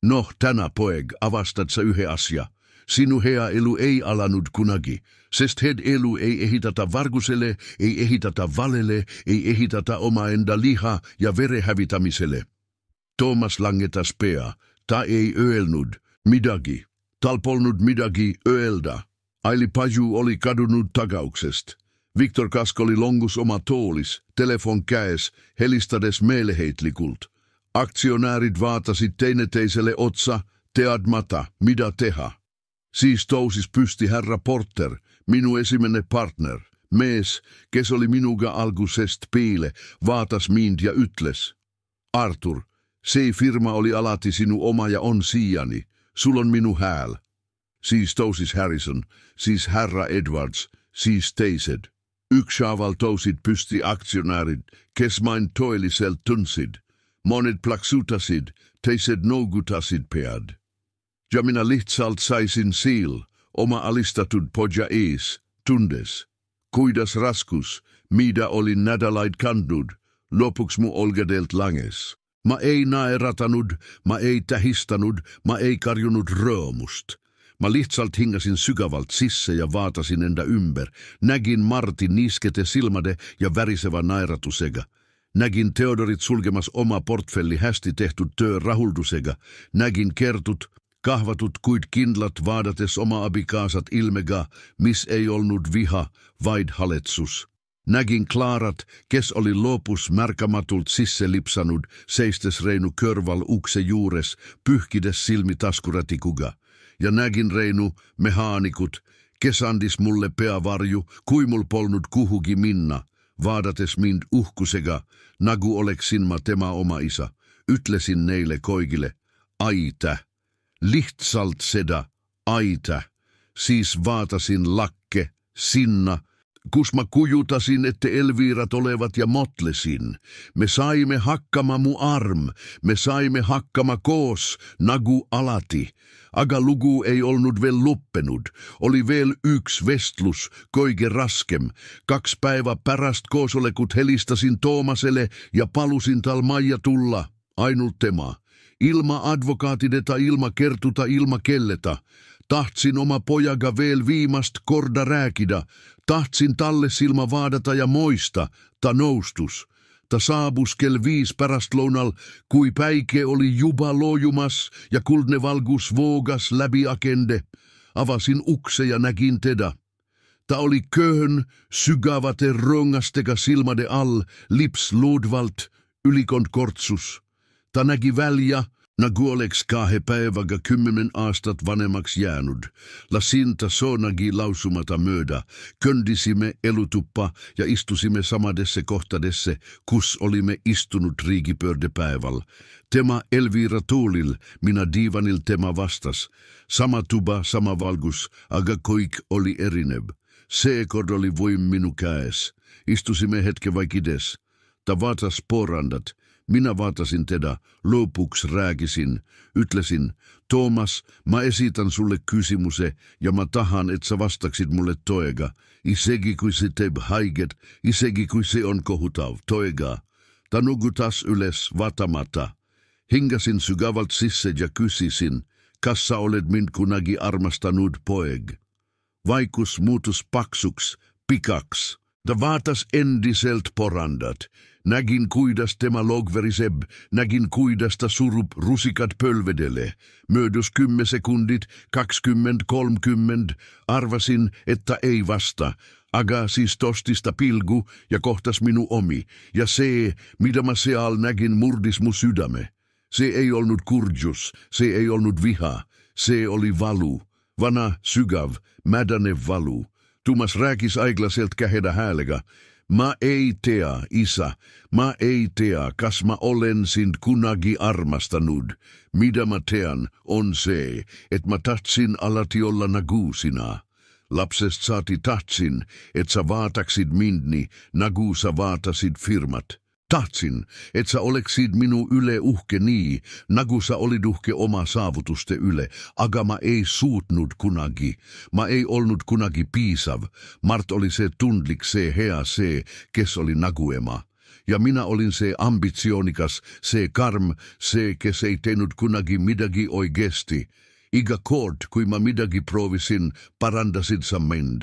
Noh, täna poeg, avastad sa ühe asja. Sinu hea elu ei alanud kunagi, sest head elu ei ehitata vargusele, ei ehitata valele, ei ehitata omaenda liha ja vere hävitamisele. Thomas langetas pea. Ta ei öelnud midagi. Tal polnud midagi öelda. Aili Paju oli kadunut tagauksest. Viktor Kask oli longus oma toolis, telefon käes, helistades meeleheitlikult. Aktionäärid vaatasid teineteiselle otsa, teadmata, mida teha. Siis tousis pysti herra Porter, minu esimene partner. Mees, kes oli minuga algusest peale, vaatas mind ja ütles. Artur, see firma oli alati sinu oma ja on siiani. Sul on minu hääl. Siis tousis Harrison, siis herra Edwards, siis teised. Ükshaaval tousid pysti aktionäärid, kes mind toeliselt tundsid. Monet plaksutasid, teised nougutasid pead. Ja minä lihtsalt saisin siil, oma alistatud poja ees, tundes. Kuidas raskus, mida olin nädalaid kandnud, lopuks mu olgadelt langes. Ma ei naeratanud, ma ei tähistanud, ma ei karjunut rõõmust. Ma lihtsalt hingasin sügavalt sisse ja vaatasin enda ümber. Nägin Martin niiskete silmade ja väriseva naeratusega. Nägin Theodorit sulgemas oma portfelli hästi tehtud töö rahuldusega. Nägin Kertut, kahvatut kuid kindlat vaadates oma abikaasat ilmega, mis ei olnud viha, vaid haletsus. Nägin Klaarat, kes oli lopus märkamatult sisse lipsanud, seistes Reinu kõrval ukse juures, pühkides silmi taskurätikuga. Ja nägin Reinu mehaanikut, kes andis mulle peavarju, kui mul polnud kuhugi minna, vaadates mind uhkusega, nagu oleksin ma tema oma isa. Ütlesin neile koigile, aitäh, lihtsalt seda, aitäh. Siis vaatasin lakke, sinna, kus ma kujutasin, että Elviirat olevat ja motlesin. Me saimme hakkama mu arm, me saimme hakkama koos, nagu alati. Aga lugu ei ollut veel loppenut. Oli veel yks vestlus, koige raskem. 2 päivää pärast koosolekut helistasin Toomaselle ja palusin tal Maija tulla. Ainult tema. Ilma advokaatideta, ilma kertuta, ilma kelleta. Tahtsin oma pojaga veel viimast korda rääkida. Tahtsin talle silma vaadata ja moista. Ta noustus. Ta saabus kell 5 pärastlounal, kui päike oli juba loojumas ja kuldne valgus voogas läbi akende. Avasin ukse ja nägin teda. Ta oli köhön, sygavate rongastega silmade all, lips loodvalt, ylikond kortsus. Ta nägi välja, nagu oleks 2 päevaga 10 aastat vanemaks jäänud. Lasinta soonagi lausumata mööda. Köndisimme elutuppa ja istusimme samadesse kohtadesse, kus olimme istunut riigipöördepäiväl. Tema Elviira tuulil, minä diivanil tema vastas. Sama tuba, sama valgus, aga koik oli erinev. Seekord oli voim minu käes. Istusimme hetke vaikides. Ta vaatas porandat. Minä vaatasin teda, lopuks rääkisin, ütlesin, Toomas, mä esitän sulle kysymuse ja mä tahan, et sä vastaksid mulle toega. Isegi kui se teeb haiget, isegi kui se on kohutav, toega. Ta nukutas üles vatamata. Hingasin sygavalt sisse ja kysisin, kas sä olet mind kunagi armastanut poeg. Vaikus muutus paksuks, pikaks. Ta vaatas endiselt porandat. Nägin kuidas tema logveriseb, nägin kuidas ta surub rusikat pölvedele. Möödus 10 sekundit, 20, 30, arvasin, että ei vasta. Aga siis tostista pilgu ja kohtas minu omi. Ja se, mitä mä seal nägin, murdis mu sydäme. Se ei ollut kurjus, se ei ollut viha, se oli valu. Vana, sygav, mädane valu. Tumas rääkis aiglaselt kähedä häälega. Mä ei tea, isä, mä ei tea, kas mä olen sind kunagi armastanut. Mitä mä tean on se, että mä tahtsin alati olla nagu sinä. Lapsest saati tahtsin, että sä vaataksid mindni, nagu sä vaatasid firmat. Tahtsin, että sä oleksid minu yle uhke nii, nagu sä olid uhke oma saavutuste yle, aga mä ei suutnud kunagi. Mä ei ollut kunagi piisav. Mart oli se tundlik, se hea, se, kes oli nagu ema. Ja minä olin se ambitionikas, se karm, se, kes ei teinud kunagi midagi oikeesti. Iga kord, kui mä midagi provisin, parandasid sä mind.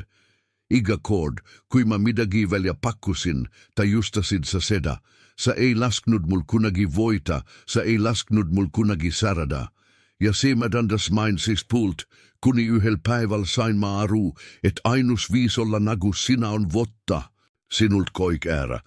Iga kord, kui mä midagi välja pakkusin, tai justasid sä seda. Sä ei lasknud mul kunagi voita, sä ei lasknud mul kunagi särada. Ja se mä dandas main siis pult, kuni yhel päiväl sain mä aru, et ainus viis olla nagu sinä on votta. Sinult koik äärä.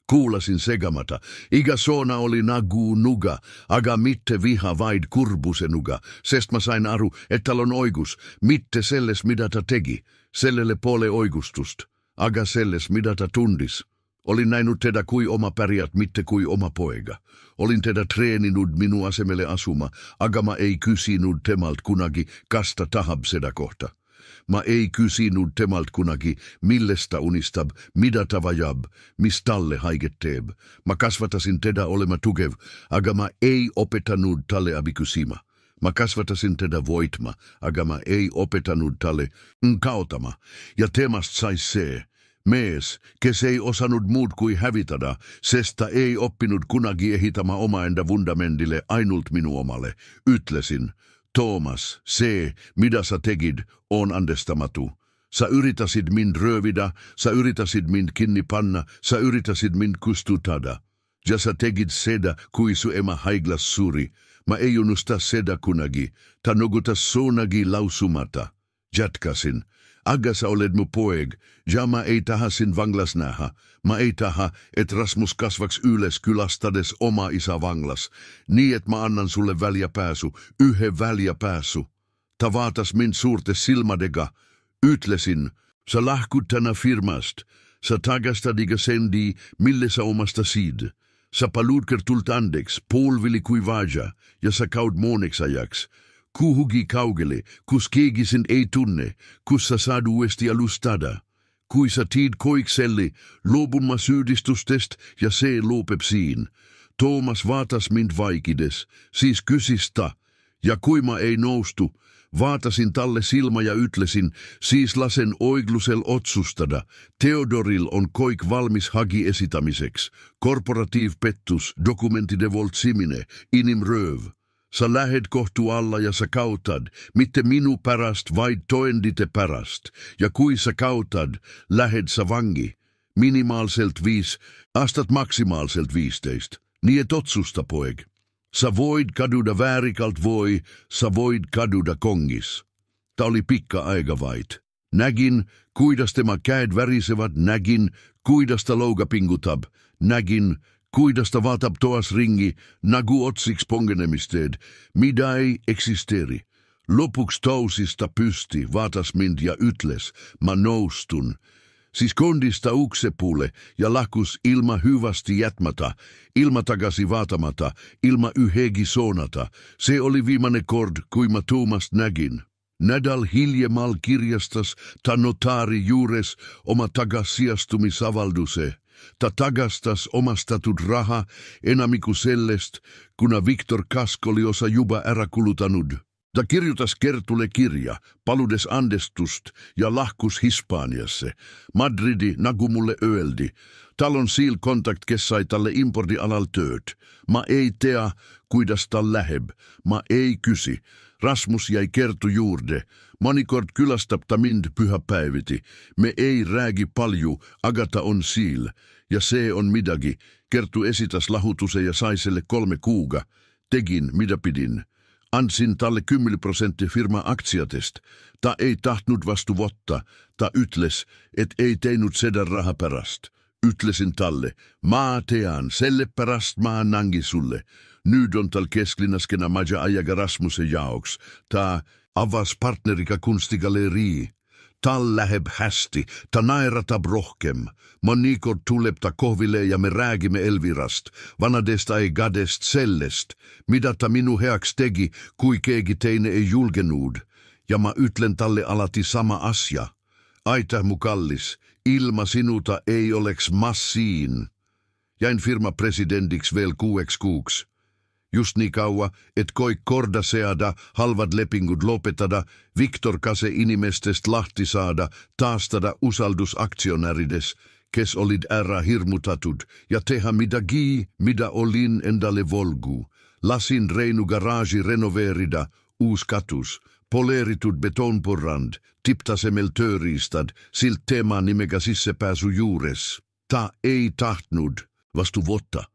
Kuulasin segamata. Iga soona oli nagu nuga, aga mitte viha vaid kurbusenuga, sest mä sain aru, että tal on oigus, mitte selles mitä ta tegi, sellele pole oigustust, aga selles mitä ta tundis. Olin näinud teda kui oma pärjät, mitte kui oma poega. Olin teda treeninud minu asemele asuma, aga mä ei kysinud temalt kunagi, kas ta tahab seda kohta. Mä ei kysinud temalt kunagi, millestä unistab, mitä ta vajab, mis talle haiget teeb. Mä kasvatasin teda olema tugev, aga mä ei opetanud talle abikysima. Mä kasvatasin teda voitma, aga mä ei opetanud talle kautama. Ja temast sais se. Mees, kes ei osannut muut kuin hävitada, sesta ei oppinut kunagi ehitama omaenda fundamentille ainult minu omalle. Ütlesin, Toomas, se, mitä sä tegid, on andestamatu. Sä yritasid mind röövida, sä yritasid mind kinni panna, sä yritasid mind kustutada. Ja sä tegid seda, kui su ema haiglas suri. Mä ei unnusta seda kunagi, ta nukutas suunagi lausumata. Jatkasin. Aga sä olet mu poeg, ja mä ei taha sin vanglas nähdä. Mä ei taha, et Rasmus kasvaks yles kylastades oma isä vanglas, niin et mä annan sulle väljäpääsu, yhden väljäpääsu. Ta vaatas min suurte silmadega. Ütlesin, sä lahkut tänä firmast, sä tagastad iga sendi, mille sä omasta sid. Sä paluud tult andeks, polvili kui vaja, ja sä kaud moneksi ajaks. Kuhugi kaugele, kus keegi sind ei tunne, kus sa saad uuesti alustada. Kui sa tiid koikselli, luopumma syydistustest ja see luupeb siin. Toomas vaatas mind vaikides, siis kysistä, ja kui ma ei noustu, vaatasin talle silma ja ütlesin, siis lasen oiglusel otsustada. Theodoril on koik valmis hagi esitämiseksi. Korporatiivpettus, dokumentide voltsimine, inimrööv. Sa lähed kohtu alla ja sa kautad, mitte minu pärast, vaid toendite pärast. Ja kui sa kautad, lähed sa vangi. Minimaalselt 5, aastat maksimaalselt 15. Nii et otsusta, poeg. Sa void kaduda väärikalt voi, sa void kaduda kongis. Ta oli pikka aika vait. Nägin, kuidas tema käed värisevät, nägin, kuidas ta louga pingutab, nägin, kuidas ta vaatab toas ringi, nagu otsiks pongenemisteed, mida ei eksisteeri. Lopuks tousista pysti, vaatas mind ja ütles, ma noustun. Siis kondista uksepuule ja lahkus ilma hyvästi jätmata, ilma tagasi vaatamata, ilma yhegi sonata. Se oli viimeinen kord, kui ma Tuumast nägin. Nädal hiljemal kirjastas ta notaari juures oma tagasiastumisavalduse. Ta tagastas omastatut raha enamiku sellest, kuna Viktor Kask oli osa juba ära kulutanud. Ta kirjutas Kertule kirja, paludes andestust ja lahkus Hispaaniasse. Madridi, nagu mulle ööldi. Tal on seal kontakt, kes sai talle impordialal tööd. Ma ei tea, kuidas tal läheb. Ma ei kysi. Rasmus jäi Kertu juurde. Monikord külastab ta mind pühapäiviti. Me ei räägi palju, aga ta on seal. Ja see on midagi. Kertu esitas lahutuse ja sai selle 3 kuuga. Tegin, mitä pidin. Ansin talle 10% firma aktsiatest. Ta ei tahtnud vastu votta. Ta ütles, et ei teinud seda raha pärast. Ütlesin talle, ma tean, selle pärast ma annangi sulle. Nüüd on tal kesklinnaskena Maja ajaga Rasmuse jaoks. Ta avas partneriga kunstigalerii. Tal läheb hästi, ta naeratab rohkem. Monikord tuleb ta kohvile ja me räägime Elvirast, vanadest aigadest sellest, mida ta minu heaks tegi, kui keegi teine ei julgenud. Ja ma ütlen talle alati sama asia. Aitäh mu kallis, ilma sinuta ei oleks ma siin. Jäin firma presidendiks veel 6 kuuks. Just nii kaua, et koik korda seada, halvad lepingud lopetada, Viktor Kase inimestest lahti saada, taastada usaldus aktsionärides, kes olid ära hirmutatud, ja teha midagi, mida olin endale volgu. Lasin Reinu garaaži renoveerida, uus katus, poleeritud betonporrand, tipptasemel tööriistad, silt teema nimega sissepääsu juures. Ta ei tahtnud vastu votta.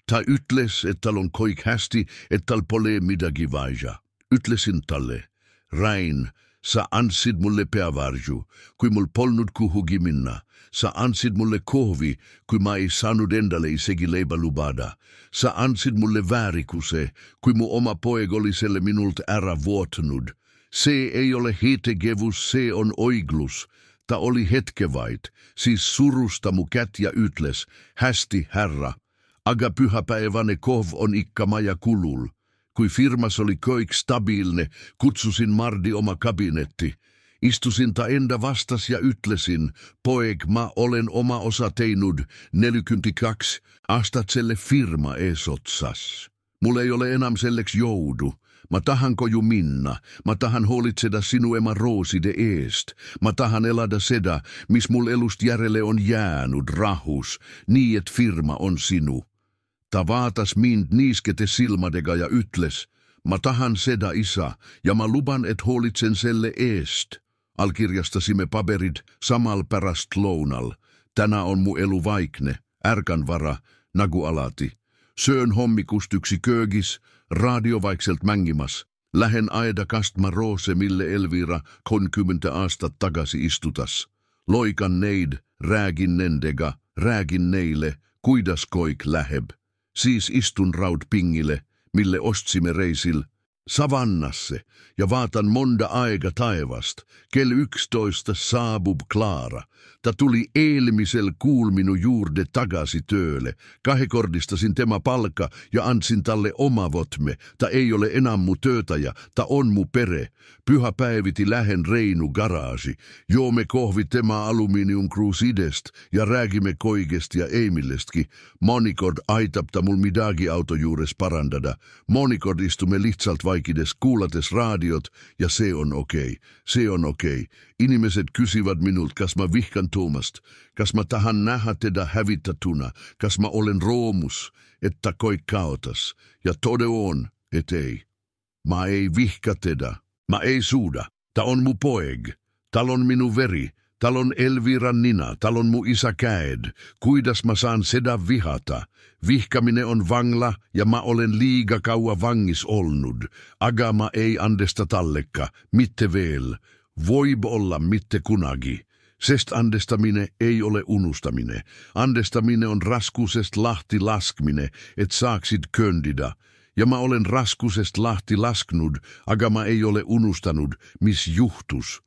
Ta ütles, et tal on koik hästi, et tal pole midagi vaja. Ütlesin talle, Rain, sa andsid mulle peavarju, kui mul polnud kuhugi minna. Sa andsid mulle kohvi, kui ma ei saanud endale isegi leiba lubada. Sa andsid mulle väärikuse, kui mu oma poeg oli selle minult ära vuotanud. See ei ole heetegevus, see on oiglus. Ta oli hetke vaid, siis surusta mu kät ja ütles, hästi härra. Aga pyhäpäiväne kov on ikka maja kulul. Kui firmas oli koik stabiilne, kutsusin Mardi oma kabinetti. Istusin ta enda vastas ja ütlesin, poeg, ma olen oma osa teinud 42 aastat selle firma eesotsas. Mulla ei ole enam selleks joudu. Ma tahan koju minna. Ma tahan hoolitseda sinu ema Rooside eest. Ma tahan elada seda, mis mul elust järele on jäänud rahus, nii et firma on sinu. Ta vaatas mind niiskete silmadega ja ütles, ma tahan seda isa ja ma luban, et hoolitsen selle eest. Allkirjastasime paberid samal pärast lounal. Tänä on mu elu vaikne, ärkan vara, nagu alati. Söön hommikust yksi köögis, radio vaikselt mängimas. Lähen aeda kastma roose, mille Elvira 30 aastat tagasi istutas. Loikan neid, räägin nendega, räägin neile, kuidas koik läheb. Siis istun raudpingille, mille ostsimme reisil. Savannasse, ja vaatan monda aika taivast. Kell 11 saabub Klaara. Ta tuli eelmisel kuul minu juurde tagasi töölle. Kahekordistasin tema palkka ja ansin talle oma votme. Ta ei ole enää mu töötäjä, ta on mu pere. Pyhäpäiviti lähen Reinu garaasi. Joomme kohvi tema aluminium cruisidest ja räägimme koigest ja Eimilleski. Monikord aitab ta mul midagi auto juures parandada. Monikord istumme lihtsalt vaikides kuulates raadiot ja se on okei. Se on okei. Inimeset kysyvät minult, kas mä vihkan Tuomasta, kas mä tahan nähdä teda hävitetuna, kas mä olen roomus, että koi kaotas. Ja tode on, et ei. Mä ei vihka teda. Mä ei suuda. Ta on mu poeg. Tal on minu veri. Tal on Elviran nina. Tal on mu isä käed. Kuidas mä saan seda vihata? Vihkaminen on vangla ja mä olen liiga kauan vangis olnud. Aga mä ei andesta tallekka. Mitte veel. Voib olla mitte kunagi. Sest andestaminen ei ole unustaminen. Andestaminen on raskusest lahti laskminen, et saaksid köndida. Ja mä olen raskusest lahti lasknud, aga mä ei ole unustanut, mis juhtus.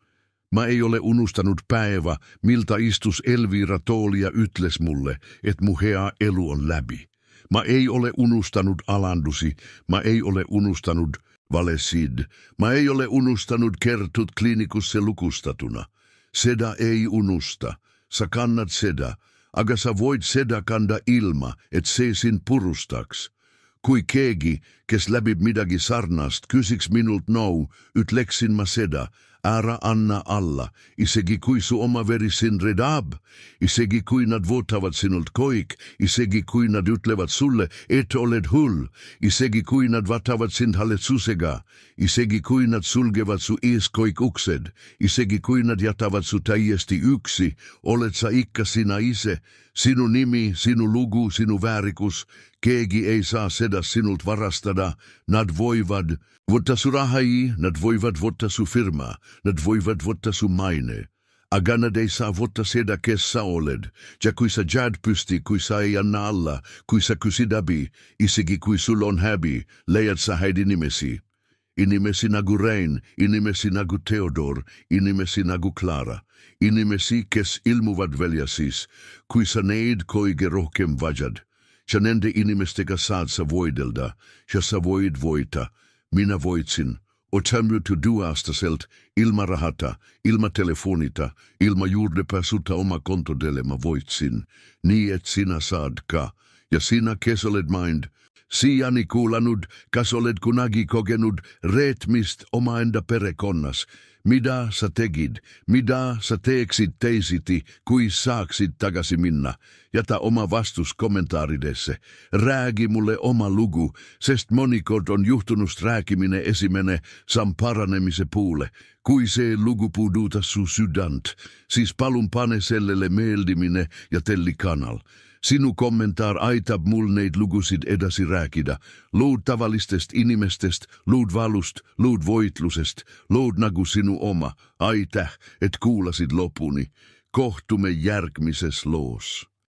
Mä ei ole unustanut päivä, miltä istus Elvira toolia ytles mulle, et mu hea elu on läbi. Mä ei ole unustanut alandusi, mä ei ole unustanut valesid, mä ei ole unustanut kertut kliinikusse lukustatuna. Seda ei unusta, sä kannat seda, aga sä voit seda kanda ilma, et se sin purustaks. Kui keegi, kes läbib midagi sarnast, kysiks minult ütleksin mä seda, ära anna alla, isegi kui su oma veri sin redab, isegi kui nad vuotavat sinult koik, isegi kui nad ütlevad sulle, et oled hull, isegi kui nad vatavat sind haletsusega, isegi kui nad sulgevat su ees koik uksed, isegi kui nad jätavad su täiesti yksi, oled sa ikka sina ise, sinu nimi, sinu lugu, sinu väärikus, keegi ei saa seda sinult varastada, nad voivad võtta su rahai, nad voivad võtta su firma, nad voivad võtta su maine. Aga nad ei saa võtta seda, kes sa oled, ja kui sa jääd püsti, kui sa ei anna alla, kui sa küsid abi, isegi kui sul on häbi, leiad sa häid inimesi. Inimesi nagu Rein, inimesi nagu Theodor, inimesi nagu Klaara. Inimesi, kes ilmuvad välja siis, kui sa neid kõige rohkem vajad. Ja nende inimestega saad sa voidelda, ja sa void voita. Minä voitsin. Otamme aastaselt ilma rahata, ilma telefonita, ilma juurdepääsuta oma kontodelle mä voitsin. Niin et sinä saad ka. Ja sinä, kes oled mind, siiani kuulanud, kas oled kunagi kogenut reetmist omaenda perekonnas. Mitä sä tegid, mitä sä teeksid teisiti, kui saaksid tagasi minna. Jätä oma vastus kommentaaridesse. Räägi mulle oma lugu, sest monikord on juhtunust rääkiminen esimene sam paranemise puule. Kui se lugu puuduta su sydant, siis palun pane sellele meeldimine ja telli kanal. Sinu kommentaar aitab mul neid lugusid edasi rääkida. Luud tavalistest inimestest, luud valust, luud voitlusest, luud nagu sinu oma. Aitäh, et kuulasid lopuni. Kohtume järgmises loos.